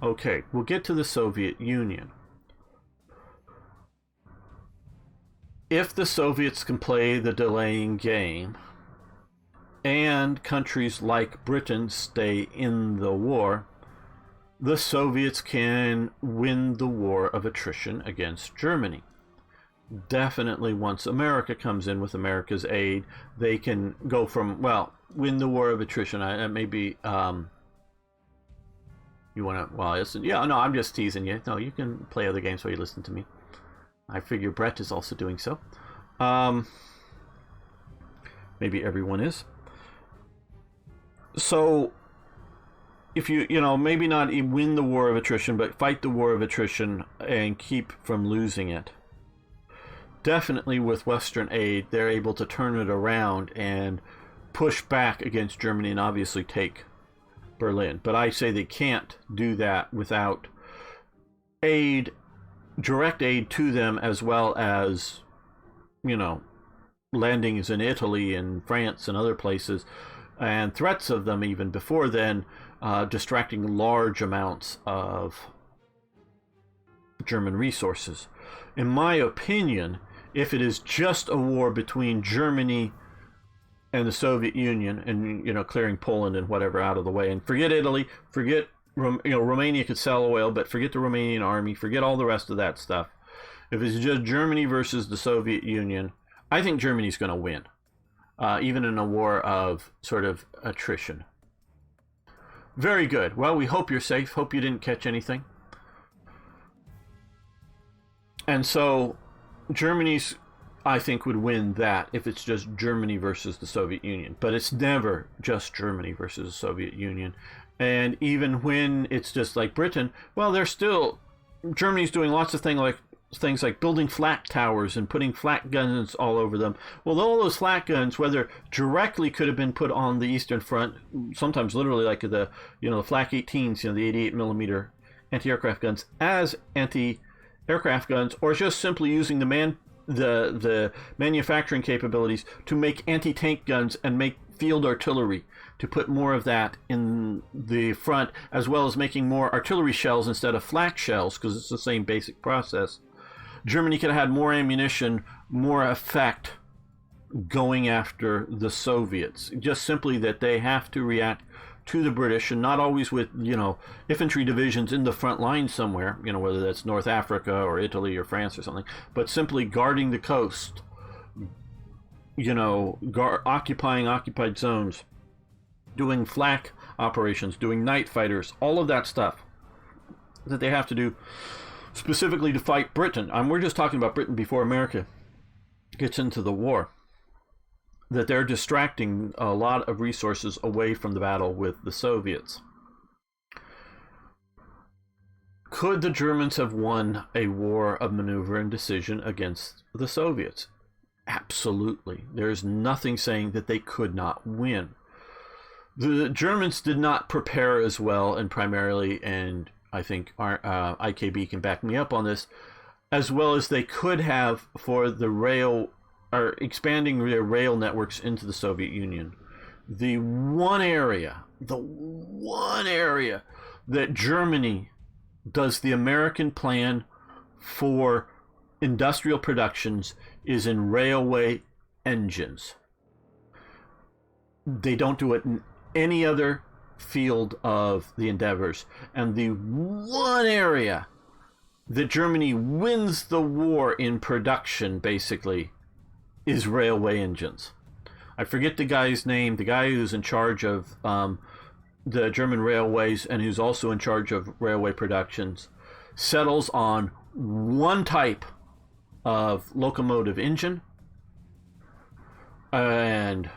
Okay, we'll get to the Soviet Union. If the Soviets can play the delaying game, and countries like Britain stay in the war, the Soviets can win the war of attrition against Germany. Definitely once America comes in with America's aid, they can go from, win the war of attrition. Maybe, you want to, listen. Yeah, no, I'm just teasing you. No, you can play other games while you listen to me. I figure Brett is also doing so. Maybe everyone is. So, if you maybe not win the war of attrition, but fight the war of attrition and keep from losing it. Definitely with Western aid, they're able to turn it around and push back against Germany and obviously take Berlin. But I say they can't do that without aid, direct aid to them, as well as, landings in Italy and France and other places, and threats of them even before then, distracting large amounts of German resources. In my opinion, if it is just a war between Germany and the Soviet Union, and clearing Poland and whatever out of the way, and forget Italy, forget Romania could sell oil, but forget the Romanian army, forget all the rest of that stuff. If it's just Germany versus the Soviet Union, I think Germany's going to win, even in a war of sort of attrition. Very good. Well, we hope you're safe. Hope you didn't catch anything. And so Germany's, I think, would win that if it's just Germany versus the Soviet Union. But it's never just Germany versus the Soviet Union. And even when it's just like Britain, Germany's doing lots of things like building flak towers and putting flak guns all over them. Well, all those flak guns, whether directly could have been put on the Eastern Front, sometimes literally like the flak 18s, the 88 millimeter anti-aircraft guns as anti-aircraft guns, or just simply using the manufacturing capabilities to make anti-tank guns and make field artillery, to put more of that in the front, as well as making more artillery shells instead of flak shells, because it's the same basic process. Germany could have had more ammunition, more effect going after the Soviets. Just simply that they have to react to the British, and not always with, infantry divisions in the front line somewhere, whether that's North Africa or Italy or France or something, but simply guarding the coast, occupying occupied zones, doing flak operations, doing night fighters, all of that stuff that they have to do specifically to fight Britain. We're just talking about Britain before America gets into the war. That they're distracting a lot of resources away from the battle with the Soviets. Could the Germans have won a war of maneuver and decision against the Soviets? Absolutely. There's nothing saying that they could not win. The Germans did not prepare as well, and primarily, and I think IKB can back me up on this, as well as they could have for the rail, or expanding their rail networks into the Soviet Union. The one area that Germany does the American plan for industrial productions is in railway engines. They don't do it in any other field of the endeavors. And the one area that Germany wins the war in production, basically, is railway engines. I forget the guy's name, the guy who's in charge of the German railways and who's also in charge of railway productions, settles on one type of locomotive engine and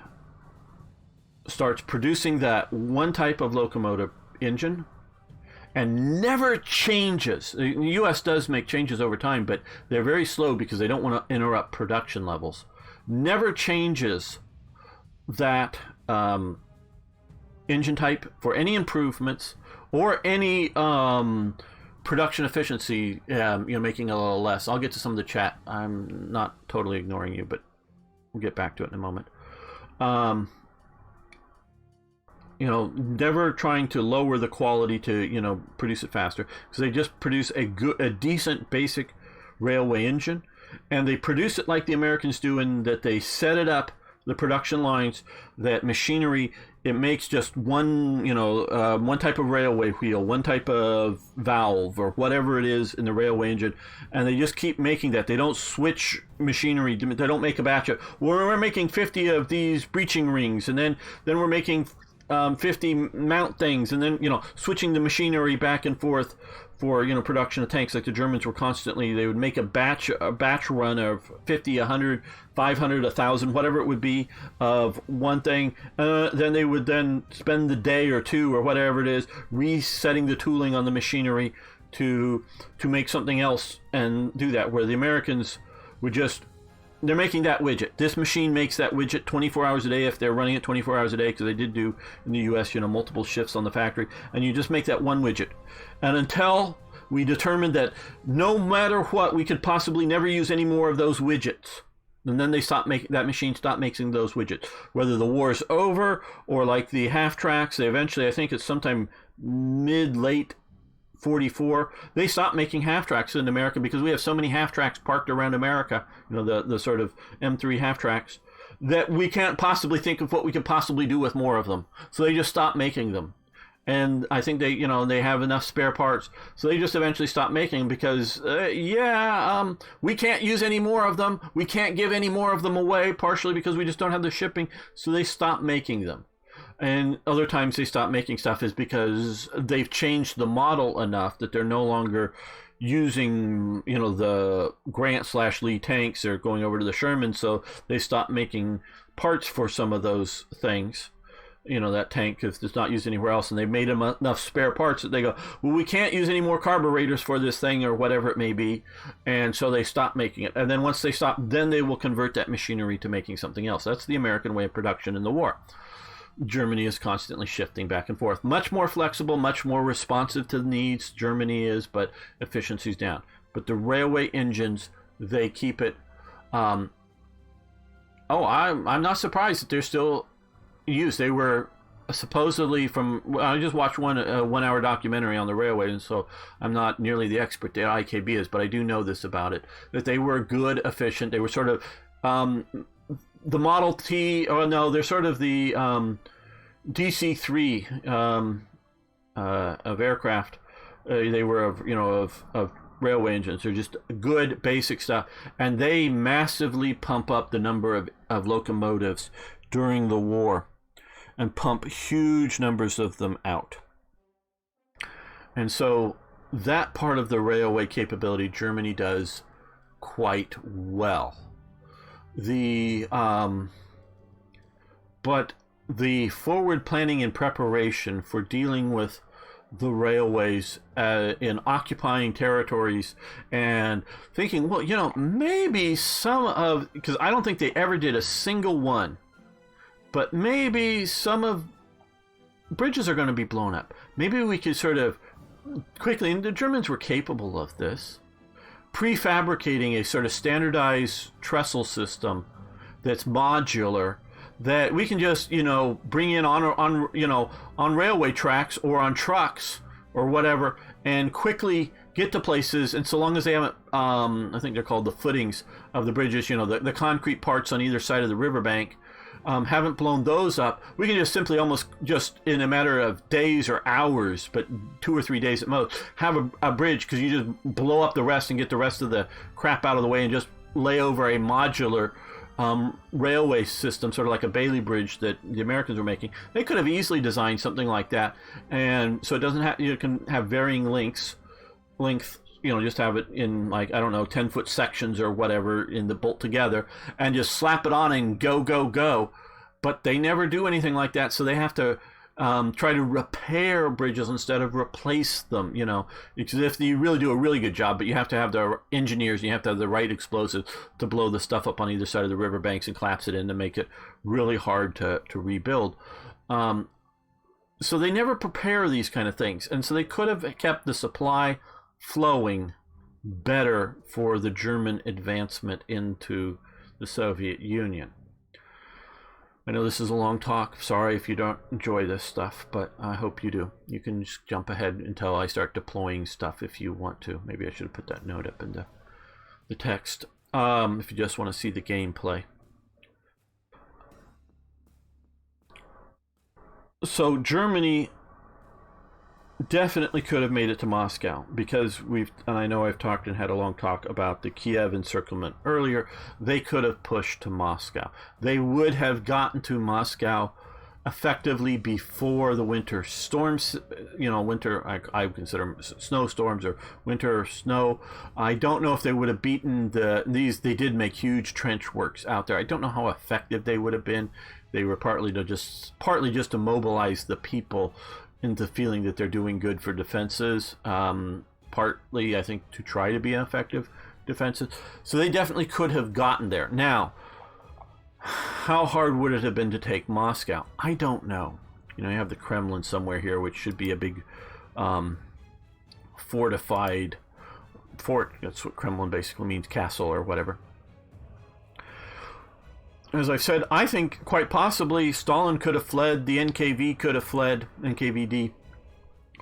starts producing that one type of locomotive engine and never changes. The U.S. does make changes over time, but they're very slow because they don't want to interrupt production levels. Never changes that engine type for any improvements or any production efficiency, making a little less. I'll get to some of the chat. I'm not totally ignoring you, but we'll get back to it in a moment. Never trying to lower the quality to, produce it faster, because they just produce a decent basic railway engine, and they produce it like the Americans do, in that they set it up, the production lines, that machinery, it makes just one type of railway wheel, one type of valve, or whatever it is in the railway engine, and they just keep making that. They don't switch machinery. They don't make a batch of, we're making 50 of these breeching rings, and then we're making 50 mount things, and then switching the machinery back and forth for production of tanks. Like the Germans were constantly, they would make a batch run of 50, 100, 500, 1,000, whatever it would be, of one thing. Then they would then spend the day or two or whatever it is resetting the tooling on the machinery to make something else and do that. Where the Americans would just, they're making that widget. This machine makes that widget 24 hours a day, if they're running it 24 hours a day, because they did do in the U.S., multiple shifts on the factory, and you just make that one widget. And until we determined that no matter what, we could possibly never use any more of those widgets, and then they that machine stopped making those widgets. Whether the war's over, or like the half tracks, they eventually, I think it's sometime late 44, they stopped making half tracks in America, because we have so many half tracks parked around America, the sort of M3 half tracks, that we can't possibly think of what we could possibly do with more of them. So they just stopped making them. And I think they have enough spare parts, so they just eventually stopped making them, because we can't use any more of them. We can't give any more of them away, partially because we just don't have the shipping. So they stopped making them. And other times they stop making stuff is because they've changed the model enough that they're no longer using, the Grant/Lee tanks. They're going over to the Sherman, so they stop making parts for some of those things. That tank, if it's not used anywhere else, and they've made them enough spare parts that they go, well, we can't use any more carburetors for this thing, or whatever it may be, and so they stop making it. And then once they stop, then they will convert that machinery to making something else. That's the American way of production in the war. Germany is constantly shifting back and forth. Much more flexible, much more responsive to the needs, Germany is, but efficiency's down. But the railway engines, they keep it. I'm not surprised that they're still used. They were supposedly I just watched one 1 hour documentary on the railway, and so I'm not nearly the expert that IKB is, but I do know this about it, that they were good, efficient. They were sort of the Model T, they're sort of the DC-3 of aircraft. They were of railway engines. They're just good basic stuff, and they massively pump up the number of locomotives during the war, and pump huge numbers of them out. And so that part of the railway capability Germany does quite well. But the forward planning and preparation for dealing with the railways in occupying territories and thinking, well, maybe some of, because I don't think they ever did a single one, but maybe some of bridges are going to be blown up. Maybe we could sort of quickly, and the Germans were capable of this, prefabricating a sort of standardized trestle system that's modular, that we can just bring in on railway tracks or on trucks or whatever, and quickly get to places. And so long as they haven't, I think they're called the footings of the bridges, the concrete parts on either side of the riverbank, haven't blown those up, we can just simply almost just in a matter of days or hours, but 2 or 3 days at most, have a bridge, because you just blow up the rest and get the rest of the crap out of the way and just lay over a modular railway system, sort of like a Bailey Bridge that the Americans were making. They could have easily designed something like that, and so it doesn't have, you can have varying length, just have it in, like, I don't know, 10-foot sections or whatever in the bolt together, and just slap it on and go. But they never do anything like that, so they have to try to repair bridges instead of replace them, because if you really do a really good job, but you have to have the engineers and you have to have the right explosives to blow the stuff up on either side of the riverbanks and collapse it in to make it really hard to rebuild. So they never prepare these kind of things, and so they could have kept the supply flowing better for the German advancement into the Soviet Union. I know this is a long talk. Sorry if you don't enjoy this stuff, but I hope you do. You can just jump ahead until I start deploying stuff if you want to. Maybe I should have put that note up in the text, if you just want to see the gameplay. So Germany definitely could have made it to Moscow, because and I know I've talked and had a long talk about the Kiev encirclement earlier. They could have pushed to Moscow. They would have gotten to Moscow effectively before the winter storms, winter, I consider snowstorms or winter snow. I don't know if they would have beaten they did make huge trench works out there. I don't know how effective they would have been. They were partly just to mobilize the people into feeling that they're doing good for defenses, partly, I think, to try to be effective defenses. So they definitely could have gotten there. Now, how hard would it have been to take Moscow? I don't know. You have the Kremlin somewhere here, which should be a big fortified fort. That's what Kremlin basically means, castle or whatever. As I've said, I think quite possibly Stalin could have fled, the NKVD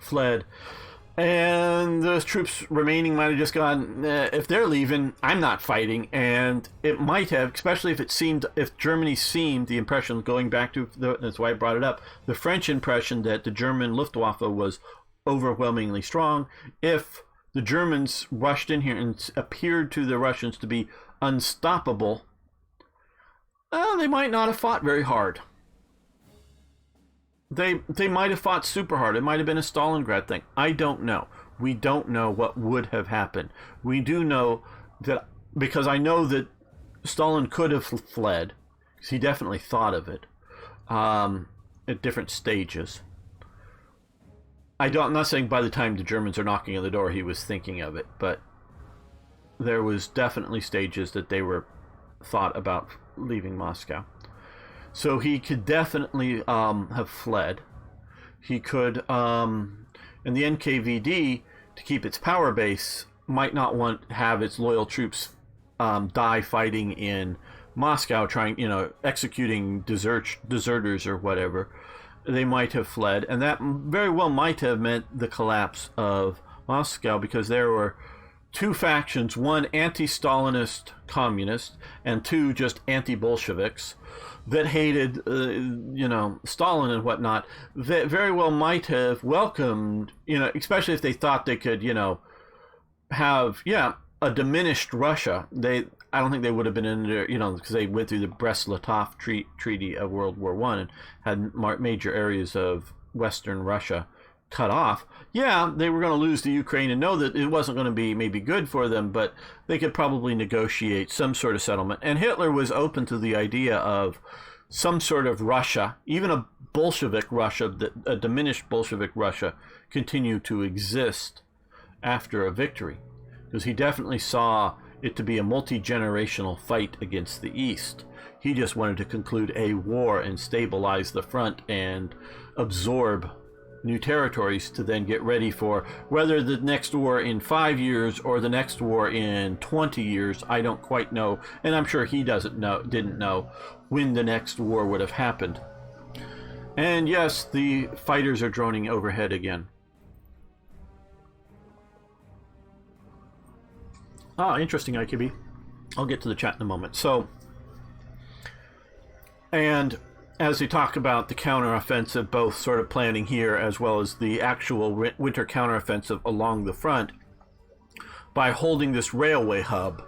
fled, and those troops remaining might have just gone, if they're leaving, I'm not fighting. And it might have, especially if Germany seemed, the impression, going back to, that's why I brought it up, the French impression that the German Luftwaffe was overwhelmingly strong. If the Germans rushed in here and appeared to the Russians to be unstoppable, they might not have fought very hard. They might have fought super hard. It might have been a Stalingrad thing. I don't know. We don't know what would have happened. We do know that, because I know that Stalin could have fled, because he definitely thought of it at different stages. I'm not saying by the time the Germans are knocking on the door he was thinking of it, but there was definitely stages that they were thought about leaving Moscow. So he could definitely have fled. He could, and the NKVD, to keep its power base, might not want to have its loyal troops die fighting in Moscow, executing deserters or whatever. They might have fled, and that very well might have meant the collapse of Moscow, because there were two factions, one anti-Stalinist communist and two just anti-Bolsheviks that hated Stalin and whatnot, that very well might have welcomed, especially if they thought they could have a diminished Russia. I don't think they would have been in there, because they went through the Brest-Litovsk Treaty of World War I and had major areas of Western Russia cut off. Yeah, they were going to lose the Ukraine and know that it wasn't going to be maybe good for them, but they could probably negotiate some sort of settlement. And Hitler was open to the idea of some sort of Russia, even a Bolshevik Russia, a diminished Bolshevik Russia, continue to exist after a victory. Because he definitely saw it to be a multi-generational fight against the East. He just wanted to conclude a war and stabilize the front and absorb new territories to then get ready for whether the next war in 5 years or the next war in 20 years. I don't quite know, and I'm sure he didn't know when the next war would have happened. And yes, the fighters are droning overhead again. Interesting, IKB. I'll get to the chat in a moment. So, and as they talk about the counteroffensive, both sort of planning here as well as the actual winter counteroffensive along the front, by holding this railway hub,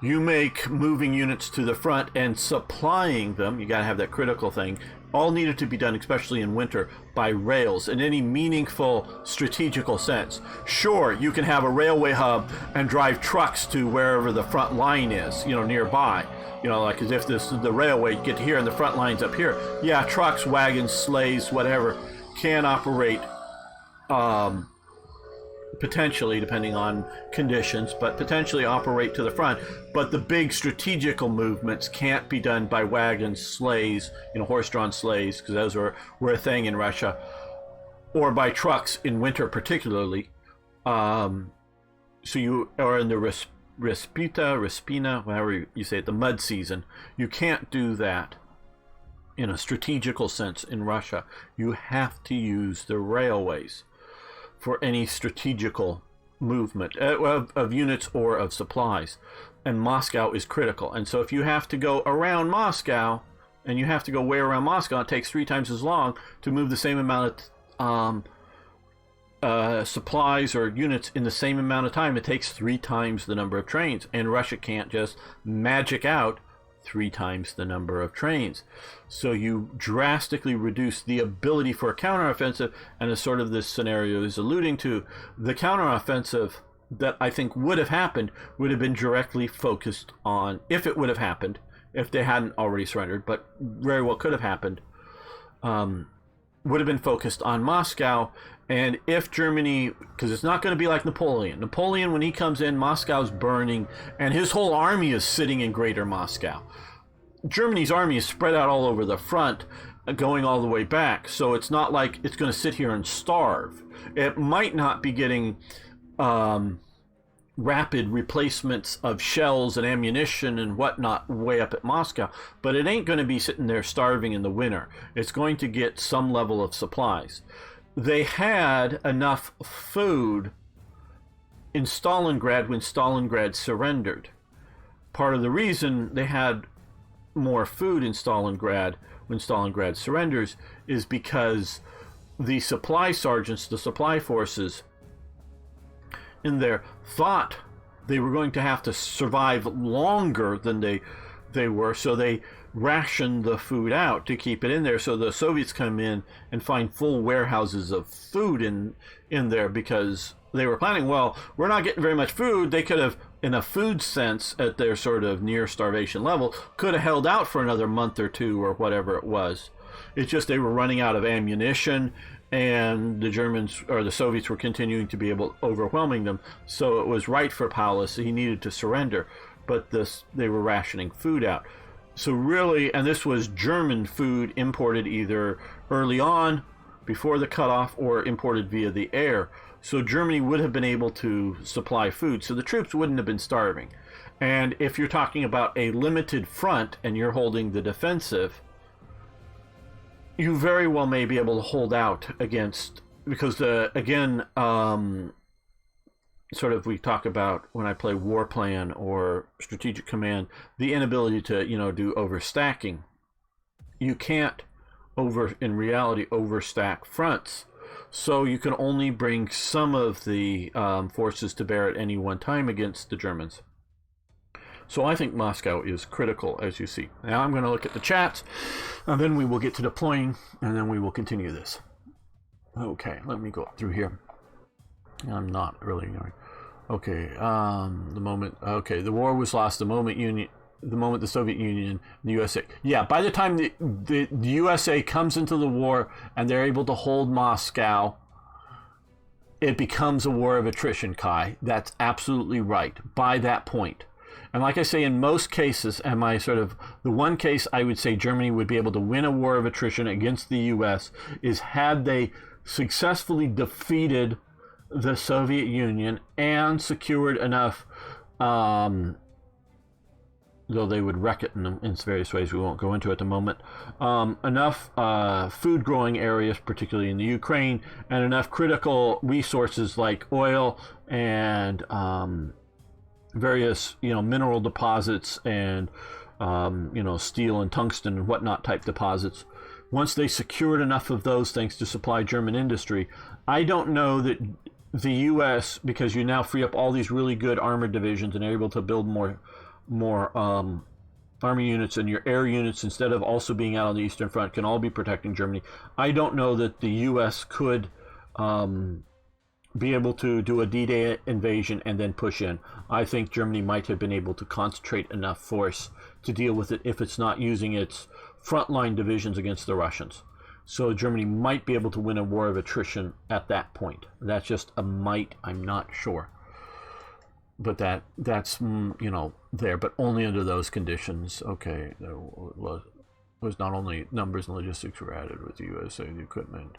you make moving units to the front and supplying them, you got to have that critical thing, all needed to be done, especially in winter, by rails in any meaningful strategical sense. Sure, you can have a railway hub and drive trucks to wherever the front line is, nearby. Like as if this is the railway, you get to here and the front line's up here. Yeah, trucks, wagons, sleighs, whatever, can operate potentially, depending on conditions, but potentially operate to the front. But the big strategical movements can't be done by wagons, sleighs, horse-drawn sleighs, because those were a thing in Russia, or by trucks in winter particularly. So you are in the Respina, however you say it, the mud season. You can't do that in a strategical sense in Russia. You have to use the railways for any strategical movement of units or of supplies. And Moscow is critical. And so if you have to go around Moscow, and you have to go way around Moscow, it takes 3 times as long to move the same amount of supplies or units in the same amount of time. It takes 3 times the number of trains. And Russia can't just magic out 3 times the number of trains. So you drastically reduce the ability for a counteroffensive, and as sort of this scenario is alluding to, the counteroffensive that I think would have happened would have been directly focused on, if it would have happened, if they hadn't already surrendered, but very well could have happened, would have been focused on Moscow. And if Germany, because it's not going to be like Napoleon, when he comes in, Moscow's burning, and his whole army is sitting in greater Moscow. Germany's army is spread out all over the front, going all the way back, so it's not like it's going to sit here and starve. It might not be getting rapid replacements of shells and ammunition and whatnot way up at Moscow, but it ain't going to be sitting there starving in the winter. It's going to get some level of supplies. They had enough food in Stalingrad when Stalingrad surrendered. Part of the reason they had more food in Stalingrad when Stalingrad surrenders is because the supply sergeants, the supply forces in there, thought they were going to have to survive longer than they were, so they rationed the food out to keep it in there. So the Soviets come in and find full warehouses of food in there, because they were planning, well, we're not getting very much food. They could have, in a food sense, at their sort of near starvation level, could have held out for another month or 2 or whatever it was. It's just they were running out of ammunition, and the Germans or the Soviets were continuing to be overwhelming them. So it was right for Paulus. He needed to surrender, but they were rationing food out. So really, and this was German food imported either early on, before the cutoff, or imported via the air. So Germany would have been able to supply food. So the troops wouldn't have been starving. And if you're talking about a limited front and you're holding the defensive, you very well may be able to hold out against, because again, sort of we talk about when I play war plan or strategic command, the inability to, do overstacking. You can't in reality overstack fronts. So you can only bring some of the forces to bear at any one time against the Germans. So I think Moscow is critical, as you see. Now I'm going to look at the chats, and then we will get to deploying, and then we will continue this. Okay, let me go through here. I'm not really going. Okay, the war was lost the moment the moment the Soviet Union and the USA. Yeah, by the time the USA comes into the war and they're able to hold Moscow, it becomes a war of attrition, Kai. That's absolutely right by that point. And like I say, in most cases, the one case I would say Germany would be able to win a war of attrition against the U.S. is had they successfully defeated the Soviet Union and secured enough, though they would wreck it in various ways we won't go into at the moment, enough food growing areas, particularly in the Ukraine, and enough critical resources like oil and various mineral deposits and steel and tungsten and whatnot type deposits. Once they secured enough of those things to supply German industry, I don't know that the U.S., because you now free up all these really good armored divisions and are able to build more army units, and your air units, instead of also being out on the Eastern Front, can all be protecting Germany. I don't know that the U.S. could be able to do a D-Day invasion and then push in. I think Germany might have been able to concentrate enough force to deal with it if it's not using its frontline divisions against the Russians. So Germany might be able to win a war of attrition at that point. That's just a might. I'm not sure. But that's there, but only under those conditions. Okay, there was not only numbers and logistics were added with the USA, the equipment,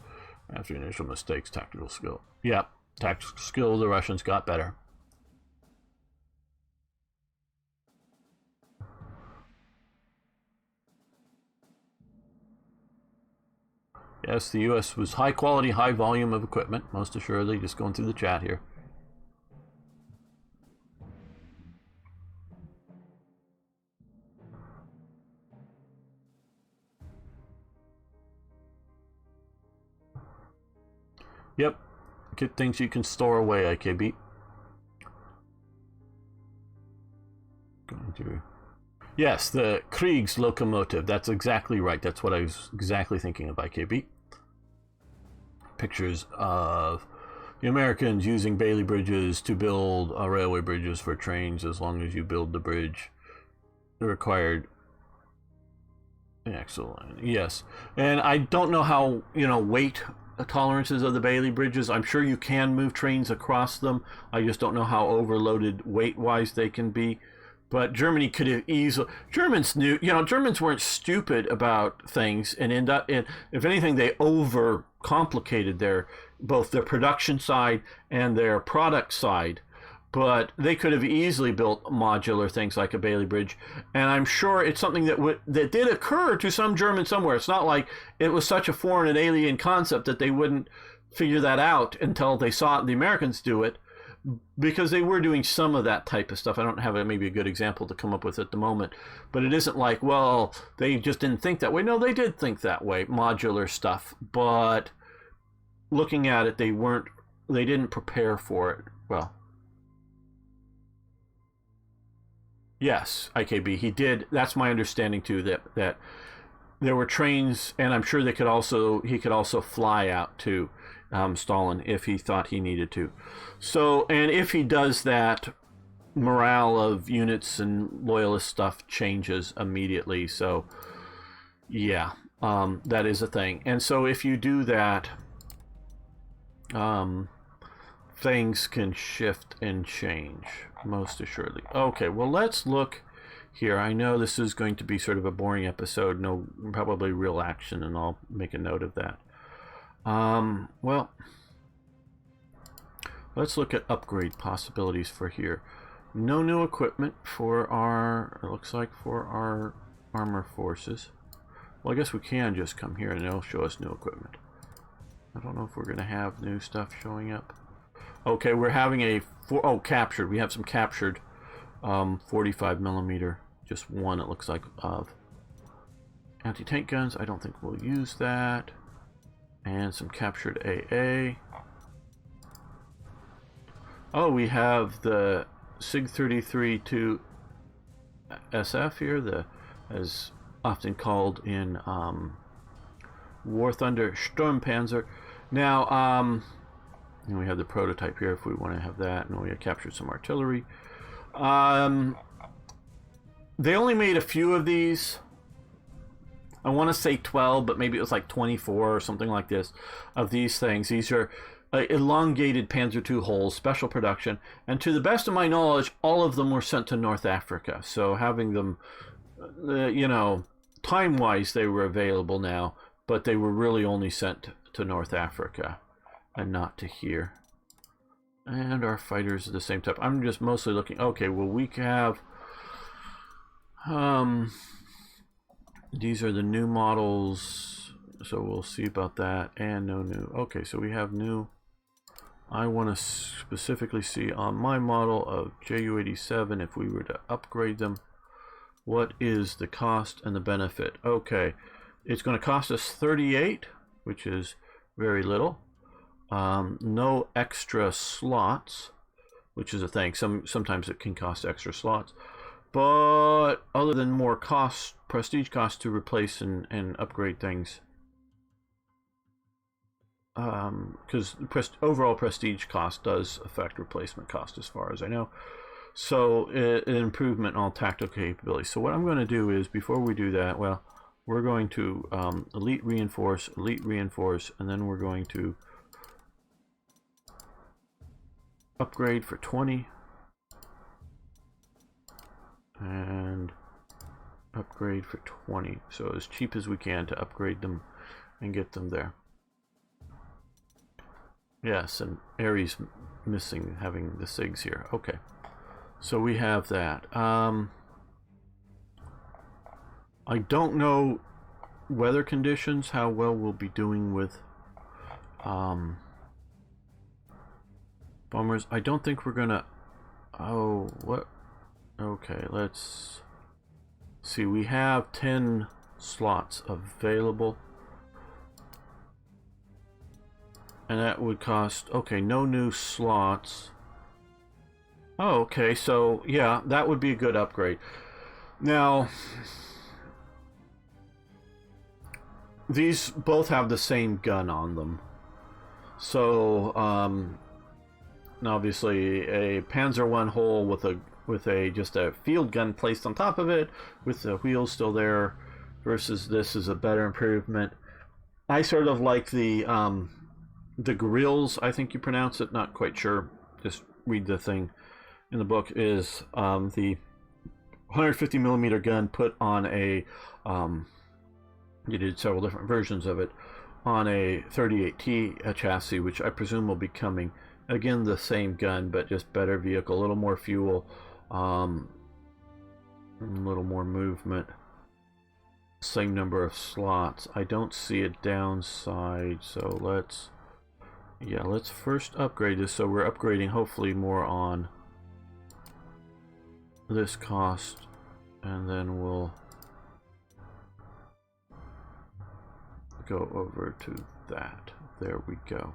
after initial mistakes, tactical skill. Yeah, tactical skill, the Russians got better. Yes, the U.S. was high quality, high volume of equipment, most assuredly, just going through the chat here. Yep, get things you can store away, IKB. Going through. Yes, the Kriegs locomotive. That's exactly right. That's what I was exactly thinking of, IKB. Pictures of the Americans using Bailey bridges to build railway bridges for trains. As long as you build the bridge, the required. Excellent. Yes, and I don't know how weight tolerances of the Bailey bridges. I'm sure you can move trains across them. I just don't know how overloaded weight-wise they can be. But Germany could have easily. Germans knew, Germans weren't stupid about things, and if anything, they overcomplicated both their production side and their product side. But they could have easily built modular things like a Bailey Bridge, and I'm sure it's something that did occur to some Germans somewhere. It's not like it was such a foreign and alien concept that they wouldn't figure that out until they saw the Americans do it, because they were doing some of that type of stuff. I don't have maybe a good example to come up with at the moment, but it isn't like, well, they just didn't think that way. No, they did think that way, modular stuff, but looking at it, they didn't prepare for it well. Yes, IKB, he did. That's my understanding too. That there were trains, and I'm sure he could also fly out to Stalin if he thought he needed to. So, and if he does that, morale of units and loyalist stuff changes immediately. So, yeah, that is a thing. And so, if you do that, things can shift and change. Most assuredly. Okay, well, let's look here. I know this is going to be sort of a boring episode, no probably real action, and I'll make a note of that. Well, let's look at upgrade possibilities for here. No new equipment for it looks like for our armor forces. Well, I guess we can just come here and it'll show us new equipment. I don't know if we're going to have new stuff showing up. Okay, we're having captured. We have some captured 45 millimeter, just one it looks like, of anti-tank guns. I don't think we'll use that. And some captured AA. Oh, we have the SIG 33-2 SF here, as often called in War Thunder, Sturmpanzer. Now, and we have the prototype here if we want to have that, and we have captured some artillery. they only made a few of these. I want to say 12, but maybe it was like 24 or something like this of these things. These are elongated Panzer II holes, special production. And to the best of my knowledge, all of them were sent to North Africa. So having them, you know, time-wise, they were available now, but they were really only sent to North Africa and not to here. And our fighters are the same type. I'm just mostly looking, okay, well, we have, these are the new models, so we'll see about that, and no new. Okay, so we have new. I want to specifically see on my model of JU-87, if we were to upgrade them, what is the cost and the benefit? Okay, it's going to cost us 38, which is very little. No extra slots, which is a thing. Sometimes it can cost extra slots. But other than more cost, prestige cost to replace and upgrade things, because overall prestige cost does affect replacement cost as far as I know. So an improvement on tactical capability. So what I'm going to do is, before we do that, well, we're going to elite reinforce, and then we're going to upgrade for 20. And upgrade for 20. So as cheap as we can to upgrade them and get them there. Yes, and Ares missing having the SIGs here. Okay. So we have that. I don't know weather conditions, how well we'll be doing with bombers. I don't think we're gonna... Oh, what? Okay, let's see. We have 10 slots available. And that would cost... Okay, no new slots. Oh, okay, so yeah, that would be a good upgrade. Now, these both have the same gun on them. So, obviously a Panzer I hull with a just a field gun placed on top of it, with the wheels still there, versus this is a better improvement. I sort of like the grills, I think you pronounce it, not quite sure, just read the thing in the book, is the 150 millimeter gun put on a you did several different versions of it on a 38T chassis, which I presume will be coming. Again, the same gun, but just better vehicle, a little more fuel, a little more movement, same number of slots. I don't see a downside, so let's first upgrade this. So we're upgrading hopefully more on this cost, and then we'll go over to that. There we go.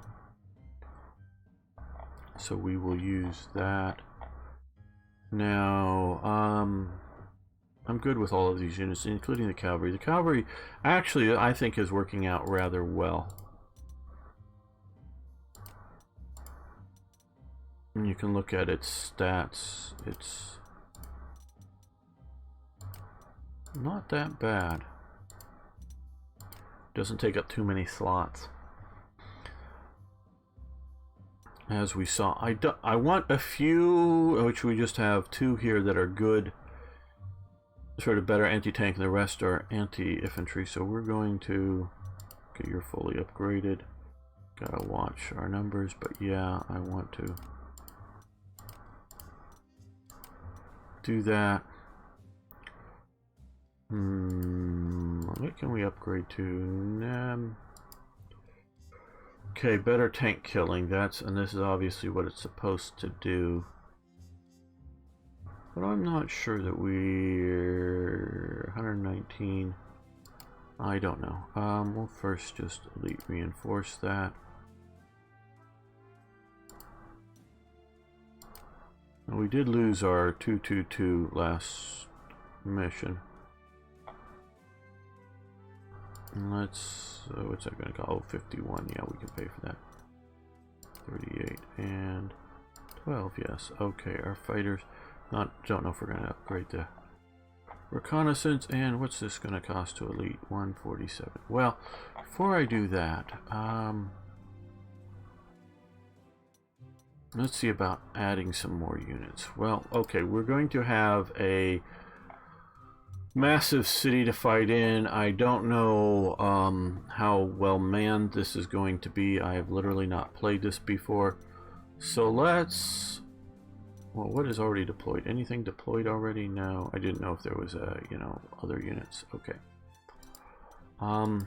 So we will use that. Now, I'm good with all of these units, including the cavalry. The cavalry, actually, I think is working out rather well. And you can look at its stats. It's not that bad. Doesn't take up too many slots. As we saw, I want a few, which we just have 2 here that are good, sort of better anti-tank, and the rest are anti-infantry. So we're going to get your fully upgraded. Gotta watch our numbers, but yeah, I want to do that. What can we upgrade to? Okay, better tank killing. And this is obviously what it's supposed to do. But I'm not sure that we're 119. I don't know. We'll first just elite reinforce that. And we did lose our 222 last mission. And let's, what's that going to call? Oh, 51. Yeah, we can pay for that. 38 and 12. Yes. Okay, our fighters. Don't know if we're going to upgrade the Reconnaissance, and what's this going to cost to elite? 147. Well, before I do that, let's see about adding some more units. Well, okay, we're going to have a massive city to fight in. I don't know how well manned this is going to be. I have literally not played this before. So let's... Well, what is already deployed? Anything deployed already? No, I didn't know if there was you know, other units. Okay. Oh,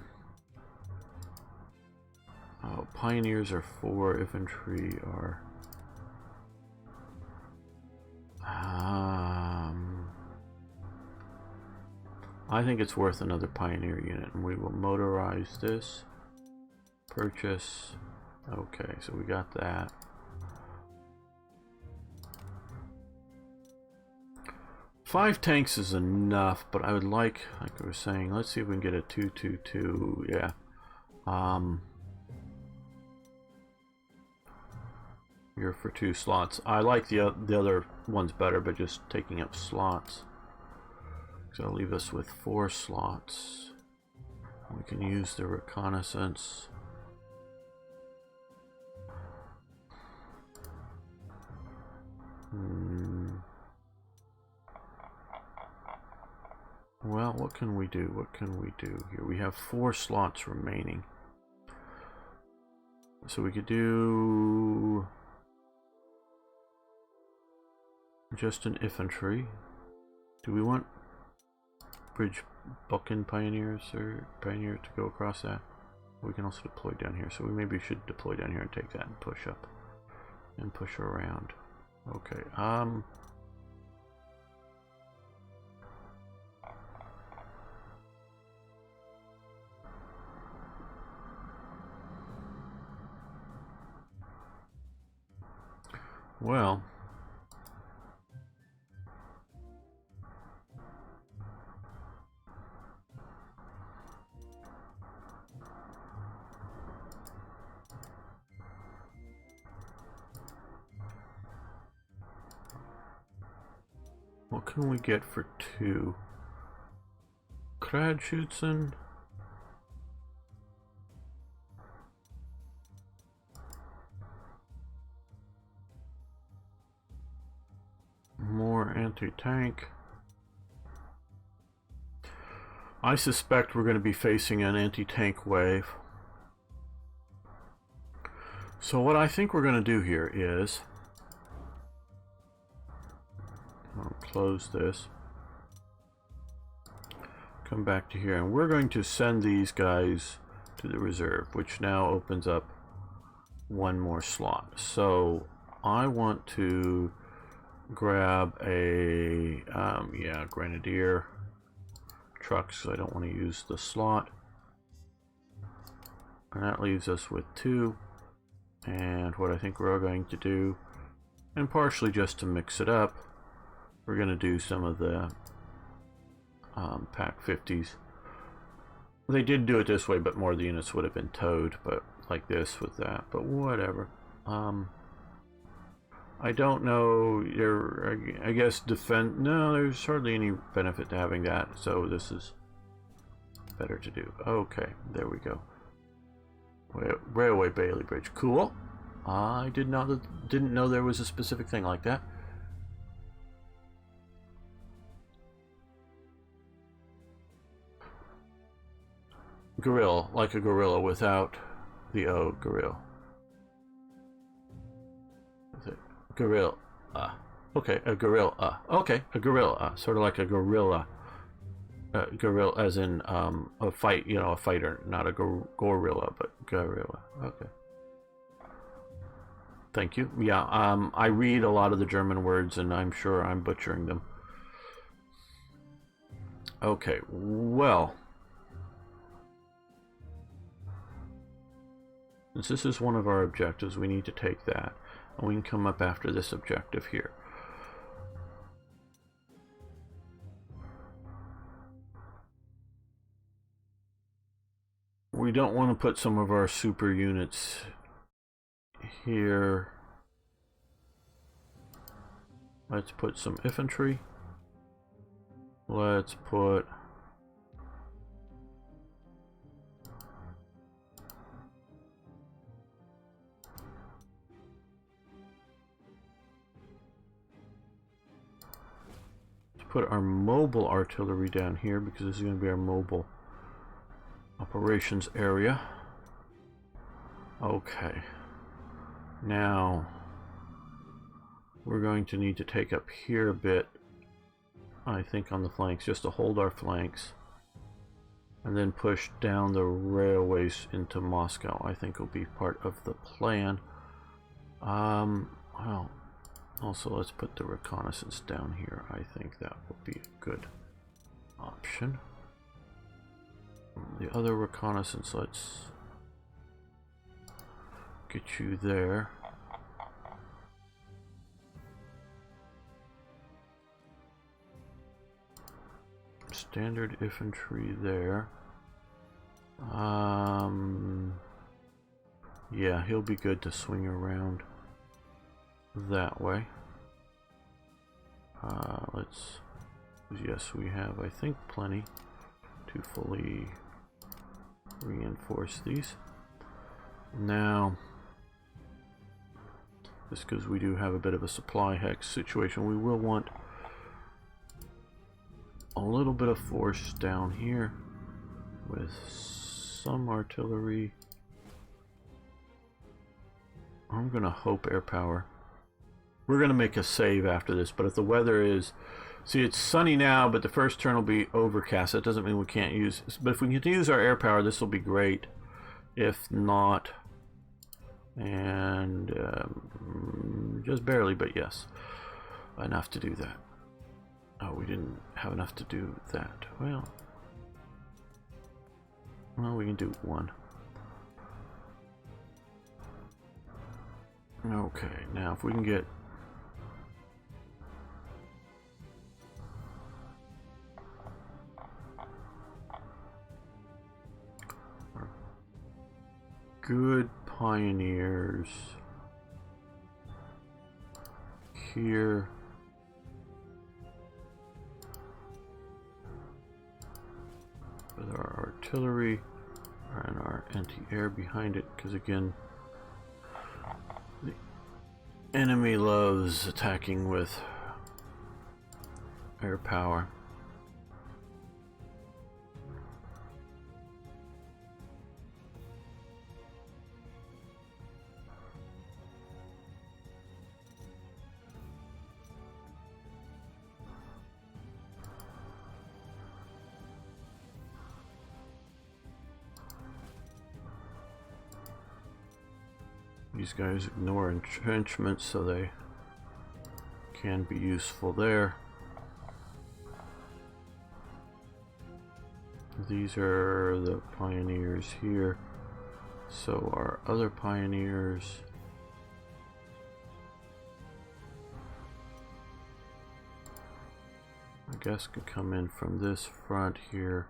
pioneers are 4, infantry are... I think it's worth another pioneer unit, and we will motorize this. Purchase. Okay, so we got that. 5 tanks is enough, but I would like I was saying, let's see if we can get a 222. Yeah. Here for 2 slots. I like the other ones better, but just taking up slots. So that'll leave us with 4 slots. We can use the reconnaissance. Well, what can we do? What can we do here? We have 4 slots remaining. So we could do just an infantry. Do we want bridge bucking pioneers or pioneer to go across that? We can also deploy down here. So we maybe should deploy down here and take that and push up and push around. Okay. Well, what can we get for 2? Kradschützen. More anti-tank. I suspect we're going to be facing an anti-tank wave. So what I think we're going to do here is I'll close this, come back to here, and we're going to send these guys to the reserve, which now opens up 1 more slot. So I want to grab a yeah, grenadier trucks. I don't want to use the slot, and that leaves us with 2. And what I think we're going to do, and partially just to mix it up, we're going to do some of the Pack 50s. They did do it this way, but more of the units would have been towed, but like this with that, but whatever. I don't know, I guess defend, no, there's hardly any benefit to having that, so this is better to do. Okay, there we go. Railway Bailey Bridge, cool. I didn't know there was a specific thing like that. Gorilla, like a gorilla without the O, gorilla. Gorilla. Okay, a gorilla. Okay, a gorilla. Sort of like a gorilla. Gorilla, as in a fight. You know, a fighter, not a gorilla, but gorilla. Okay. Thank you. Yeah. I read a lot of the German words, and I'm sure I'm butchering them. Okay. Well, since this is one of our objectives, we need to take that. And we can come up after this objective here. We don't want to put some of our super units here. Let's put some infantry. let's put our mobile artillery down here, because this is going to be our mobile operations area. Okay, now we're going to need to take up here a bit, I think, on the flanks, just to hold our flanks, and then push down the railways into Moscow. I think will be part of the plan. Well, also let's put the reconnaissance down here. I think that would be a good option. The other reconnaissance, let's get you there. Standard infantry there. Yeah, he'll be good to swing around that way. Yes, we have, I think, plenty to fully reinforce these. Now, just because we do have a bit of a supply hex situation, we will want a little bit of force down here with some artillery. I'm gonna hope air power. We're gonna make a save after this, but if the weather is, see, it's sunny now, but the first turn will be overcast. That doesn't mean we can't use, but if we can use our air power, this will be great. If not, and just barely, but yes, enough to do that. Oh, we didn't have enough to do that. Well, we can do one. Okay, now if we can get our good pioneers here. With our artillery and our anti-air behind it, because again, the enemy loves attacking with air power. These guys ignore entrenchments, so they can be useful there. These are the pioneers here, so our other pioneers I guess can come in from this front here.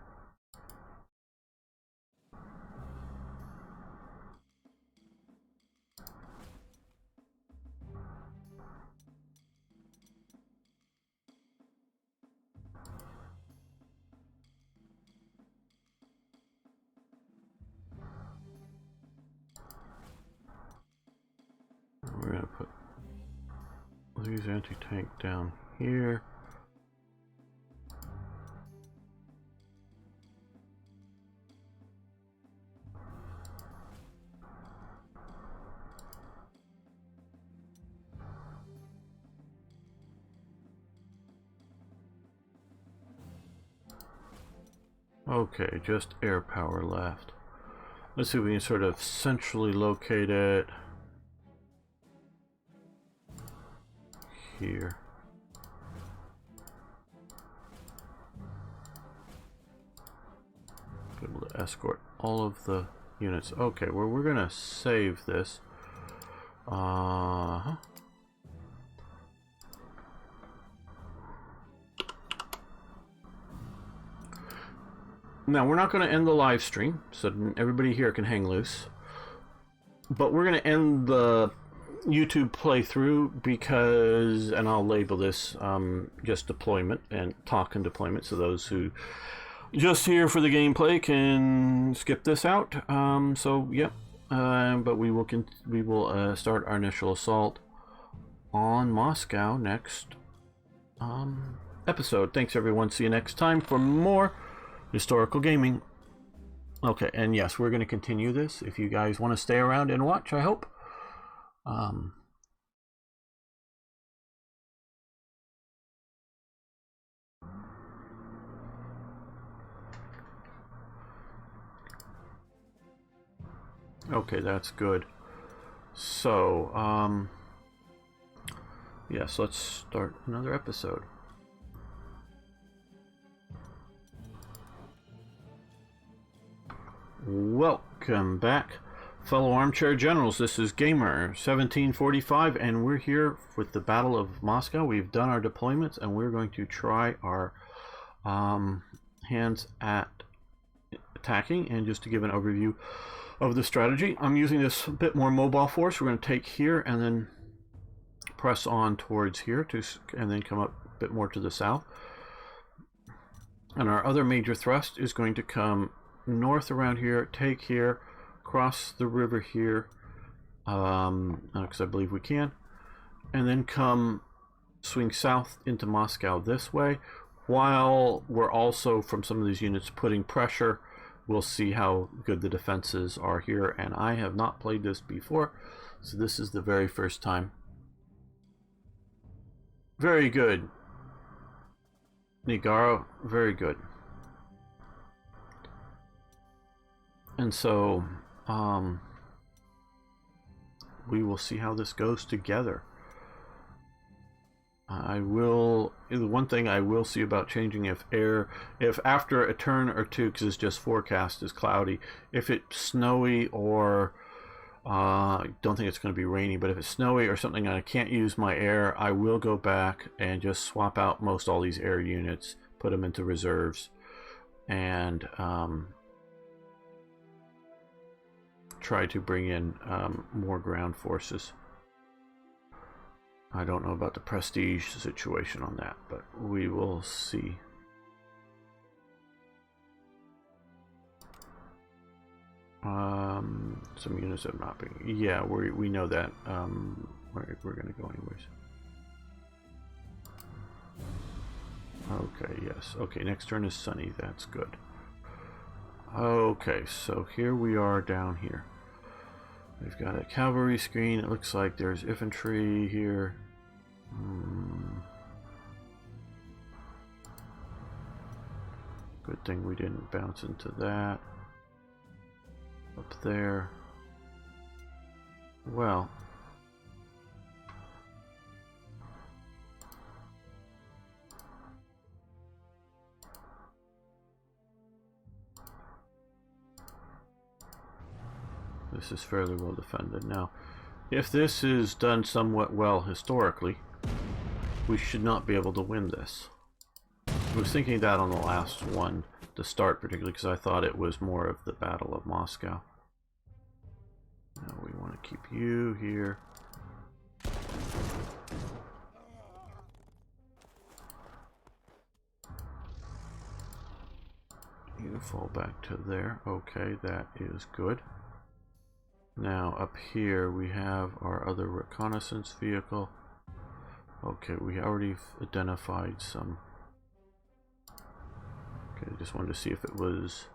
We're going to put these anti-tank down here. Okay, just air power left. Let's see if we can sort of centrally locate it here. Be able to escort all of the units. Okay, well, we're gonna save this. Now, we're not going to end the live stream, so everybody here can hang loose. But we're going to end the YouTube playthrough because, and I'll label this just deployment and talk and deployment, so those who just here for the gameplay can skip this out. So yeah, but we will start our initial assault on Moscow next episode. Thanks everyone. See you next time for more historical gaming. Okay, and yes, we're going to continue this. If you guys want to stay around and watch, I hope. Okay, that's good. So, yes, let's start another episode. Welcome back, fellow armchair generals. This is Gamer 1745, and we're here with the Battle of Moscow. We've done our deployments, and we're going to try our hands at attacking. And just to give an overview of the strategy, I'm using this bit more mobile force. We're going to take here and then press on towards here and then come up a bit more to the south. And our other major thrust is going to come north around here, take here, cross the river here, because I believe we can, and then come swing south into Moscow this way, while we're also, from some of these units, putting pressure. We'll see how good the defenses are here, and I have not played this before, so this is the very first time. Very good, Nigaro, very good. And so, we will see how this goes together. The one thing I will see about changing if after a turn or two, because it's just forecast is cloudy, if it's snowy or, I don't think it's going to be rainy, but if it's snowy or something and I can't use my air, I will go back and just swap out most all these air units, put them into reserves, and, try to bring in more ground forces. I don't know about the prestige situation on that, but we will see. Some units have not been. Yeah, we know that. We're going to go anyways. Okay, yes. Okay, next turn is sunny. That's good. Okay, so here we are down here. We've got a cavalry screen. It looks like there's infantry here. Good thing we didn't bounce into that. Up there. Well. This is fairly well defended. Now, if this is done somewhat well historically, we should not be able to win this. I was thinking that on the last one to start, particularly because I thought it was more of the Battle of Moscow. Now we want to keep you here. You fall back to there. Okay, that is good. Now up here we have our other reconnaissance vehicle. Okay, we already identified some. Okay, just wanted to see if it was.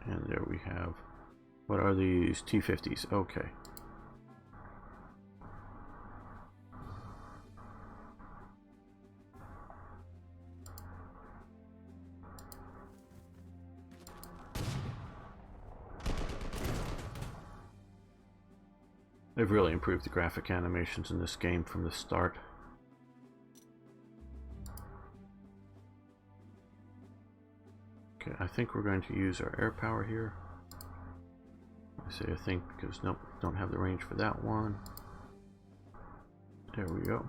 And there we have. What are these? T-50s. Okay. They've really improved the graphic animations in this game from the start. Okay, I think we're going to use our air power here. I say I think because nope, don't have the range for that one. There we go.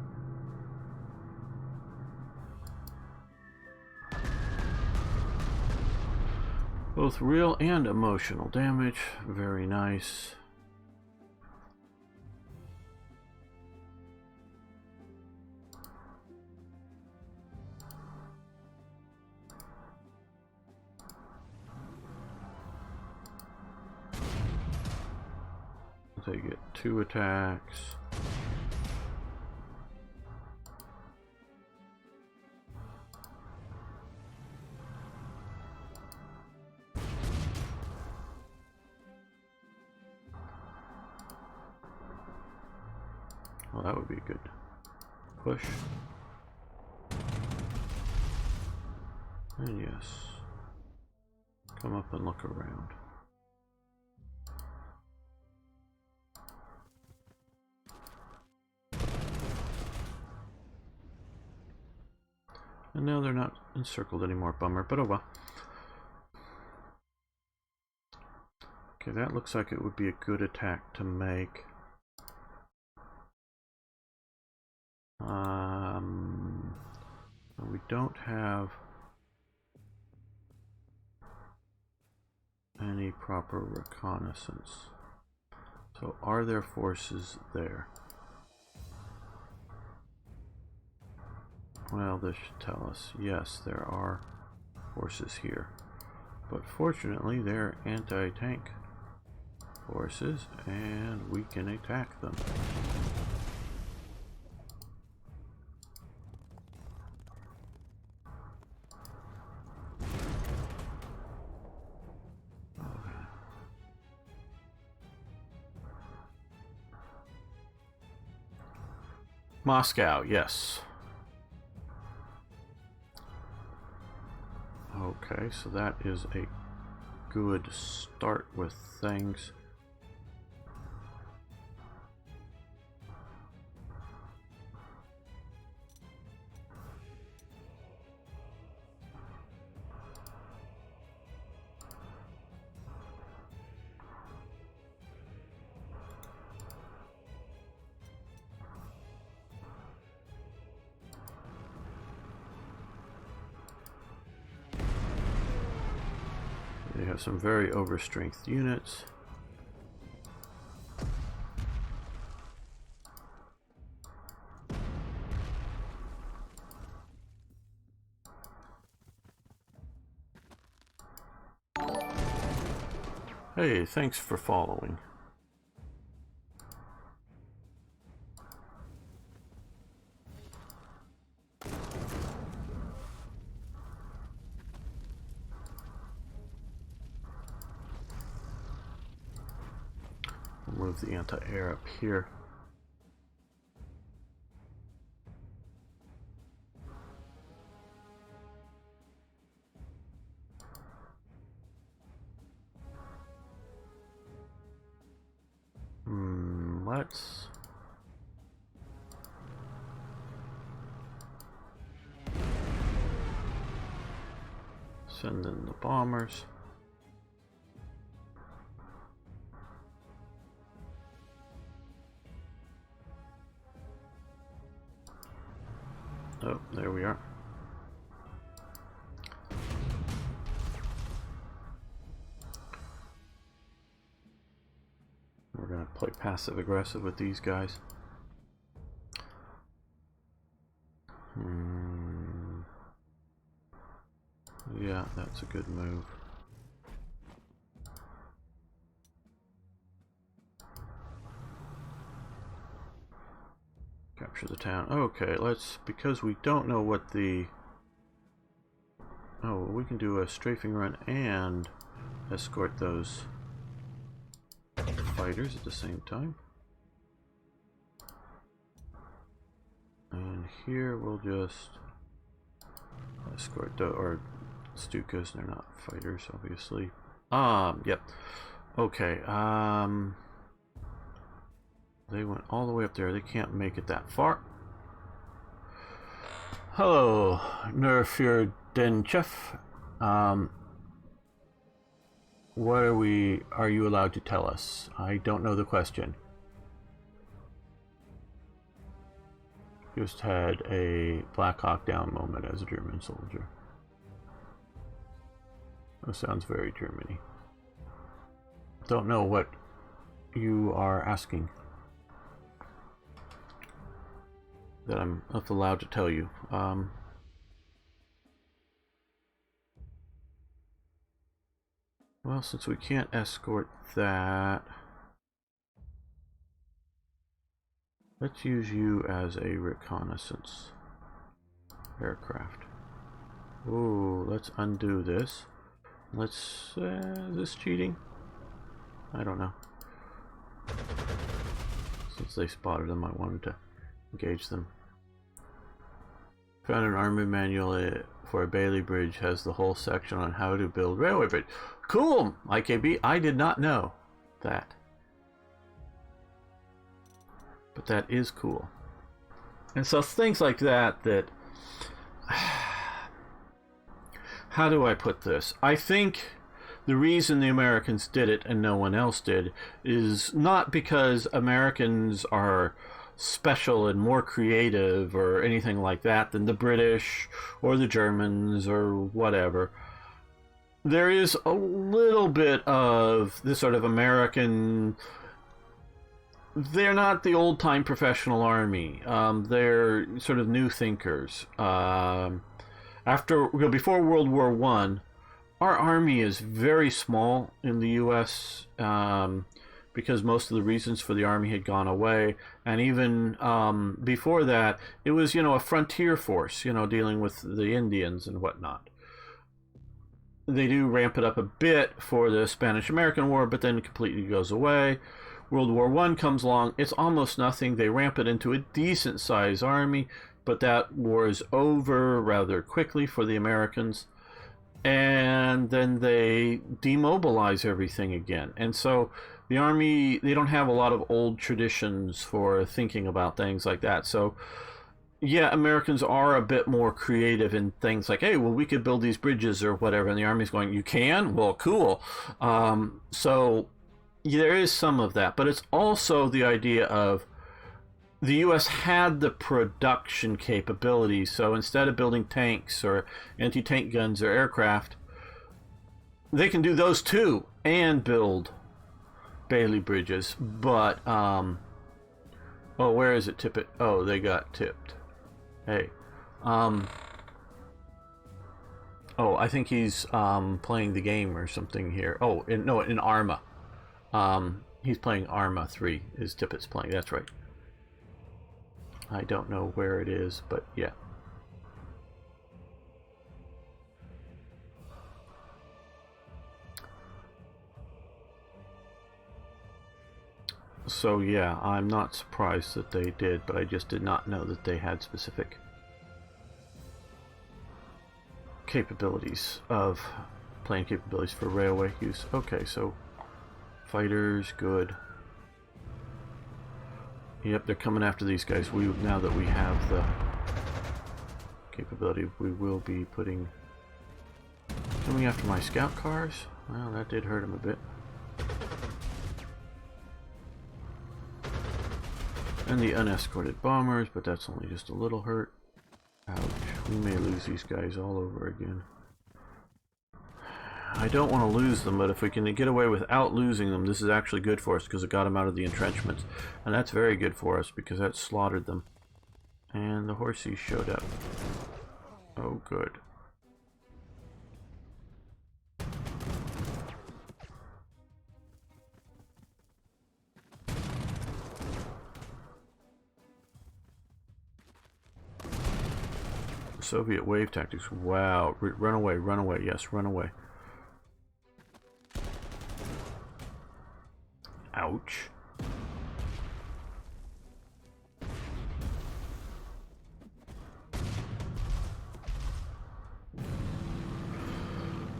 Both real and emotional damage. Very nice. They get 2 attacks. Well, that would be a good push. And yes, come up and look around. And now they're not encircled anymore, bummer, but oh well. Okay, that looks like it would be a good attack to make. We don't have any proper reconnaissance. So are there forces there? Well, this should tell us, yes, there are forces here. But fortunately, they're anti-tank forces, and we can attack them. Moscow, yes. Okay, so that is a good start with things. They have some very overstrength units. Hey, thanks for following. Move the anti-air up here. Let's send in the bombers. Oh, there we are. We're going to play passive aggressive with these guys. Yeah, that's a good move. Capture the town. Okay, let's, because we don't know what the... Oh, we can do a strafing run and escort those fighters at the same time. And here we'll just escort the, or Stukas, they're not fighters, obviously. Yep. Okay, they went all the way up there. They can't make it that far. Hello, Nerfirdenchef. What are you allowed to tell us? I don't know the question. Just had a Black Hawk Down moment as a German soldier. That sounds very Germany. Don't know what you are asking that I'm not allowed to tell you. Well, since we can't escort that, let's use you as a reconnaissance aircraft. Ooh, let's undo this. Let's, is this cheating? I don't know. Since they spotted them, I wanted to engage them. Found an army manual for a Bailey Bridge, has the whole section on how to build railway bridge. Cool, IKB. I did not know that. But that is cool. And so things like that, how do I put this? I think the reason the Americans did it and no one else did is not because Americans are special and more creative or anything like that than the British or the Germans or whatever. There is a little bit of this sort of American... They're not the old-time professional army. They're sort of new thinkers. Before World War I, our army is very small in the U.S. Because most of the reasons for the army had gone away, and even before that, it was, a frontier force, dealing with the Indians and whatnot. They do ramp it up a bit for the Spanish-American War, but then it completely goes away. World War I comes along, it's almost nothing. They ramp it into a decent-sized army, but that war is over rather quickly for the Americans. And then they demobilize everything again. And so the army, they don't have a lot of old traditions for thinking about things like that. So, yeah, Americans are a bit more creative in things like, hey, well, we could build these bridges or whatever. And the army's going, you can? Well, cool. So there is some of that. But it's also the idea of the U.S. had the production capabilities, so instead of building tanks or anti-tank guns or aircraft, they can do those too and build Bailey bridges. But, oh, where is it, Tippett? Oh, they got tipped. Hey. Oh, I think he's playing the game or something here. Oh, in Arma. He's playing Arma 3, is Tippett's playing, that's right. I don't know where it is, but yeah. So yeah, I'm not surprised that they did, but I just did not know that they had specific capabilities of plane capabilities for railway use. Okay, so fighters, good. Yep, they're coming after these guys. Now that we have the capability, we will be coming after my scout cars. Well, that did hurt them a bit. And the unescorted bombers, but that's only just a little hurt. Ouch. We may lose these guys all over again. I don't want to lose them, but if we can get away without losing them, this is actually good for us because it got them out of the entrenchments. And that's very good for us because that slaughtered them. And the horsies showed up. Oh, good. Soviet wave tactics. Wow. Run away, run away. Yes, run away. Ouch.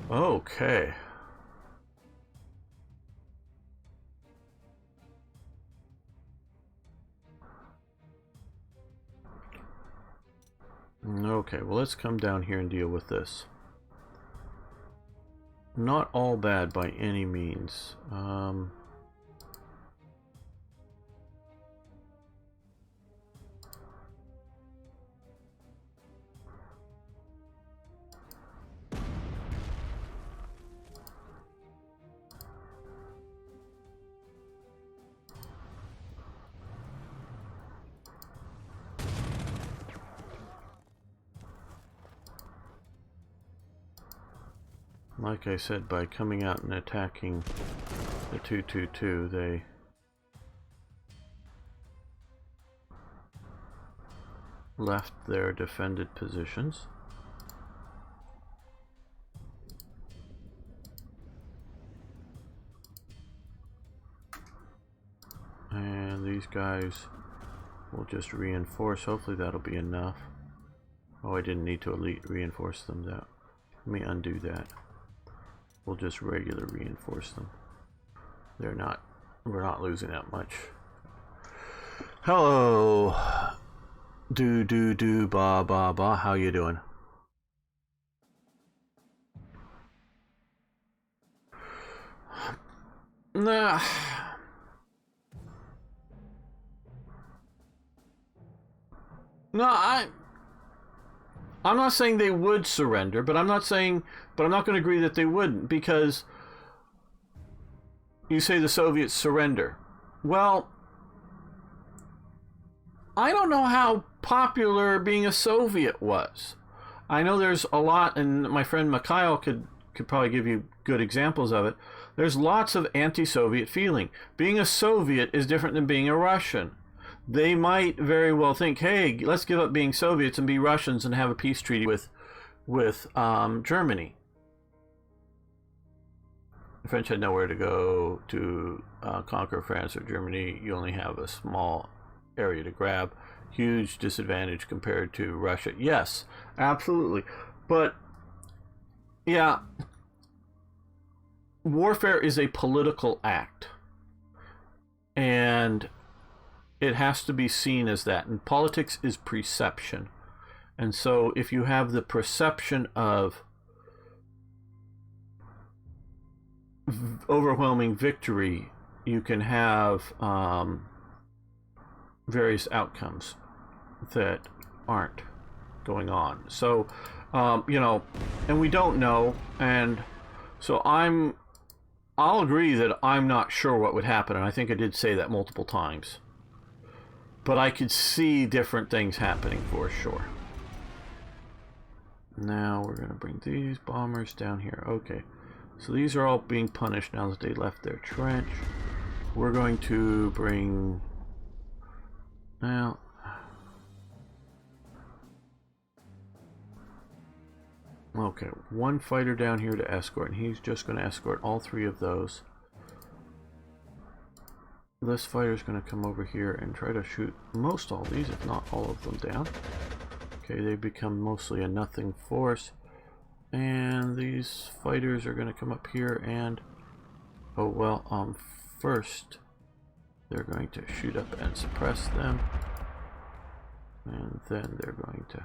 Okay. Okay, well, let's come down here and deal with this. Not all bad by any means. like I said, by coming out and attacking the 222, they left their defended positions. And these guys will just reinforce. Hopefully that'll be enough. Oh, I didn't need to reinforce them. Let me undo that. We'll just regular reinforce them. We're not losing that much. Hello. Ba. How you doing? Nah. No, I'm not saying they would surrender, but I'm not going to agree that they wouldn't, because you say the Soviets surrender. Well, I don't know how popular being a Soviet was. I know there's a lot, and my friend Mikhail could probably give you good examples of it. There's lots of anti-Soviet feeling. Being a Soviet is different than being a Russian. They might very well think, hey, let's give up being Soviets and be Russians and have a peace treaty with Germany. The French had nowhere to go to conquer France or Germany. You only have a small area to grab. Huge disadvantage compared to Russia. Yes, absolutely. But, yeah, warfare is a political act. And it has to be seen as that. And politics is perception. And so if you have the perception of overwhelming victory, you can have various outcomes that aren't going on. So, and we don't know. And so I'll agree that I'm not sure what would happen. And I think I did say that multiple times. But I could see different things happening for sure. Now we're going to bring these bombers down here. Okay. So these are all being punished now that they left their trench. We're going to bring... Now... Okay, one fighter down here to escort, and he's just going to escort all three of those. This fighter's going to come over here and try to shoot most all these, if not all of them, down. Okay, they become mostly a nothing force. And these fighters are going to come up here and... Oh, well, first, they're going to shoot up and suppress them. And then they're going to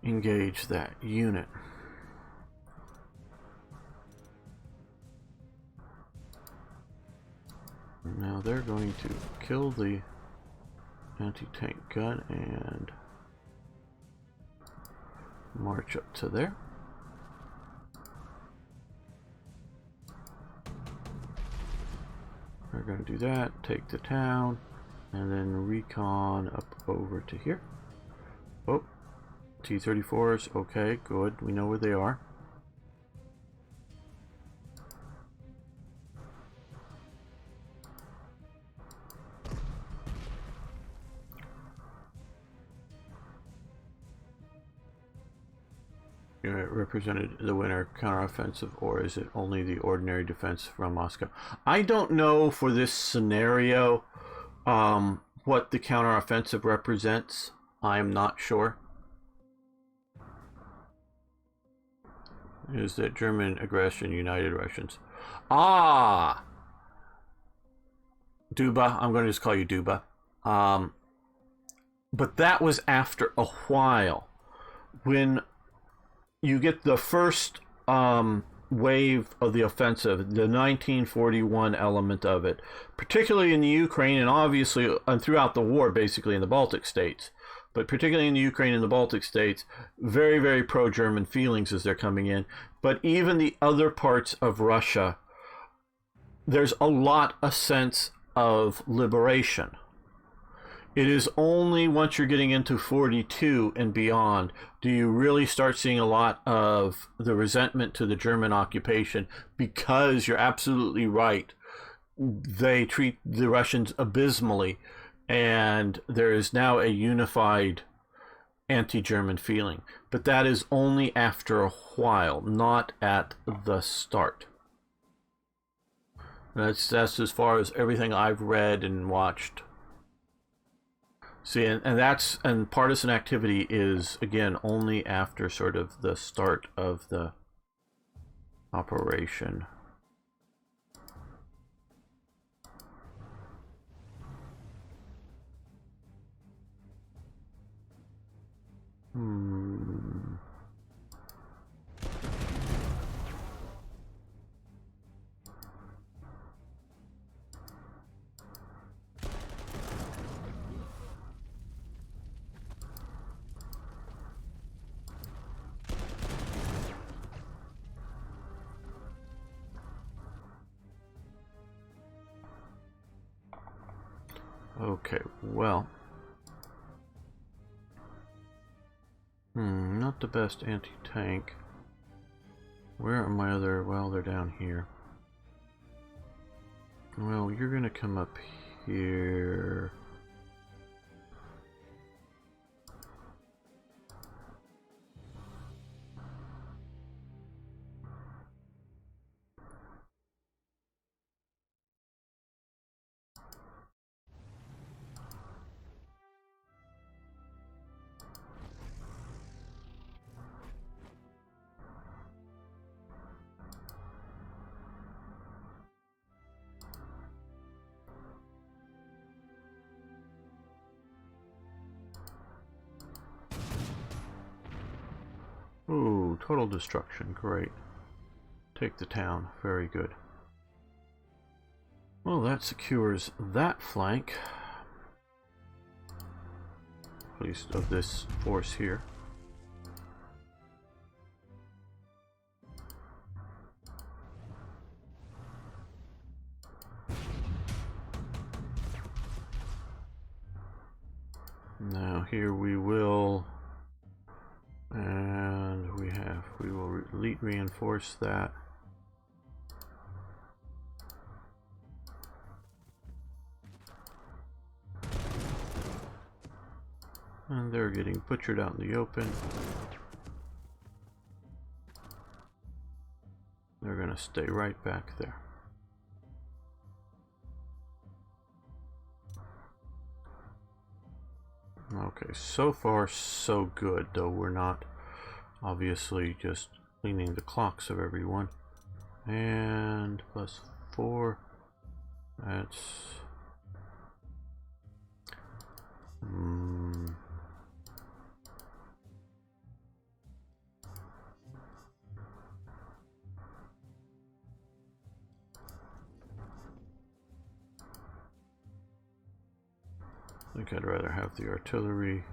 engage that unit. Now they're going to kill the anti-tank gun and march up to there. We're going to do that, take the town, and then recon up over to here. Oh, T-34s, okay, good, we know where they are. Represented the winter counteroffensive, or is it only the ordinary defense from Moscow? I don't know for this scenario what the counteroffensive represents. I'm not sure. Is that German aggression, United Russians? Ah! Duba, I'm going to just call you Duba. But that was after a while. When you get the first wave of the offensive, the 1941 element of it, particularly in the Ukraine and obviously throughout the war, basically in the Baltic states, but particularly in the Ukraine and the Baltic states, very, very pro-German feelings as they're coming in. But even the other parts of Russia, there's a sense of liberation. It is only once you're getting into 42 and beyond do you really start seeing a lot of the resentment to the German occupation, because you're absolutely right. They treat the Russians abysmally, and there is now a unified anti-German feeling. But that is only after a while, not at the start. That's as far as everything I've read and watched. See, and partisan activity is, again, only after sort of the start of the operation. Okay, well, not the best anti-tank. Where are my other? Well, they're down here. Well, you're gonna come up here. Ooh, total destruction. Great. Take the town. Very good. Well, that secures that flank. At least of this force here. Now here we will, and we will reinforce that. And they're getting butchered out in the open. They're going to stay right back there. Okay, so far so good, though we're not obviously just cleaning the clocks of everyone. And +4, that's I think I'd rather have the artillery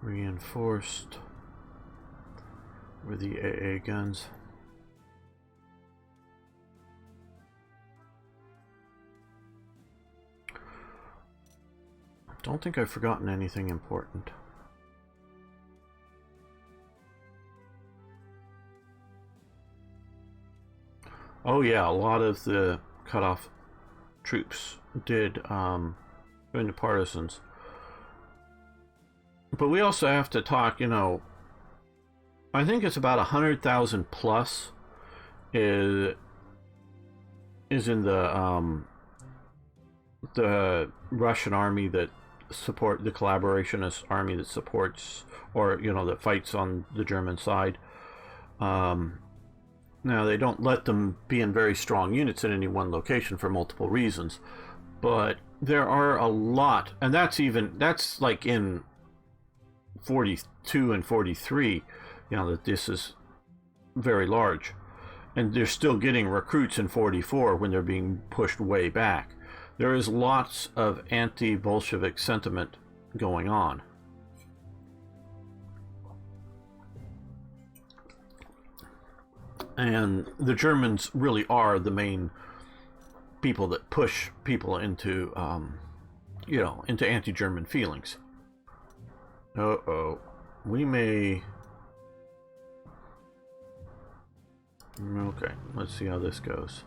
reinforced with the AA guns. Don't think I've forgotten anything important. Oh yeah, a lot of the cut-off troops did go into partisans. But we also have to talk, you know, I think it's about 100,000 plus is in the Russian army that support the collaborationist army that supports, or you know, that fights on the German side. Now they don't let them be in very strong units in any one location for multiple reasons, but there are a lot, and that's like in 42 and 43, you know, that this is very large, and they're still getting recruits in 44 when they're being pushed way back. There is lots of anti-Bolshevik sentiment going on. And the Germans really are the main people that push people into you know, into anti-German feelings. Uh-oh. We may... Okay, let's see how this goes.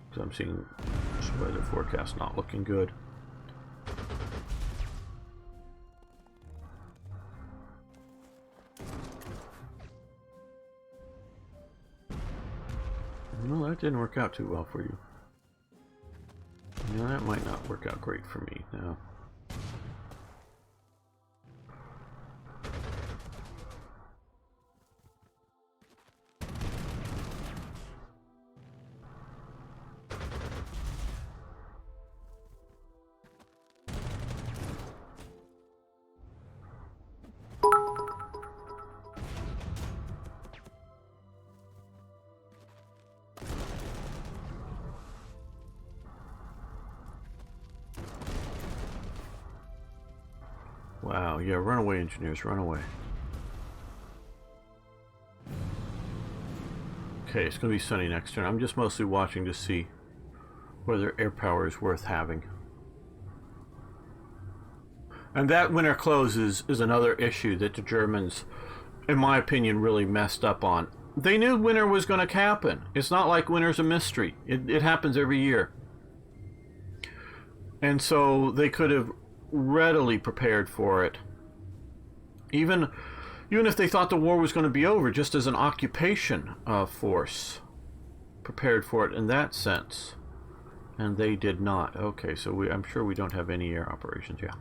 Because I'm seeing this weather forecast not looking good. Well, that didn't work out too well for you. No, that might not work out great for me now. Wow, yeah, run away, engineers, run away. Okay, it's going to be sunny next turn. I'm just mostly watching to see whether air power is worth having. And that winter close is another issue that the Germans, in my opinion, really messed up on. They knew winter was going to happen. It's not like winter's a mystery. It happens every year. And so they could have readily prepared for it. Even if they thought the war was going to be over, just as an occupation force, prepared for it in that sense. And they did not. Okay, so I'm sure we don't have any air operations, yeah.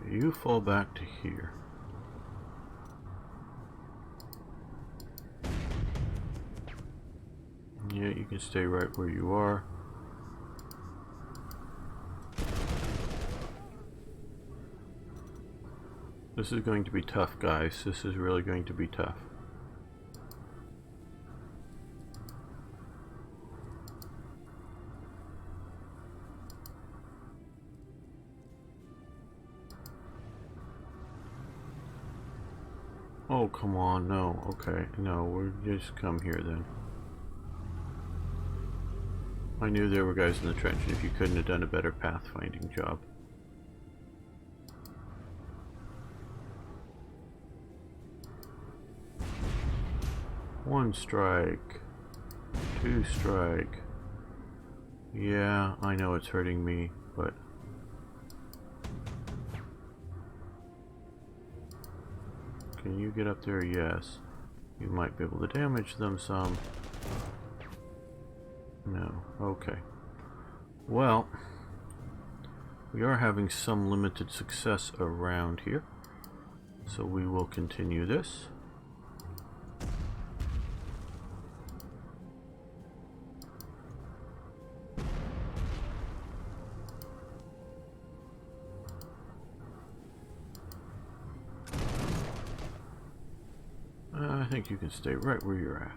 You fall back to here. Yeah, you can stay right where you are. This is going to be tough, guys. This is really going to be tough. Oh, come on, no, okay, no, we're just come here then. I knew there were guys in the trench, and if you couldn't have done a better pathfinding job. One strike, two strike. Yeah, I know it's hurting me, but... Can you get up there? Yes. You might be able to damage them some. No. Okay. Well, we are having some limited success around here, so we will continue this. I think you can stay right where you're at.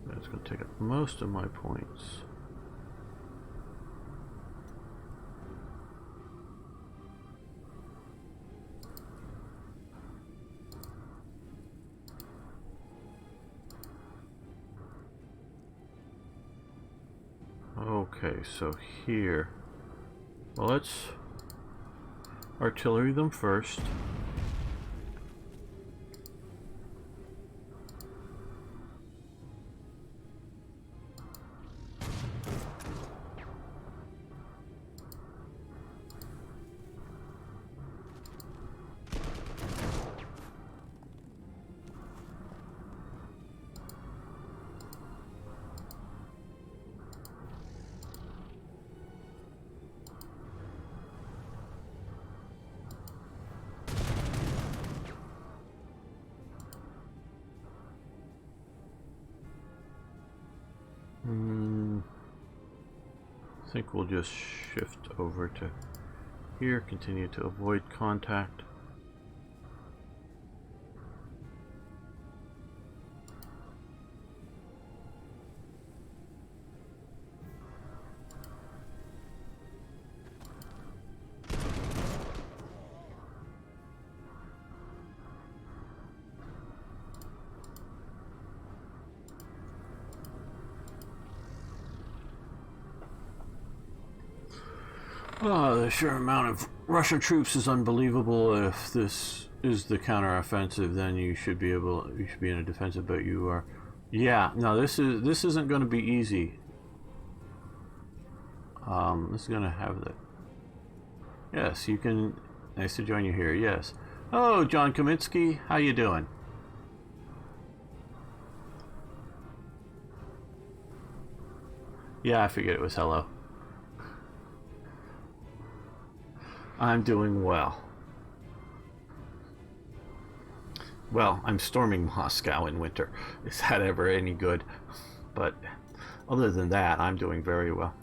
That's going to take up most of my points. Okay, so here, well, let's artillery them first. think we'll just shift over to here, continue to avoid contact. The sheer amount of Russian troops is unbelievable. If this is the counteroffensive, then you should be in a defensive, but you are. Yeah, no, this isn't going to be easy. This is going to have the. Yes, you can. Nice to join you here. Yes. Oh, John Kaminsky, how you doing? Yeah, I figured it was hello. I'm doing well. Well, I'm storming Moscow in winter. Is that ever any good? But other than that, I'm doing very well.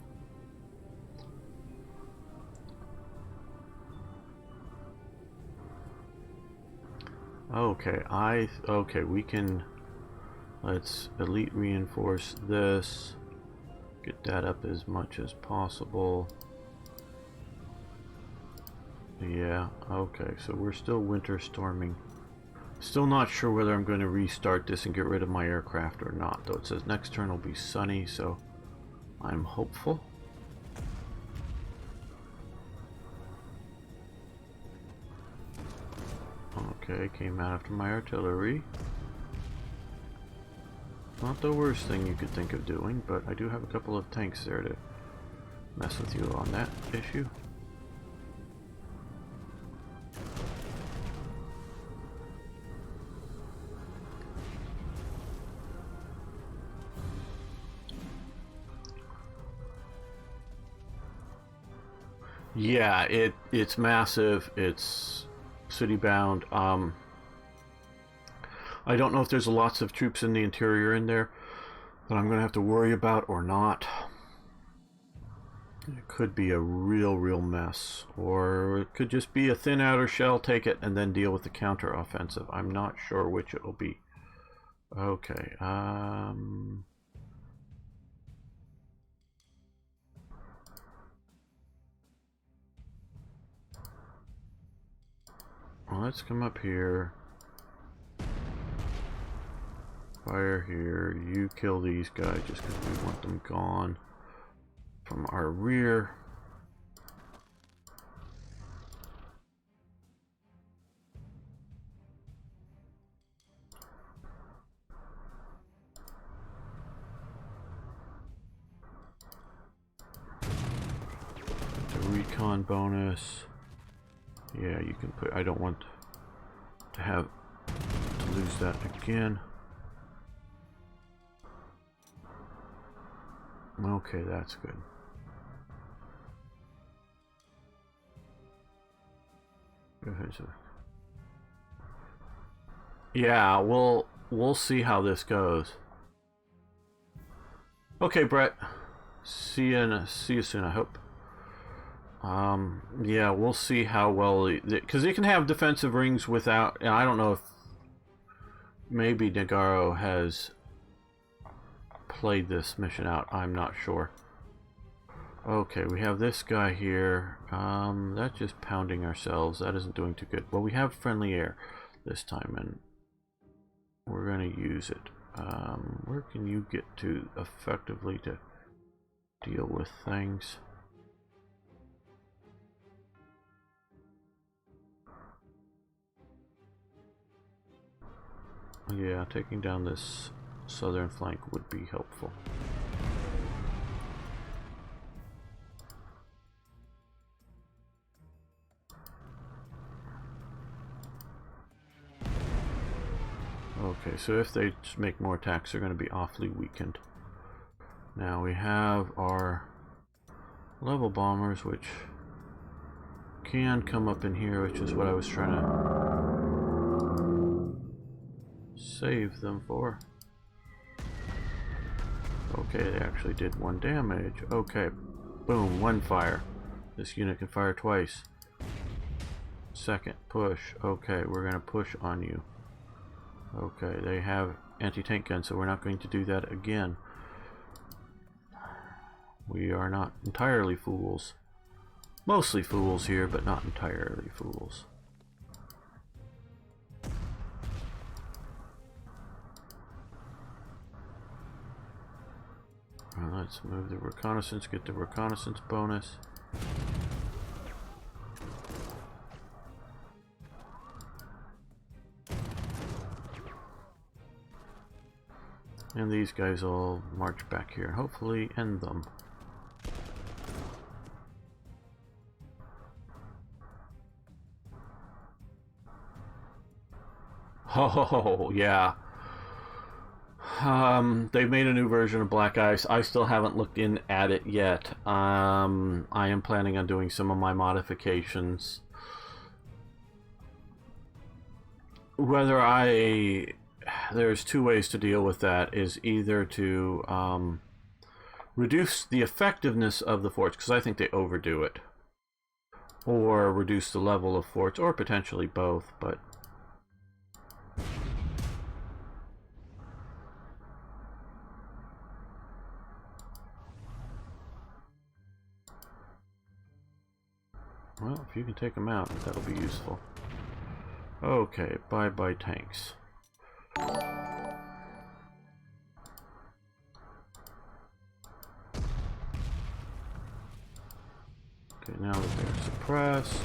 Okay, we can, let's elite reinforce this. Get that up as much as possible. Yeah, okay, so we're still winter storming. Still not sure whether I'm going to restart this and get rid of my aircraft or not, though it says next turn will be sunny, so I'm hopeful. Okay, came out after my artillery. Not the worst thing you could think of doing, but I do have a couple of tanks there to mess with you on that issue. Yeah, it's massive. It's city bound. I don't know if there's lots of troops in the interior in there that I'm going to have to worry about or not. It could be a real mess, or it could just be a thin outer shell, take it, and then deal with the counter offensive. I'm not sure which it will be. Okay, well, let's come up here. Fire here. You kill these guys just because we want them gone from our rear. The recon bonus. Yeah, you can put. I don't want to lose that again. Okay, that's good. Yeah, we'll see how this goes. Okay, Brett. See you soon, I hope. Yeah, we'll see how well, because they can have defensive rings without, and I don't know if maybe Nagaro has played this mission out. I'm not sure. Okay, we have this guy here. That's just pounding ourselves. That isn't doing too good. Well, we have friendly air this time, and we're going to use it. Where can you get to effectively to deal with things? Yeah, taking down this southern flank would be helpful. Okay, so if they just make more attacks, they're going to be awfully weakened. Now we have our level bombers, which can come up in here, which is what I was trying to save them for. Okay, they actually did 1 damage. Okay. Boom, one fire. This unit can fire twice. Second, push. Okay, we're going to push on you. Okay, they have anti-tank guns, so we're not going to do that again. We are not entirely fools. Mostly fools here, but not entirely fools. Let's move the reconnaissance, get the reconnaissance bonus. And these guys will march back here and hopefully end them. Oh, yeah. They've made a new version of Black Ice. I still haven't looked in at it yet. I am planning on doing some of my modifications. There's two ways to deal with that, is either to reduce the effectiveness of the forts, because I think they overdo it, or reduce the level of forts, or potentially both, but well, if you can take them out, that'll be useful. Okay, bye-bye tanks. Okay, now that they're suppressed.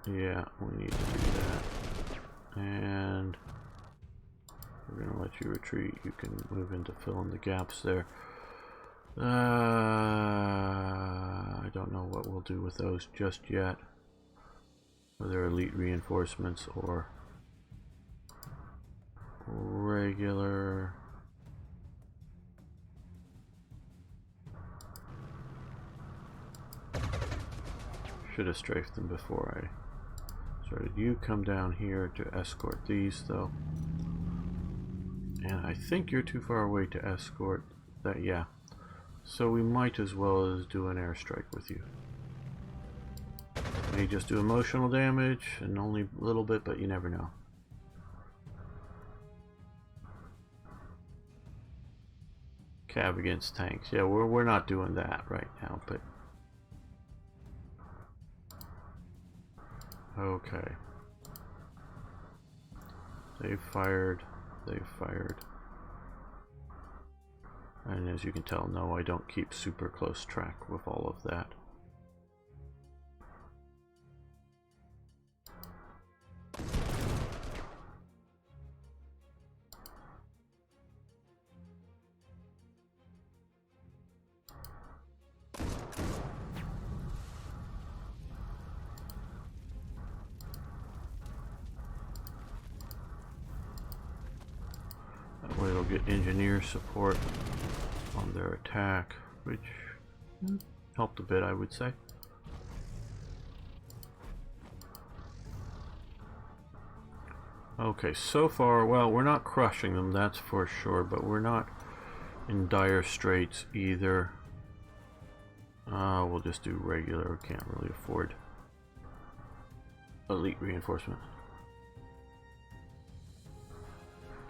Yeah, we need to do that. And we're going to let you retreat. You can move in to fill in the gaps there. I don't know what we'll do with those just yet. Whether elite reinforcements or regular. Should have strafed them before I started. You come down here to escort these though. And I think you're too far away to escort that, yeah. So we might as well as do an airstrike with you. May just do emotional damage and only a little bit, but you never know. Cav against tanks. Yeah, we're not doing that right now, but okay. They've fired. And as you can tell, no, I don't keep super close track with all of that. That way it'll get engineer support on their attack, which helped a bit, I would say. Okay, so far, well, we're not crushing them, that's for sure, but we're not in dire straits either. We'll just do regular, we can't really afford elite reinforcement.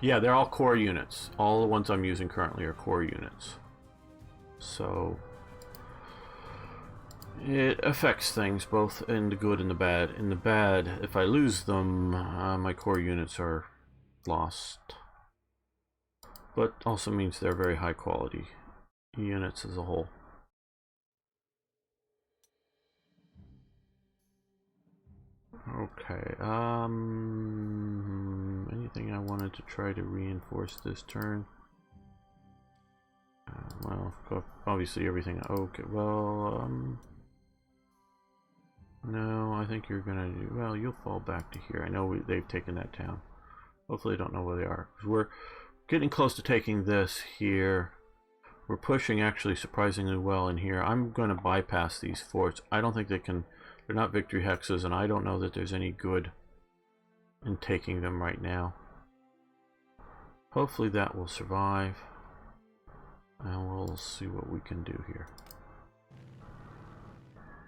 Yeah, they're all core units. All the ones I'm using currently are core units. So it affects things both in the good and the bad. In the bad, if I lose them, my core units are lost. But also means they're very high quality units as a whole. Okay, anything I wanted to try to reinforce this turn? Well, obviously everything, okay, well, no, I think you're gonna do, well, you'll fall back to here. I know they've taken that town. Hopefully they don't know where they are. We're getting close to taking this here. We're pushing actually surprisingly well in here. I'm gonna bypass these forts. I don't think they can. They're not victory hexes, and I don't know that there's any good in taking them right now. Hopefully that will survive. And we'll see what we can do here.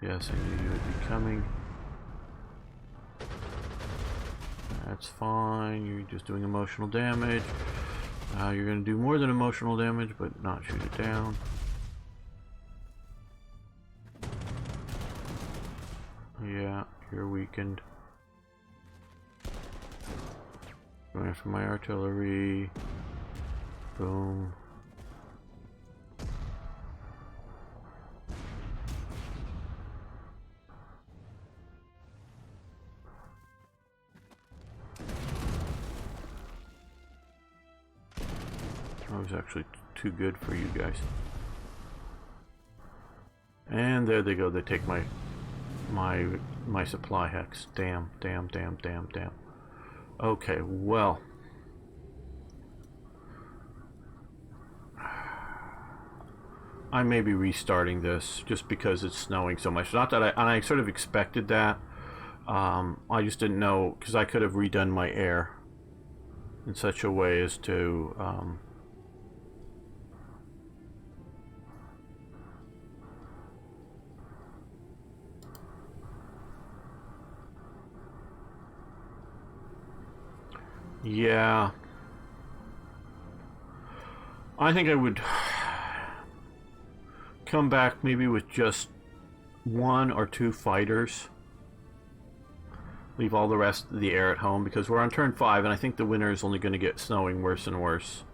Yes, I knew you would be coming. That's fine. You're just doing emotional damage. You're going to do more than emotional damage, but not shoot it down. Yeah, you're weakened. Going after my artillery. Boom. That was actually too good for you guys. And there they go. They take my supply hex. Damn. Okay, well. I may be restarting this just because it's snowing so much. Not that I sort of expected that. I just didn't know, because I could have redone my air in such a way as to yeah, I think I would come back maybe with just 1 or 2 fighters. Leave all the rest of the air at home, because we're on turn 5 and I think the winter is only going to get snowing worse and worse.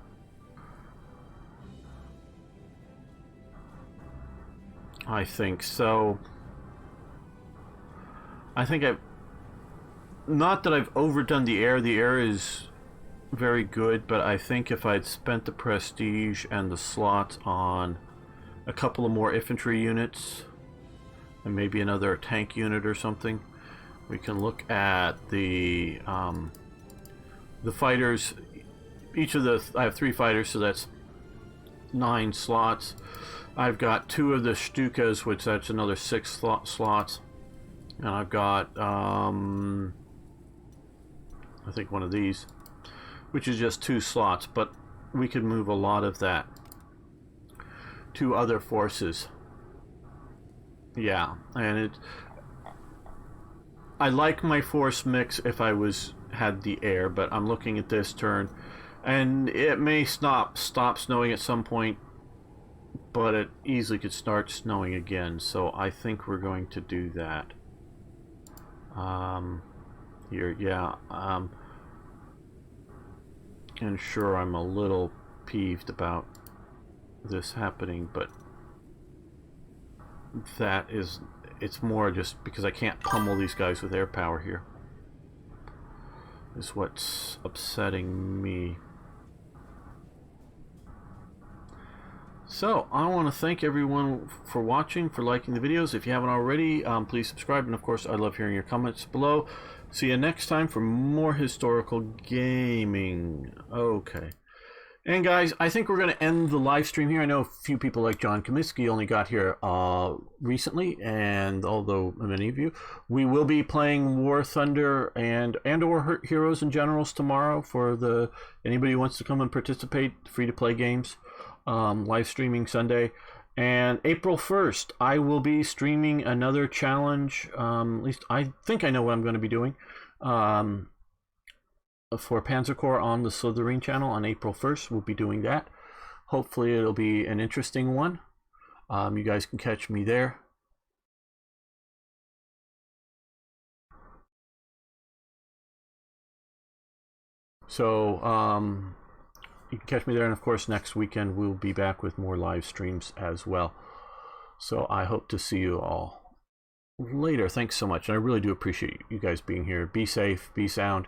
I think so. I think not that I've overdone the air. The air is very good, but I think if I'd spent the prestige and the slots on a couple of more infantry units and maybe another tank unit or something, we can look at the fighters. I have 3 fighters, so that's 9 slots. I've got 2 of the Stukas, which that's another 6 slots, and I've got I think one of these, which is just 2 slots, but we could move a lot of that to other forces. Yeah, and I like my force mix if I had the air, but I'm looking at this turn, and it may stop snowing at some point, but it easily could start snowing again. So I think we're going to do that. Here, yeah. And sure, I'm a little peeved about this happening, but it's more just because I can't pummel these guys with air power here is what's upsetting me. So I want to thank everyone for watching, for liking the videos. If you haven't already, please subscribe, and of course I love hearing your comments below. See you next time for more historical gaming. Okay. And guys, I think we're going to end the live stream here. I know a few people like John Comiskey only got here recently, and although many of you, we will be playing War Thunder and or Heroes and Generals tomorrow for anybody who wants to come and participate, free-to-play games, live streaming Sunday. And April 1st, I will be streaming another challenge. At least I think I know what I'm going to be doing. For Panzer Corps on the Slytherin channel on April 1st. We'll be doing that. Hopefully it'll be an interesting one. You guys can catch me there. So you can catch me there, and of course next weekend we'll be back with more live streams as well. So I hope to see you all later. Thanks so much, and I really do appreciate you guys being here. Be safe, be sound.